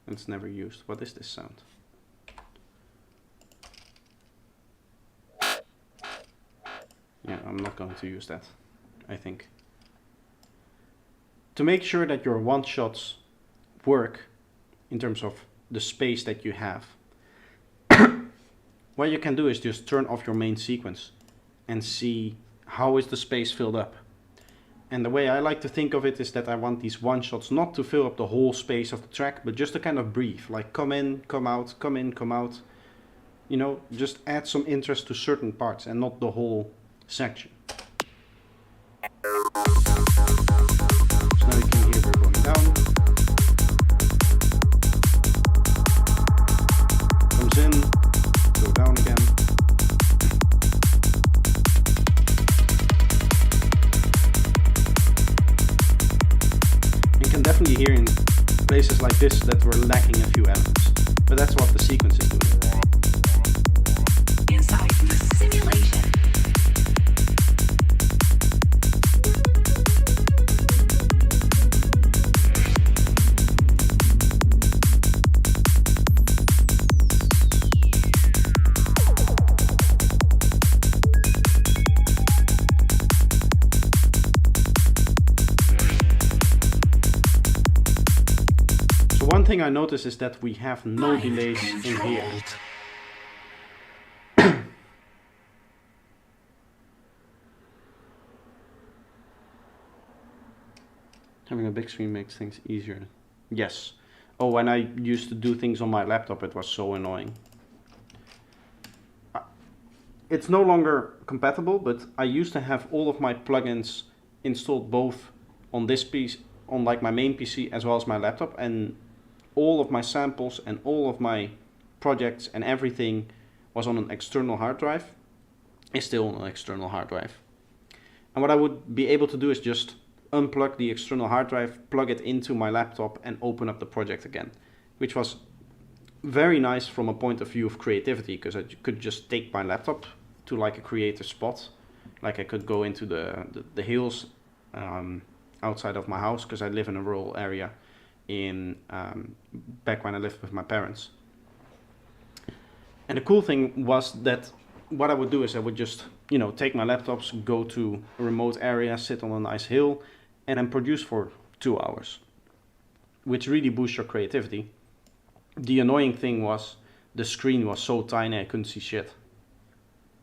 [SPEAKER 1] It's never used. What is this sound? Yeah, I'm not going to use that, I think. To make sure that your one-shots work in terms of the space that you have, what you can do is just turn off your main sequence and see how is the space filled up. And the way I like to think of it is that I want these one-shots not to fill up the whole space of the track, but just to kind of breathe, like come in, come out, come in, come out. You know, just add some interest to certain parts and not the whole section. So now you can hear we're going down. Comes in, go down again. You can definitely hear in places like this that we're lacking a few elements, but that's what the sequence is doing.
[SPEAKER 4] Inside the simulation.
[SPEAKER 1] So one thing I notice is that we have no delays in here. Having a big screen makes things easier. Yes. Oh, when I used to do things on my laptop, it was so annoying. It's no longer compatible, but I used to have all of my plugins installed both on this piece, on like my main PC as well as my laptop, and all of my samples and all of my projects and everything was on an external hard drive. It's still on an external hard drive. And what I would be able to do is just unplug the external hard drive, plug it into my laptop and open up the project again, which was very nice from a point of view of creativity, because I could just take my laptop to like a creative spot. Like I could go into the hills outside of my house, because I live in a rural area in back when I lived with my parents. And the cool thing was that what I would do is I would just, you know, take my laptops, go to a remote area, sit on a nice hill, and then produce for 2 hours, which really boosts your creativity. The annoying thing was the screen was so tiny I couldn't see shit.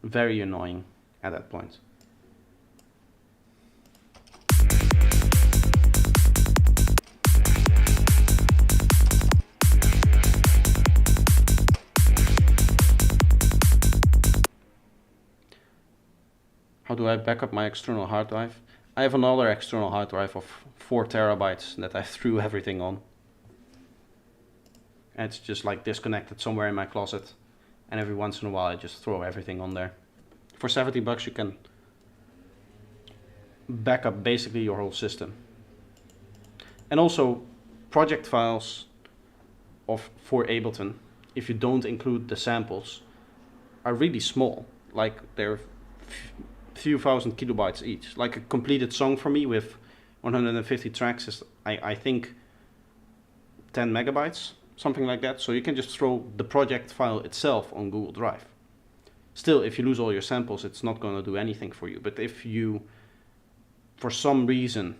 [SPEAKER 1] Very annoying at that point. How do I back up my external hard drive? I have another external hard drive of 4 terabytes that I threw everything on. And it's just like disconnected somewhere in my closet. And every once in a while I just throw everything on there. For $70 you can back up basically your whole system. And also project files for Ableton, if you don't include the samples, are really small. Like they're few thousand kilobytes each. Like a completed song for me with 150 tracks is I think 10 megabytes, something like that. So you can just throw the project file itself on Google Drive. Still, if you lose all your samples, it's not going to do anything for you. But if you, for some reason,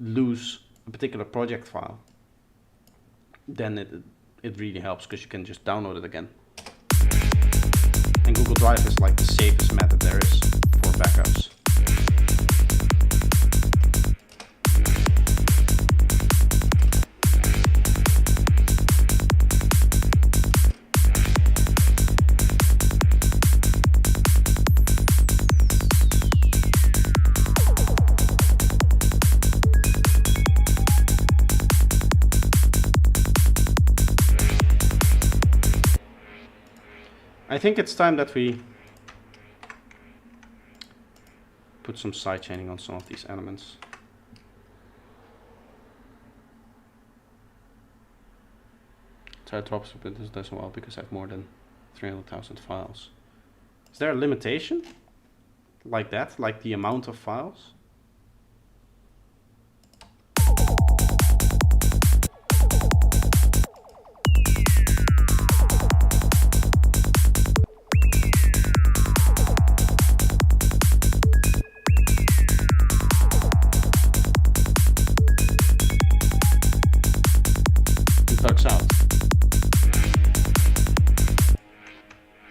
[SPEAKER 1] lose a particular project file, then it really helps, because you can just download it again. And Google Drive is like the safest method there is for backups. I think it's time that we put some sidechaining on some of these elements. So it drops a bit this does well because I have more than 300,000 files. Is there a limitation like that, like the amount of files?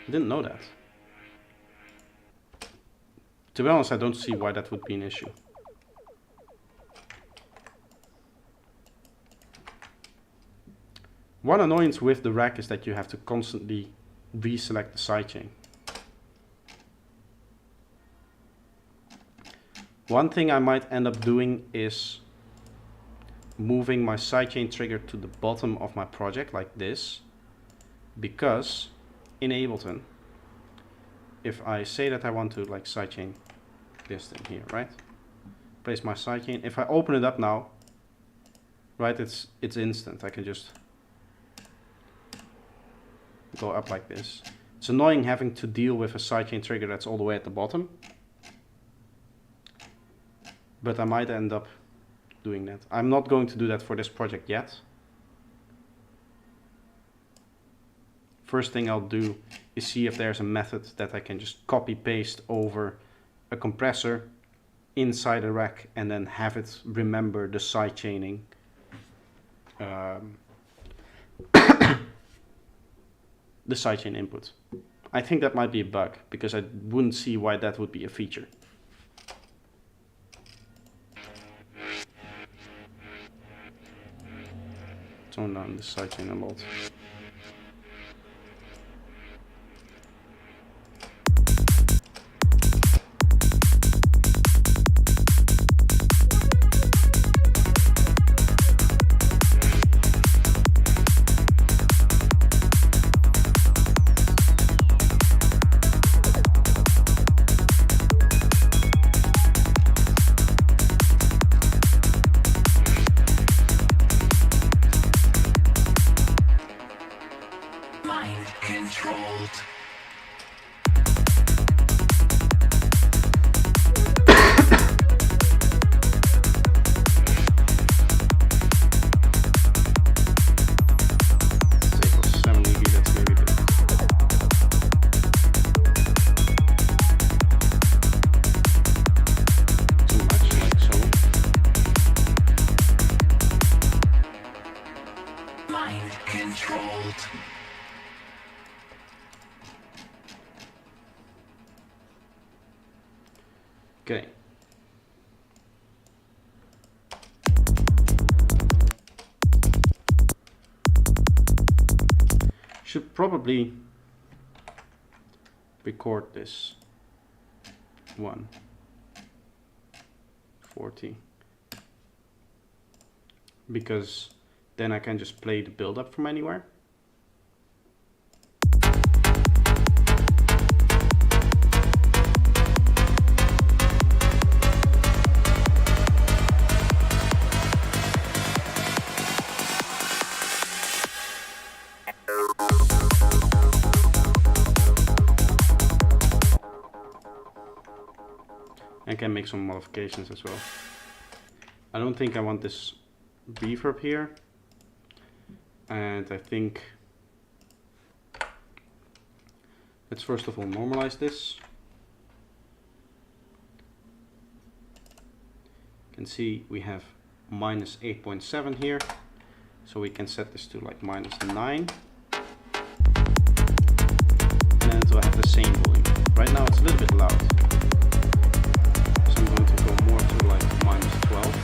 [SPEAKER 1] I didn't know that. To be honest, I don't see why that would be an issue. One annoyance with the rack is that you have to constantly reselect the sidechain. One thing I might end up doing is moving my sidechain trigger to the bottom of my project like this, because in Ableton, if I say that I want to like sidechain this thing here, right? Place my sidechain. If I open it up now, right, it's instant. I can just go up like this. It's annoying having to deal with a sidechain trigger that's all the way at the bottom, but I might end up doing that. I'm not going to do that for this project yet. First thing I'll do is see if there's a method that I can just copy paste over a compressor inside a rack and then have it remember the sidechaining. The sidechain input. I think that might be a bug, because I wouldn't see why that would be a feature. Tone down the sidechain a lot.
[SPEAKER 5] Mind controlled.
[SPEAKER 1] Say for 7 dB, that's maybe a bit too much, like so.
[SPEAKER 5] Mind controlled.
[SPEAKER 1] Okay. Should probably record this 140, because then I can just play the build-up from anywhere. I can make some modifications as well. I don't think I want this reverb here, and I think let's first of all normalize this. You can see we have minus 8.7 here, so we can set this to like minus 9, and then to have the same volume. Right now it's a little bit loud. I'm going to go more to like minus 12.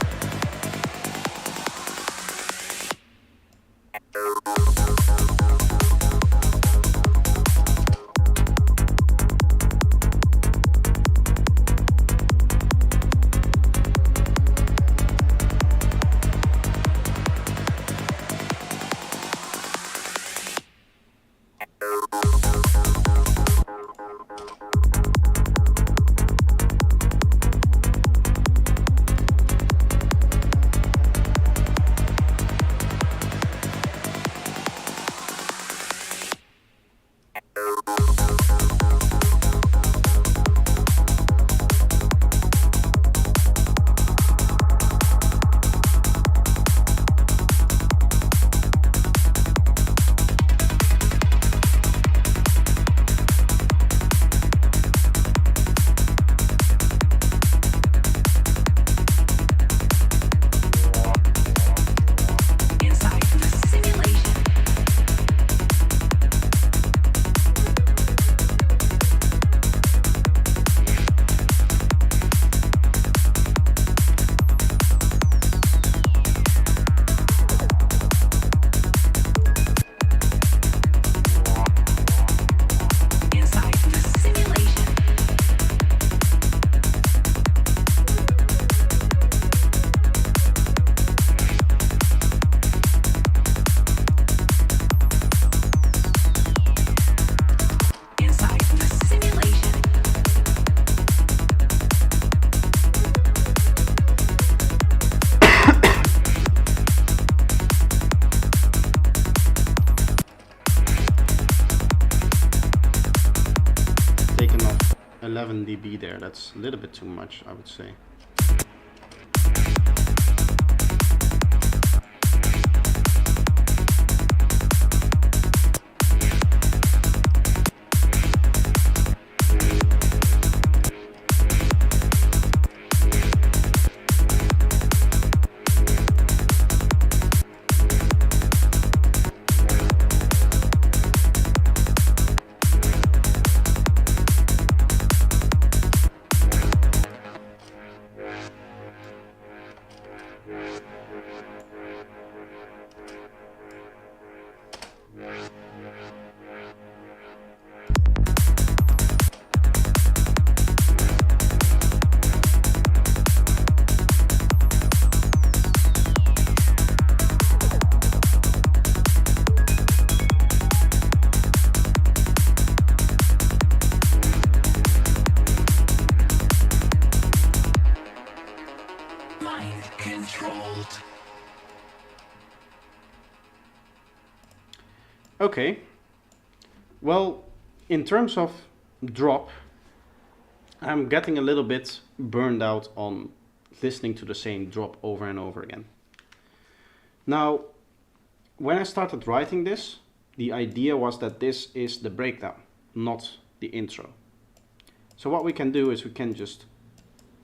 [SPEAKER 1] 11 dB there. That's a little bit too much, I would say.
[SPEAKER 5] Mind controlled.
[SPEAKER 1] Okay. Well, in terms of drop, I'm getting a little bit burned out on listening to the same drop over and over again. Now, when I started writing this, the idea was that this is the breakdown, not the intro. So what we can do is we can just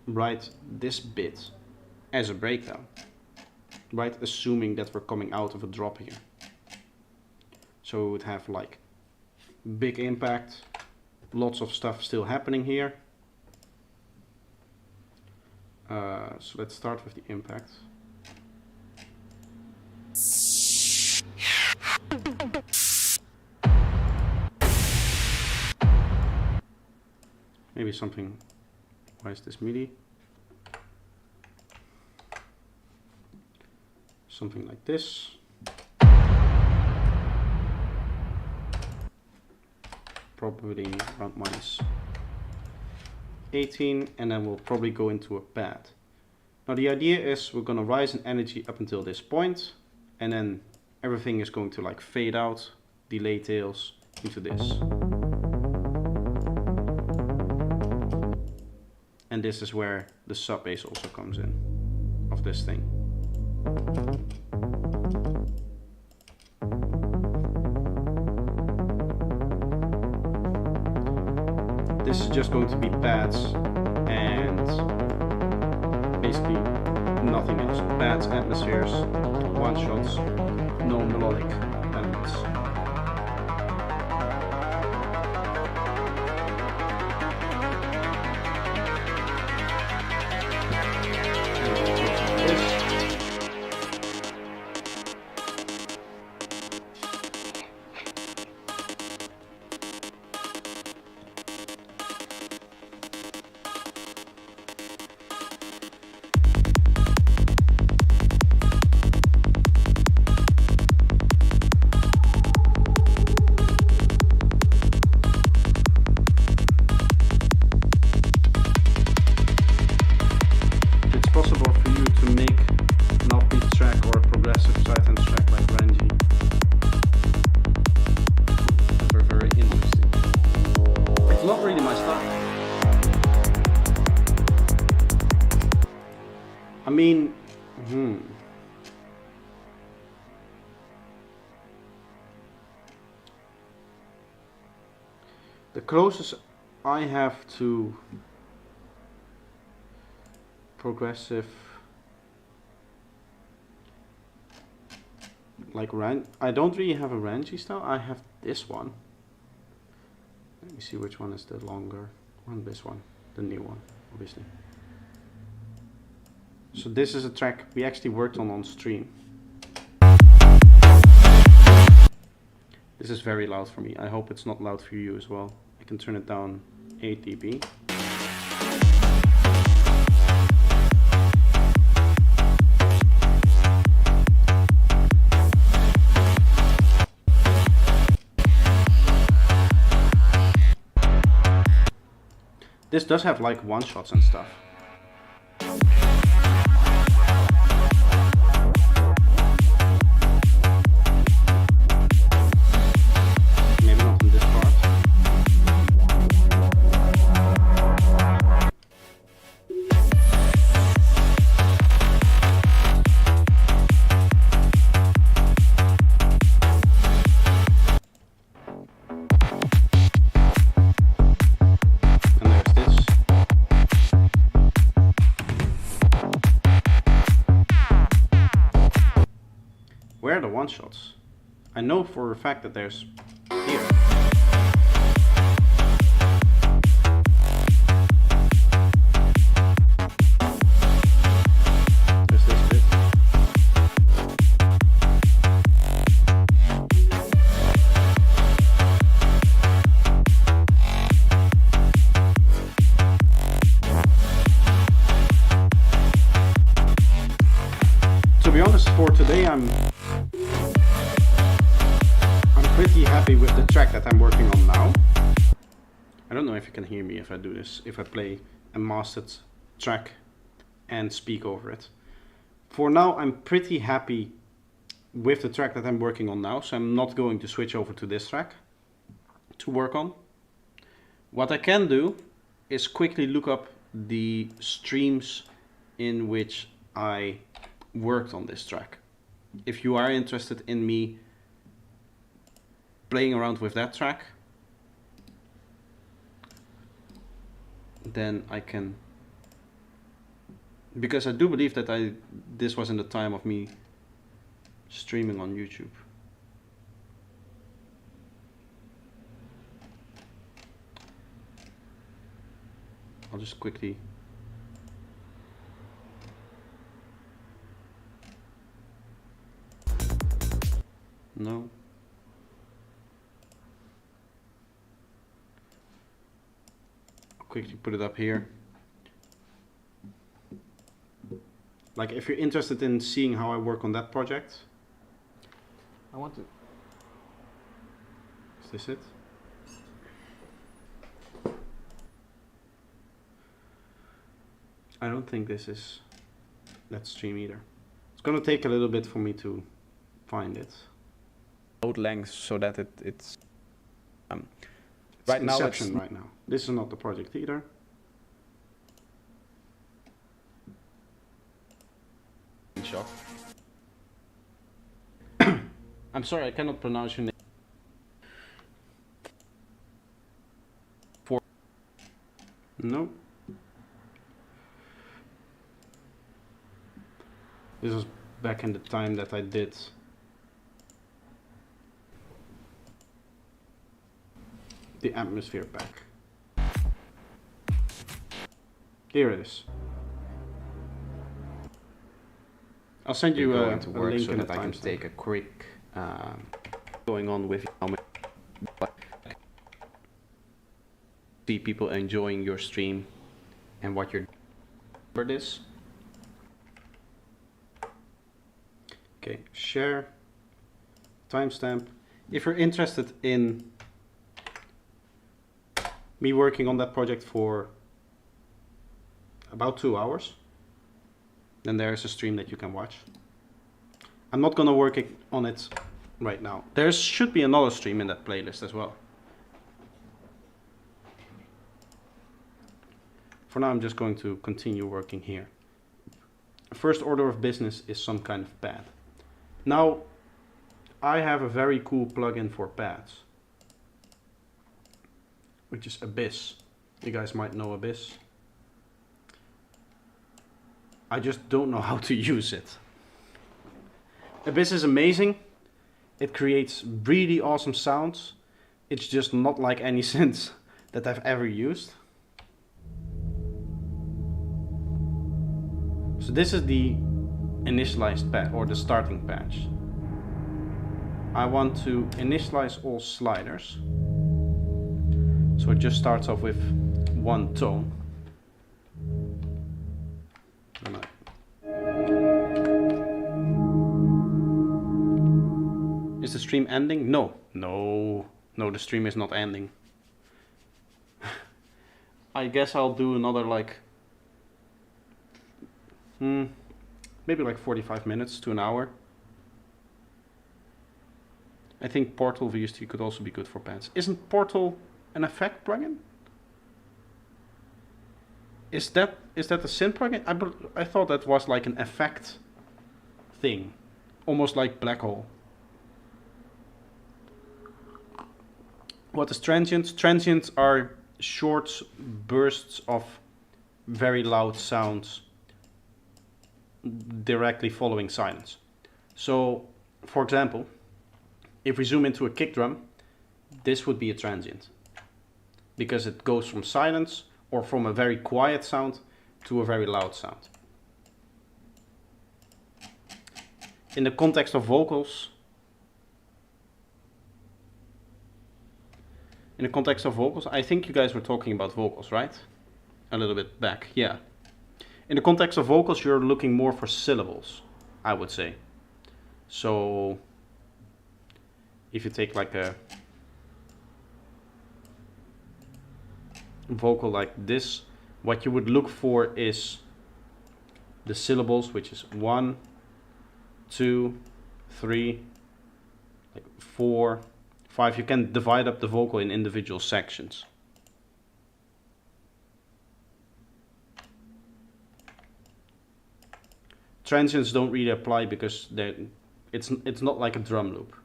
[SPEAKER 1] write this bit as a breakdown, right? Assuming that we're coming out of a drop here. So we would have like big impact, lots of stuff still happening here. So let's start with the impact. Maybe something, why is this MIDI? Something like this. Probably around -18, and then we'll probably go into a pad. Now the idea is we're gonna rise in energy up until this point, and then everything is going to like fade out, delay tails into this. And this is where the sub bass also comes in of this thing. This is just going to be pads and basically nothing else. Pads, atmospheres, one shots, no melodic elements. The closest I have to progressive, like I don't really have a Ranji style. I have this one. Let me see which one is the longer one. This one, the new one, obviously. So this is a track we actually worked on stream. This is very loud for me. I hope it's not loud for you as well. I can turn it down 8 dB. This does have like one shots and stuff. Maybe not in this part. the one-shots? I know for a fact that there's here. There's this bit. To be honest, for today I'm pretty happy with the track that I'm working on now. I don't know if you can hear me if I do this, if I play a mastered track and speak over it. For now, I'm pretty happy with the track that I'm working on now, so I'm not going to switch over to this track to work on. What I can do is quickly look up the streams in which I worked on this track. If you are interested in me playing around with that track, then I can, because I do believe that this was in the time of me streaming on YouTube. I'll just quickly no. Quickly put it up here. Like, if you're interested in seeing how I work on that project, I want to. Is this it? I don't think this is that stream either. It's gonna take a little bit for me to find it.
[SPEAKER 8] Load length so that it's
[SPEAKER 1] It's
[SPEAKER 8] right now
[SPEAKER 1] Inception right now. This is not the project either.
[SPEAKER 8] shock.
[SPEAKER 1] I'm sorry, I cannot pronounce your name. No. This was back in the time that I did the atmosphere pack. Here it is. I'll send you a
[SPEAKER 8] into work
[SPEAKER 1] link
[SPEAKER 8] so
[SPEAKER 1] in
[SPEAKER 8] that
[SPEAKER 1] the
[SPEAKER 8] I can
[SPEAKER 1] timestamp.
[SPEAKER 8] take a quick
[SPEAKER 1] Going on with see people enjoying your stream and what you're for this. Okay, share, timestamp. If you're interested in me working on that project for about 2 hours, then there's a stream that you can watch. I'm not gonna work on it right now. There should be another stream in that playlist as well. For now, I'm just going to continue working here. First order of business is some kind of pad. Now, I have a very cool plugin for pads, which is Abyss. You guys might know Abyss. I just don't know how to use it. Abyss is amazing. It creates really awesome sounds. It's just not like any synths that I've ever used. So this is the initialized patch, or the starting patch. I want to initialize all sliders. So it just starts off with one tone. Is the stream ending? No. No, the stream is not ending. I guess I'll do another like maybe like 45 minutes to an hour. I think Portal VST could also be good for pads. Isn't Portal an effect plugin? Is that a synth plugin? I thought that was like an effect thing, almost like Black Hole. What is transients? Transients are short bursts of very loud sounds directly following silence. So for example, if we zoom into a kick drum, this would be a transient because it goes from silence or from a very quiet sound to a very loud sound. In the context of vocals, I think you guys were talking about vocals, right? A little bit back, yeah. In the context of vocals, you're looking more for syllables, I would say. So if you take like a vocal like this, what you would look for is the syllables, which is 1, 2, 3, like 4, 5. You can divide up the vocal in individual sections. Transients don't really apply because it's not like a drum loop,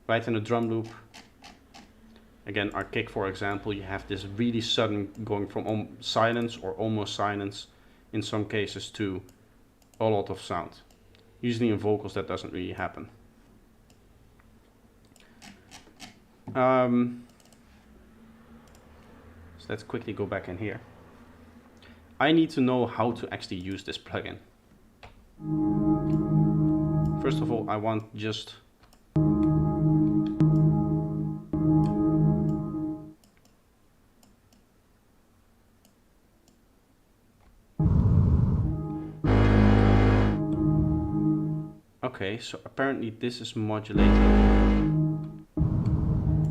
[SPEAKER 1] right? In a drum loop, again, our kick, for example, you have this really sudden going from silence or almost silence in some cases to a lot of sound. Usually in vocals that doesn't really happen. So let's quickly go back in here. I need to know how to actually use this plugin. First of all, I want just okay, so apparently this is modulating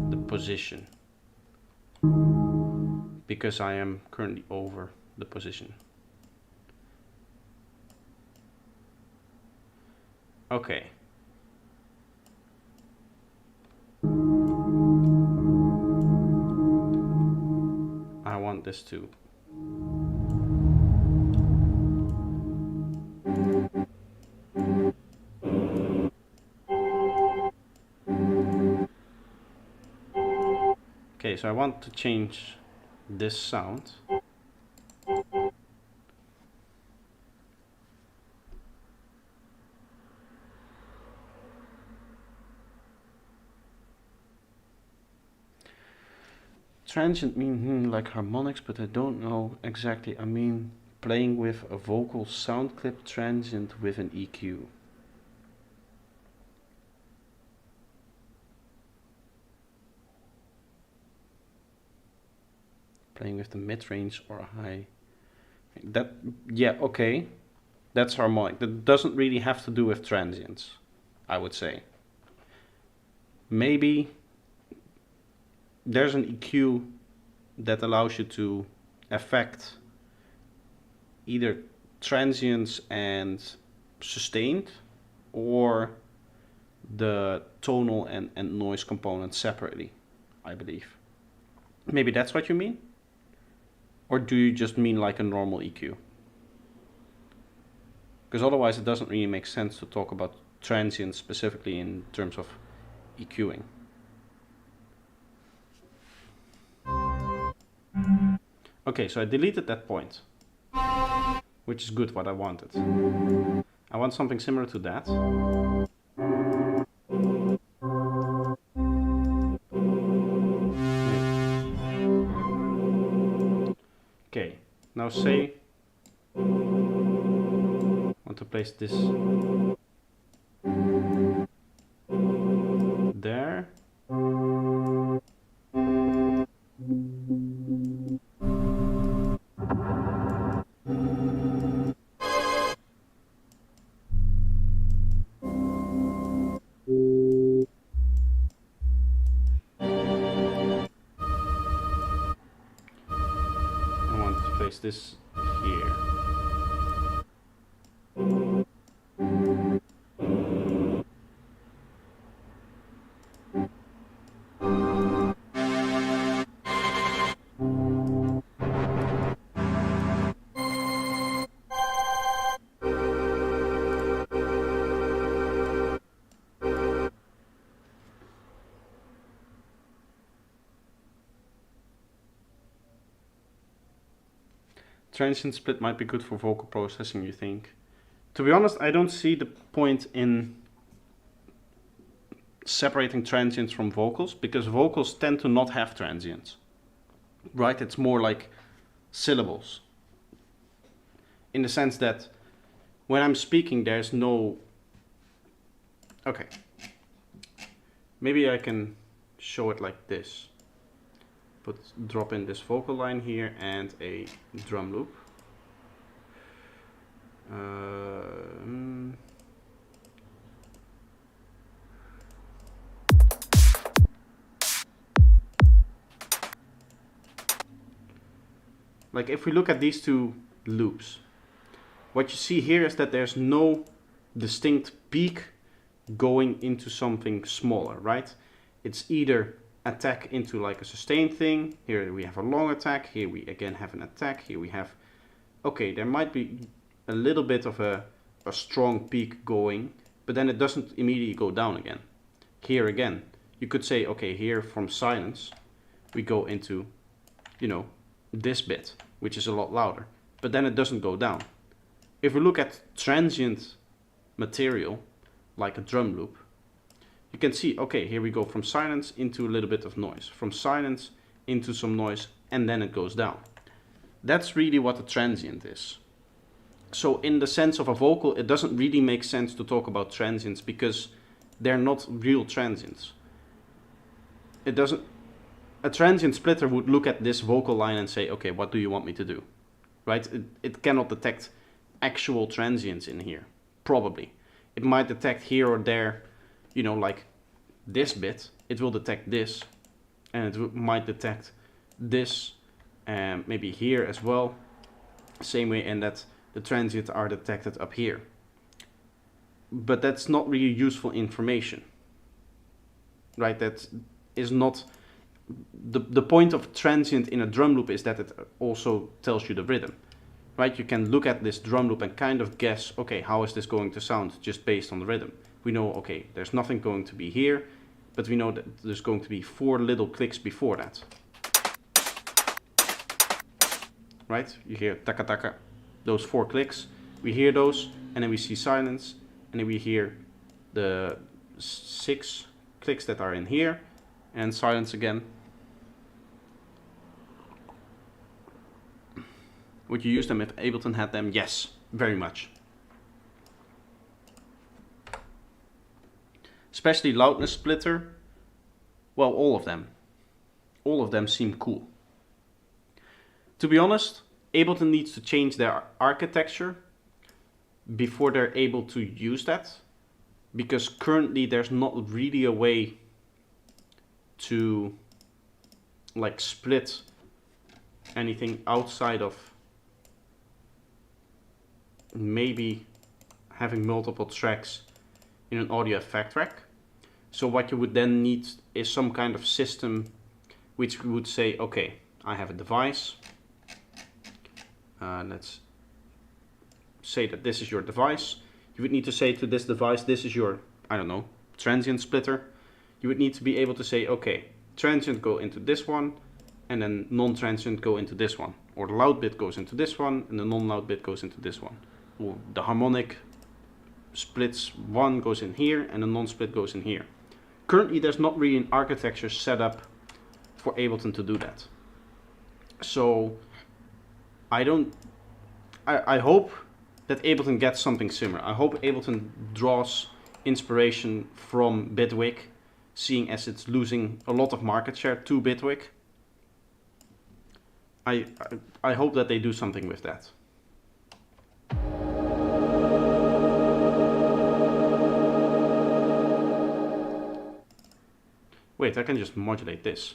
[SPEAKER 1] the position because I am currently over the position. Okay. I want this to okay, so I want to change this sound. Transient mean like harmonics, but I don't know exactly. I mean playing with a vocal sound clip transient with an EQ. Playing with the mid-range or high. That, yeah, okay. That's harmonic. That doesn't really have to do with transients, I would say. Maybe there's an EQ that allows you to affect either transients and sustained or the tonal and noise components separately, I believe. Maybe that's what you mean? Or do you just mean like a normal EQ? Because otherwise it doesn't really make sense to talk about transients specifically in terms of EQing. Okay, so I deleted that point, which is good, what I wanted. I want something similar to that. Okay, now say I want to place this there. This here. Transient split might be good for vocal processing, you think? To be honest, I don't see the point in separating transients from vocals, because vocals tend to not have transients, right? It's more like syllables, in the sense that when I'm speaking, there's no... Okay, maybe I can show it like this. Drop in this vocal line here and a drum loop. Like if we look at these two loops, what you see here is that there's no distinct peak going into something smaller, right? It's either attack into like a sustained thing. Here we have a long attack. Here we again have an attack. Here we have, okay, there might be a little bit of a strong peak going, but then it doesn't immediately go down again. Here again, you could say, okay, here from silence, we go into, you know, this bit, which is a lot louder, but then it doesn't go down. If we look at transient material, like a drum loop, you can see, okay, here we go from silence into a little bit of noise, from silence into some noise, and then it goes down. That's really what a transient is. So in the sense of a vocal, it doesn't really make sense to talk about transients because they're not real transients. It doesn't... A transient splitter would look at this vocal line and say, okay, what do you want me to do? Right? It cannot detect actual transients in here, probably. It might detect here or there, you know, like this bit, it will detect this, and it might detect this, and maybe here as well, same way, and that the transients are detected up here. But that's not really useful information, right? That is not... The point of transient in a drum loop is that it also tells you the rhythm, right? You can look at this drum loop and kind of guess, okay, how is this going to sound just based on the rhythm. We know, okay, there's nothing going to be here, but we know that there's going to be 4 little clicks before that. Right? You hear taka taka, those 4 clicks. We hear those, and then we see silence, and then we hear the 6 clicks that are in here, and silence again. Would you use them if Ableton had them? Yes, very much. Especially loudness splitter. Well, all of them. All of them seem cool. To be honest, Ableton needs to change their architecture before they're able to use that. Because currently there's not really a way to like split anything outside of maybe having multiple tracks in an audio effect rack. So what you would then need is some kind of system which would say, okay, I have a device. Let's say that this is your device. You would need to say to this device, this is your, I don't know, transient splitter. You would need to be able to say, okay, transient go into this one, and then non-transient go into this one. Or the loud bit goes into this one, and the non-loud bit goes into this one. Or the harmonic splits, one goes in here, and the non-split goes in here. Currently, there's not really an architecture set up for Ableton to do that. So, I hope that Ableton gets something similar. I hope Ableton draws inspiration from Bitwig, seeing as it's losing a lot of market share to Bitwig. I hope that they do something with that. Wait, I can just modulate this.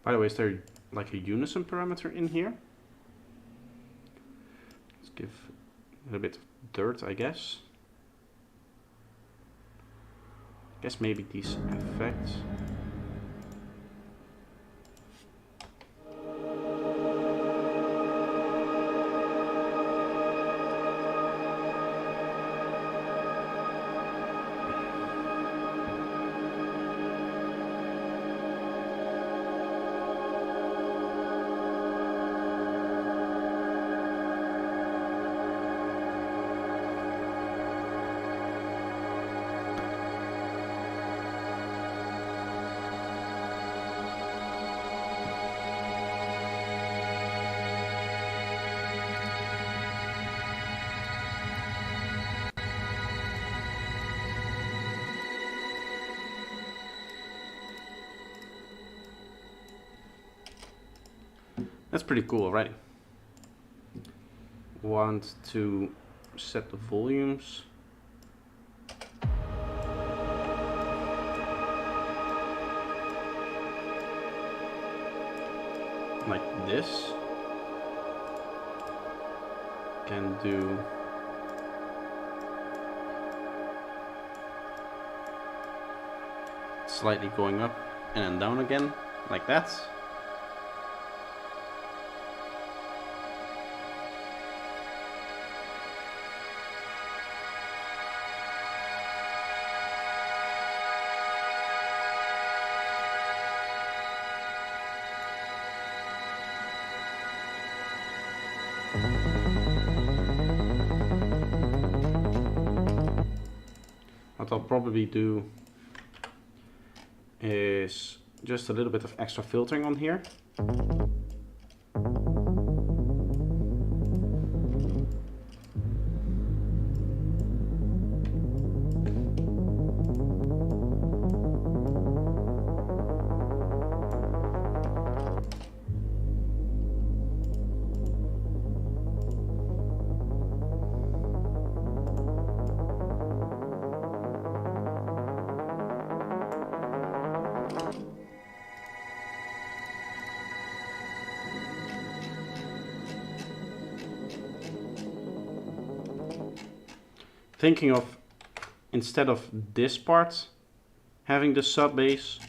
[SPEAKER 1] By the way, is there like a unison parameter in here? Let's give a little bit of dirt, I guess. Maybe these effects. That's pretty cool already. Want to set the volumes. Like this. Can do slightly going up and then down again, like that. What I'll probably do is just a little bit of extra filtering on here. Thinking of, instead of this part having the sub bass,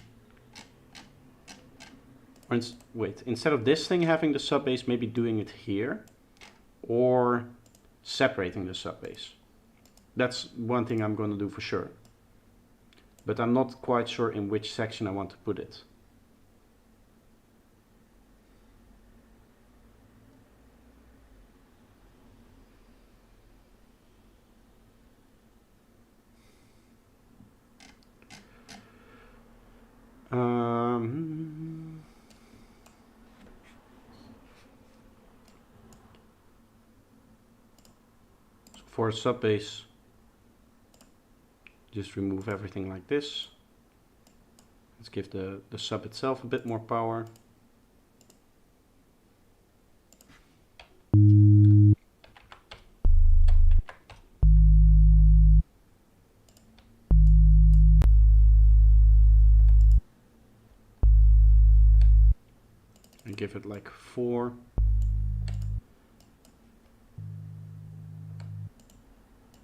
[SPEAKER 1] or instead of this thing having the sub bass, maybe doing it here, or separating the sub bass. That's one thing I'm going to do for sure, but I'm not quite sure in which section I want to put it. For a sub bass, just remove everything like this. Let's give the sub itself a bit more power. And give it like 4.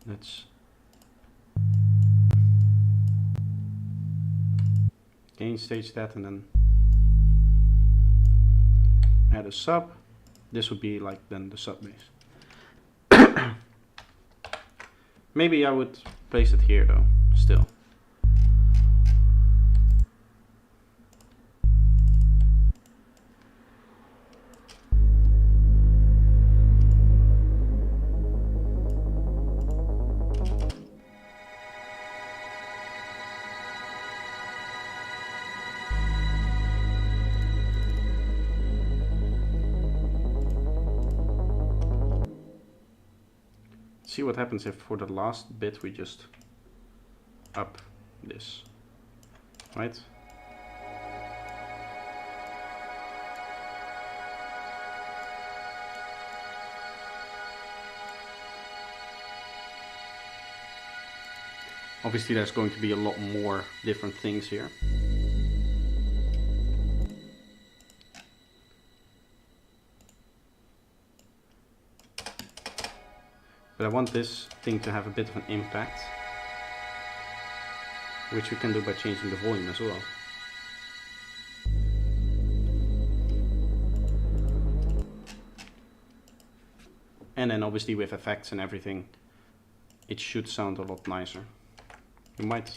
[SPEAKER 1] Let's gain stage that and then add a sub. This would be like then the sub bass. Maybe I would place it here though, still. See what happens if for the last bit we just up this, right? Obviously there's going to be a lot more different things here. But I want this thing to have a bit of an impact, which we can do by changing the volume as well. And then obviously with effects and everything, it should sound a lot nicer. You might...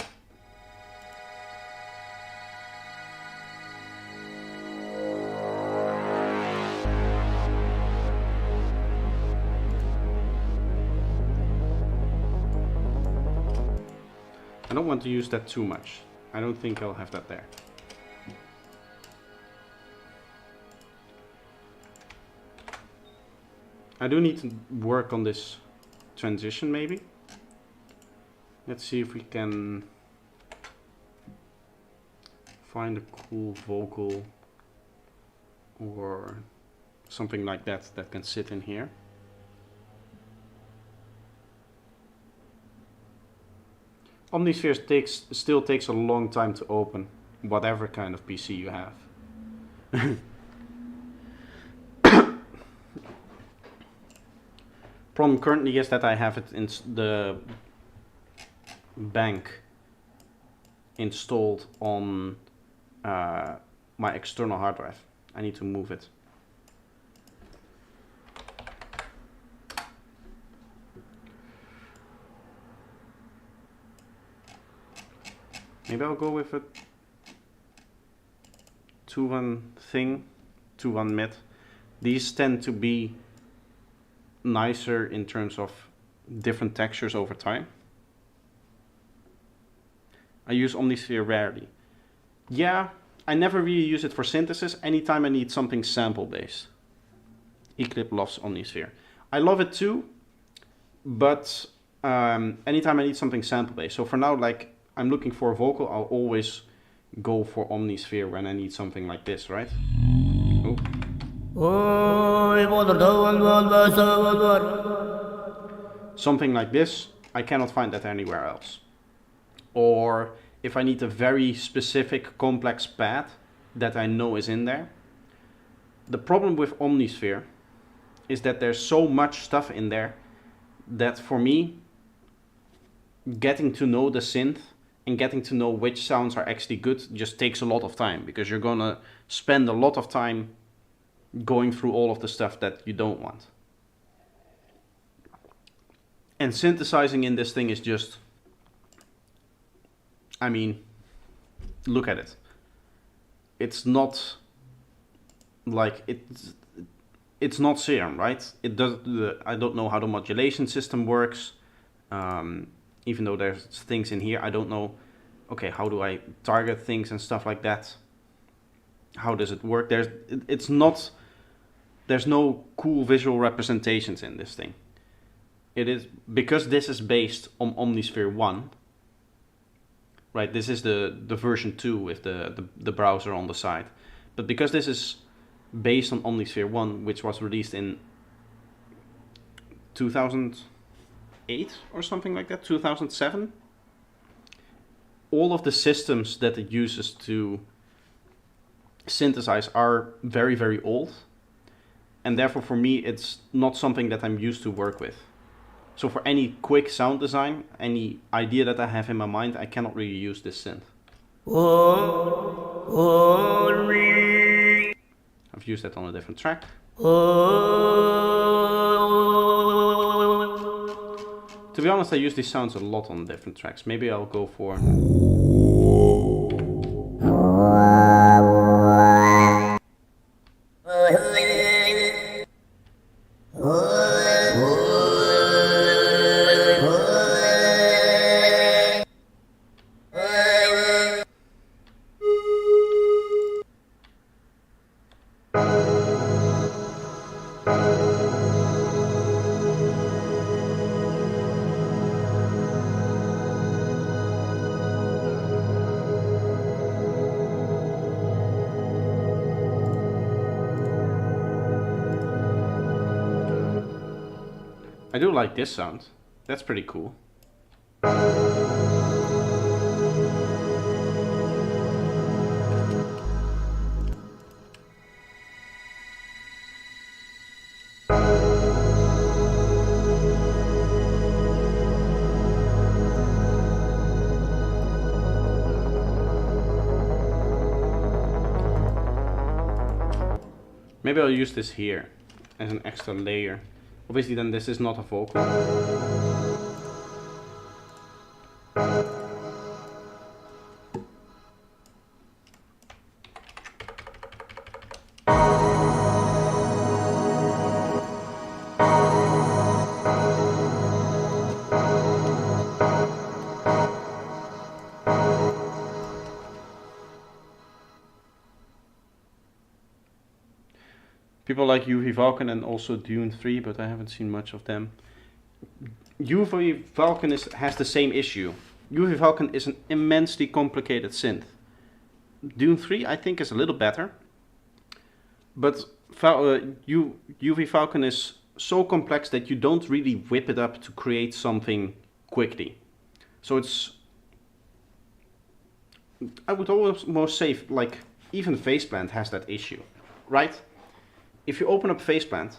[SPEAKER 1] I don't want to use that too much. I don't think I'll have that there. I do need to work on this transition maybe. Let's see if we can find a cool vocal or something like that that can sit in here. Omnisphere still takes a long time to open, whatever kind of PC you have. Problem currently is that I have it in the bank installed on my external hard drive. I need to move it. Maybe I'll go with a 2-1 thing, 2-1 mid. These tend to be nicer in terms of different textures over time. I use Omnisphere rarely. Yeah, I never really use it for synthesis. Anytime I need something sample based. Eclipse loves Omnisphere. I love it too, but anytime I need something sample based. So for now, like I'm looking for a vocal, I'll always go for Omnisphere when I need something like this, right? Oh. Something like this, I cannot find that anywhere else. Or if I need a very specific complex pad that I know is in there. The problem with Omnisphere is that there's so much stuff in there that for me, getting to know the synth and getting to know which sounds are actually good just takes a lot of time, because you're gonna spend a lot of time going through all of the stuff that you don't want. And synthesizing in this thing is just, I mean, look at it. It's not like it's not Serum, right? It does. I don't know how the modulation system works. Even though there's things in here, I don't know. Okay, how do I target things and stuff like that? How does it work? It's not. There's no cool visual representations in this thing. It is because this is based on Omnisphere 1. Right, this is the version 2 with the browser on the side. But because this is based on Omnisphere 1, which was released in 2008 or something like that, 2007, all of the systems that it uses to synthesize are very, very old. And therefore for me, it's not something that I'm used to work with. So for any quick sound design, any idea that I have in my mind, I cannot really use this synth. I've used that on a different track. To be honest, I use these sounds a lot on different tracks. Maybe I'll go for... I do like this sound. That's pretty cool. Maybe I'll use this here as an extra layer. Obviously then this is not a vocal. People like UV Vulcan and also Dune 3, but I haven't seen much of them. UV Vulcan has the same issue. UV Vulcan is an immensely complicated synth. Dune 3 I think is a little better, but UV Falcon is so complex that you don't really whip it up to create something quickly. So it's, I would almost say, like, even Faceplant has that issue, right? If you open up Faceplant,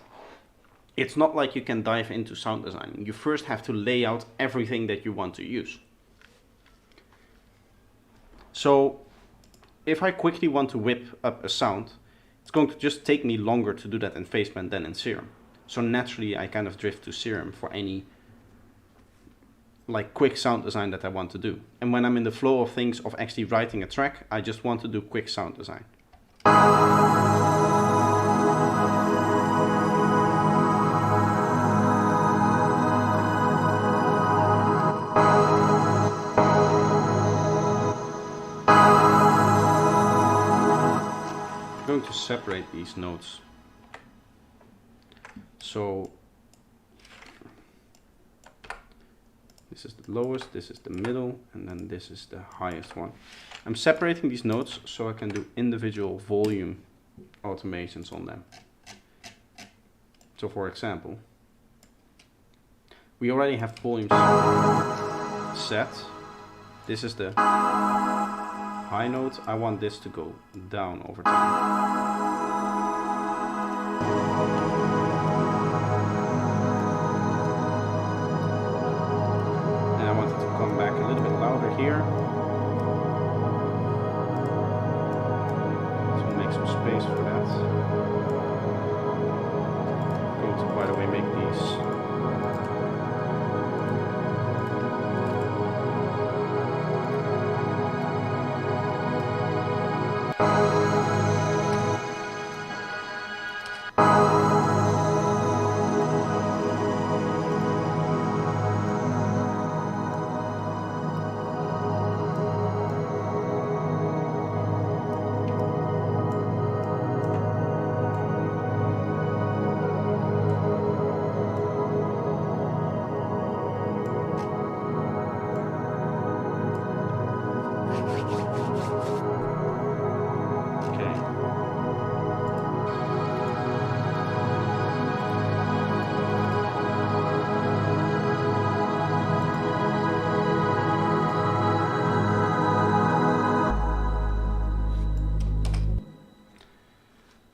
[SPEAKER 1] it's not like you can dive into sound design. You first have to lay out everything that you want to use. So if I quickly want to whip up a sound, it's going to just take me longer to do that in Faceplant than in Serum. So naturally I kind of drift to Serum for any like quick sound design that I want to do. And when I'm in the flow of things of actually writing a track, I just want to do quick sound design. I'm going to separate these notes. So this is the lowest, this is the middle, and then this is the highest one. I'm separating these notes so I can do individual volume automations on them. So for example, we already have volumes set. This is the high note. I want this to go down over time. Come back a little bit louder here. So make some space for that. Going to, by the way, make these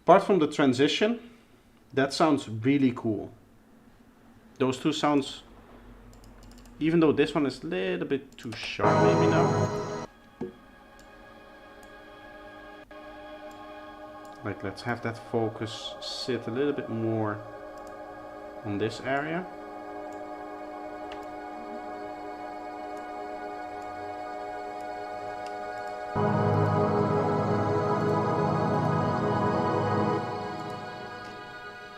[SPEAKER 1] apart from the transition, that sounds really cool. Those two sounds, even though this one is a little bit too sharp maybe now. Like, let's have that focus sit a little bit more on this area.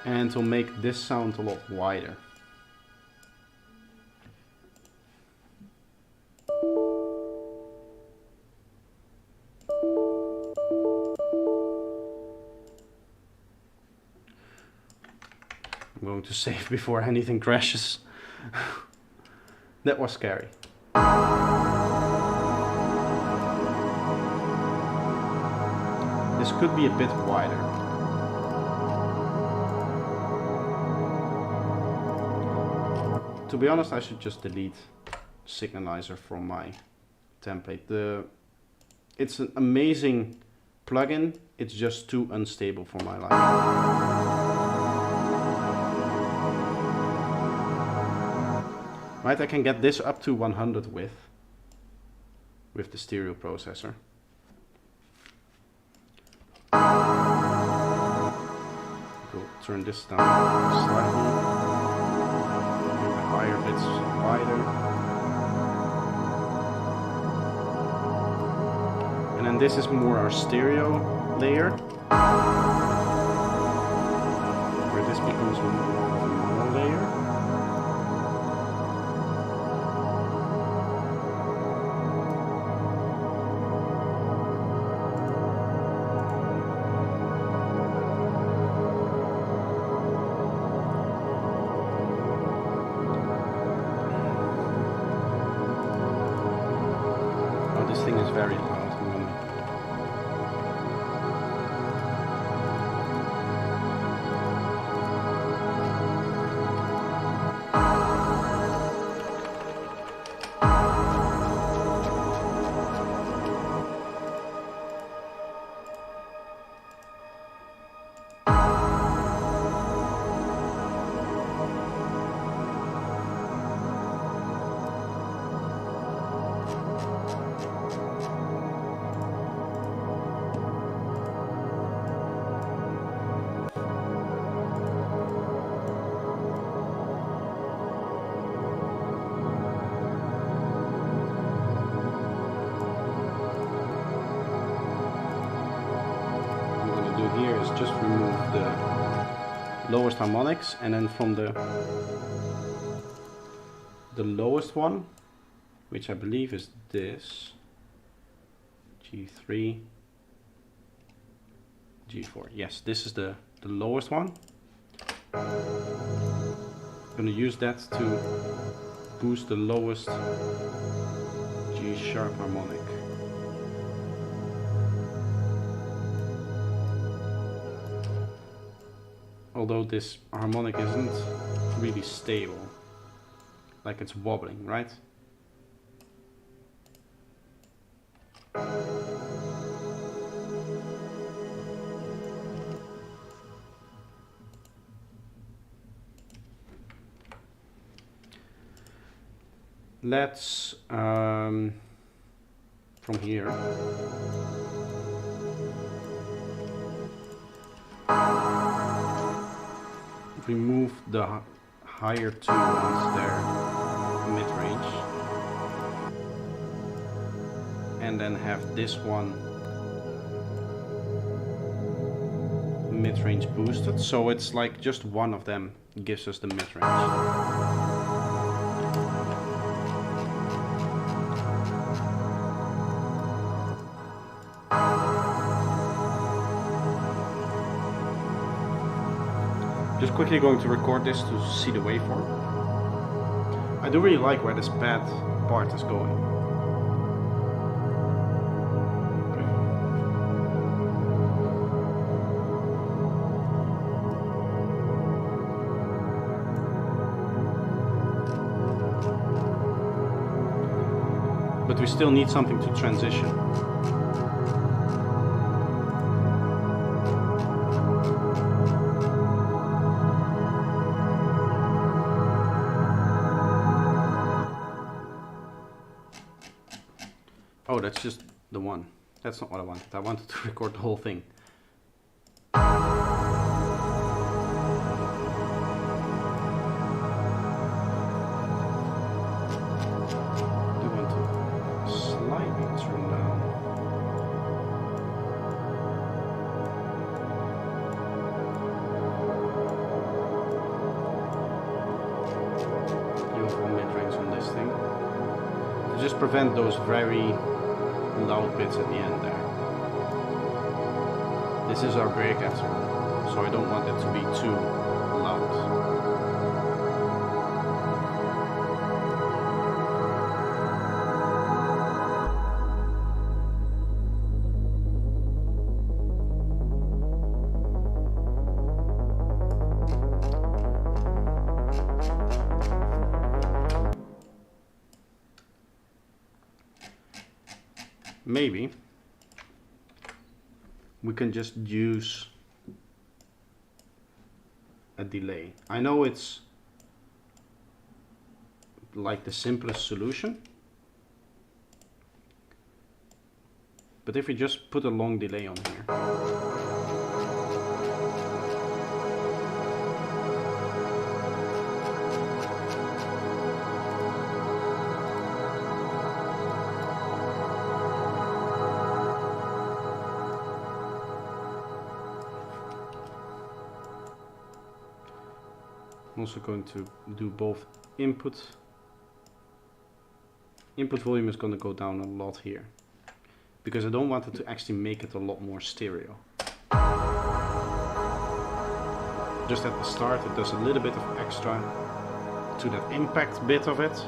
[SPEAKER 1] And to make this sound a lot wider. I'm going to save before anything crashes. That was scary. This could be a bit wider. To be honest, I should just delete Signalizer from my template. It's an amazing plugin, it's just too unstable for my life. Right, I can get this up to 100 with the stereo processor. Go turn this down slightly. Higher bits wider. And then this is more our stereo layer, where this becomes more of a mono layer. This thing is very loud. the lowest harmonics, and then from the lowest one, which I believe is this, G3, G4. Yes, this is the lowest one. I'm going to use that to boost the lowest G sharp harmonic. Although this harmonic isn't really stable, like it's wobbling, right? Let's from here remove the higher two ones there, mid-range, and then have this one mid-range boosted, so it's like just one of them gives us the mid-range. Just quickly going to record this to see the waveform. I do really like where this bad part is going. But we still need something to transition. Oh, that's just the one. That's not what I wanted. I wanted to record the whole thing. Do want to slightly turn down. The overall mid-range on this thing. To just prevent those very loud bits at the end there. This is our break after all, so I don't want it to be too loud. Maybe we can just use a delay. I know it's like the simplest solution, but if we just put a long delay on here, I'm also going to do both input. Input volume is going to go down a lot here, because I don't want it to actually make it a lot more stereo. Just at the start it does a little bit of extra to that impact bit of it.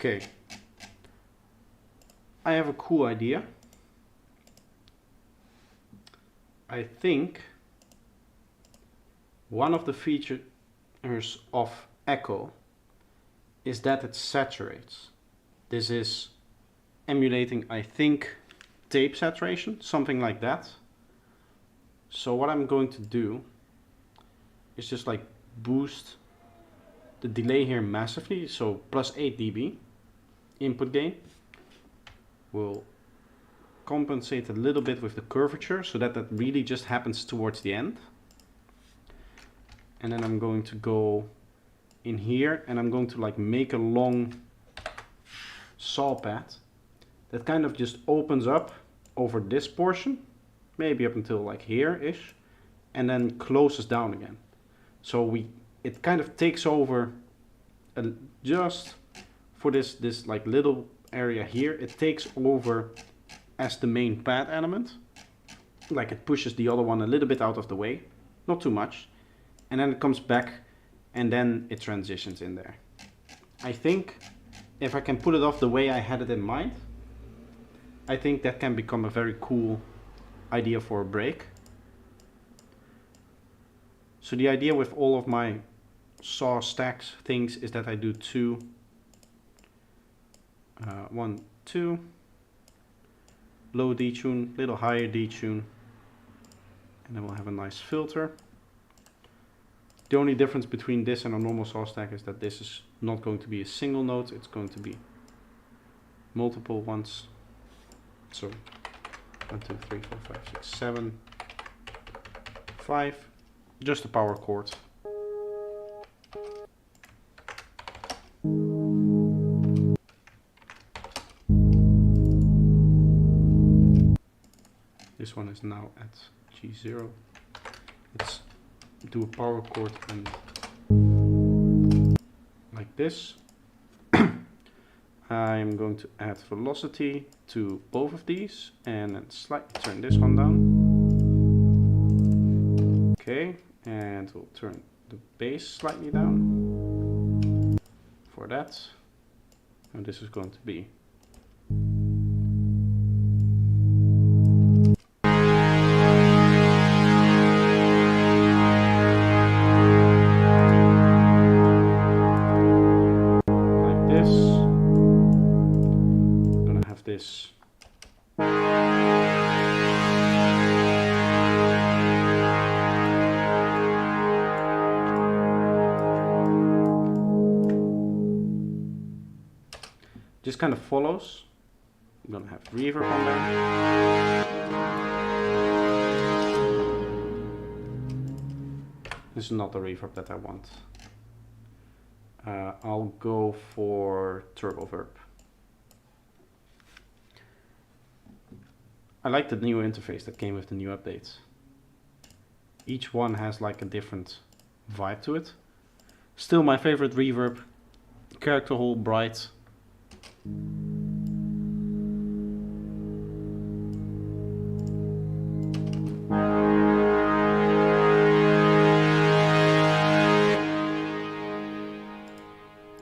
[SPEAKER 1] Okay. I have a cool idea. I think one of the features of echo is that it saturates. This is emulating, I think, tape saturation, something like that. So what I'm going to do is just like boost the delay here massively, so plus 8 dB input gain. We'll compensate a little bit with the curvature so that that really just happens towards the end. And then I'm going to go in here and I'm going to like make a long saw pad that kind of just opens up over this portion, maybe up until like here-ish, and then closes down again. So it kind of takes over just for this like little area here, it takes over as the main pad element. Like it pushes the other one a little bit out of the way, not too much, and then it comes back and then it transitions in there. I think if I can pull it off the way I had it in mind, I think that can become a very cool idea for a break. So the idea with all of my saw stacks things is that I do 2, 1, 2, low detune, little higher detune, and then we'll have a nice filter. The only difference between this and a normal saw stack is that this is not going to be a single note, it's going to be multiple ones. So 1, 2, 3, 4, 5, 6, 7, 5, just a power chord. This one is now at G0. Let's do a power chord and like this. I'm going to add velocity to both of these and then slightly turn this one down. Okay, and we'll turn the bass slightly down for that. And this is going to be this. Just kind of follows. I'm gonna have reverb on there. This is not the reverb that I want. I'll go for Turbo Verb. I like the new interface that came with the new updates. Each one has like a different vibe to it. Still my favorite reverb, Character Hall Bright.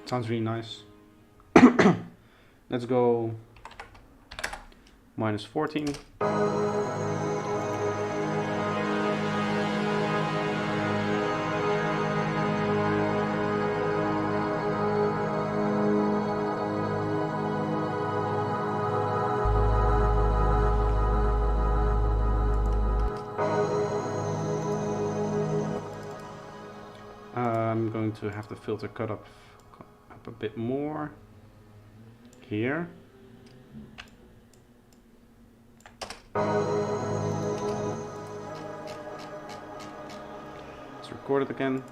[SPEAKER 1] Sounds really nice. Let's go -14. I'm going to have the filter cut up a bit more here. Let's record it again.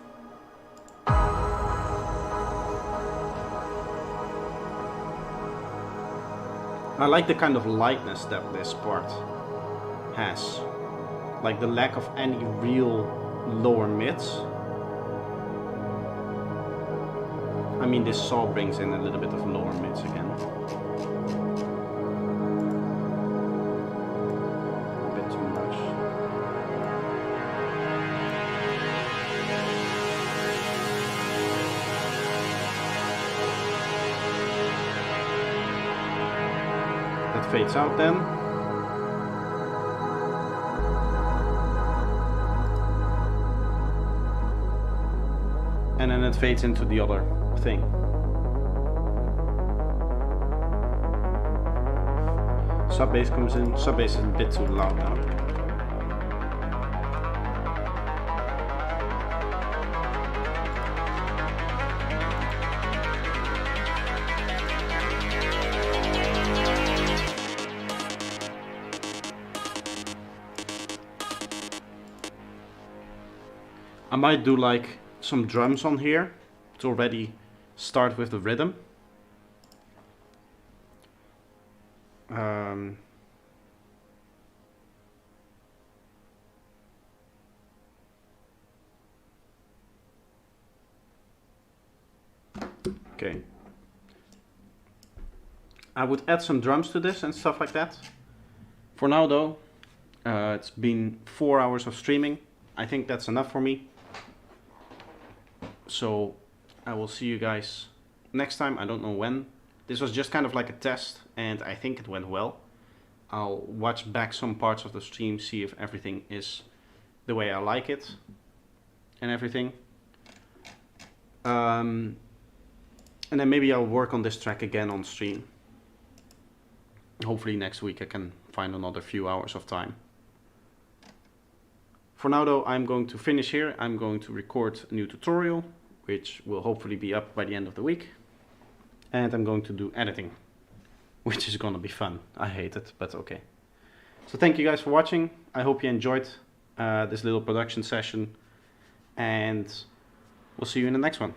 [SPEAKER 1] I like the kind of lightness that this part has. Like the lack of any real lower mids. I mean, this saw brings in a little bit of lower mids again. A bit too much. fades out then. And then it fades into the other thing. Sub bass comes in. Sub bass is a bit too loud now. I might do like some drums on here to already start with the rhythm. Okay. I would add some drums to this and stuff like that. For now though, it's been 4 hours of streaming. I think that's enough for me. So I will see you guys next time. I don't know when. This was just kind of like a test and I think it went well. I'll watch back some parts of the stream, see if everything is the way I like it and everything. And then maybe I'll work on this track again on stream. Hopefully next week I can find another few hours of time. For now though, I'm going to finish here. I'm going to record a new tutorial, which will hopefully be up by the end of the week. And I'm going to do editing, which is gonna be fun. I hate it, but okay. So thank you guys for watching. I hope you enjoyed this little production session, and we'll see you in the next one.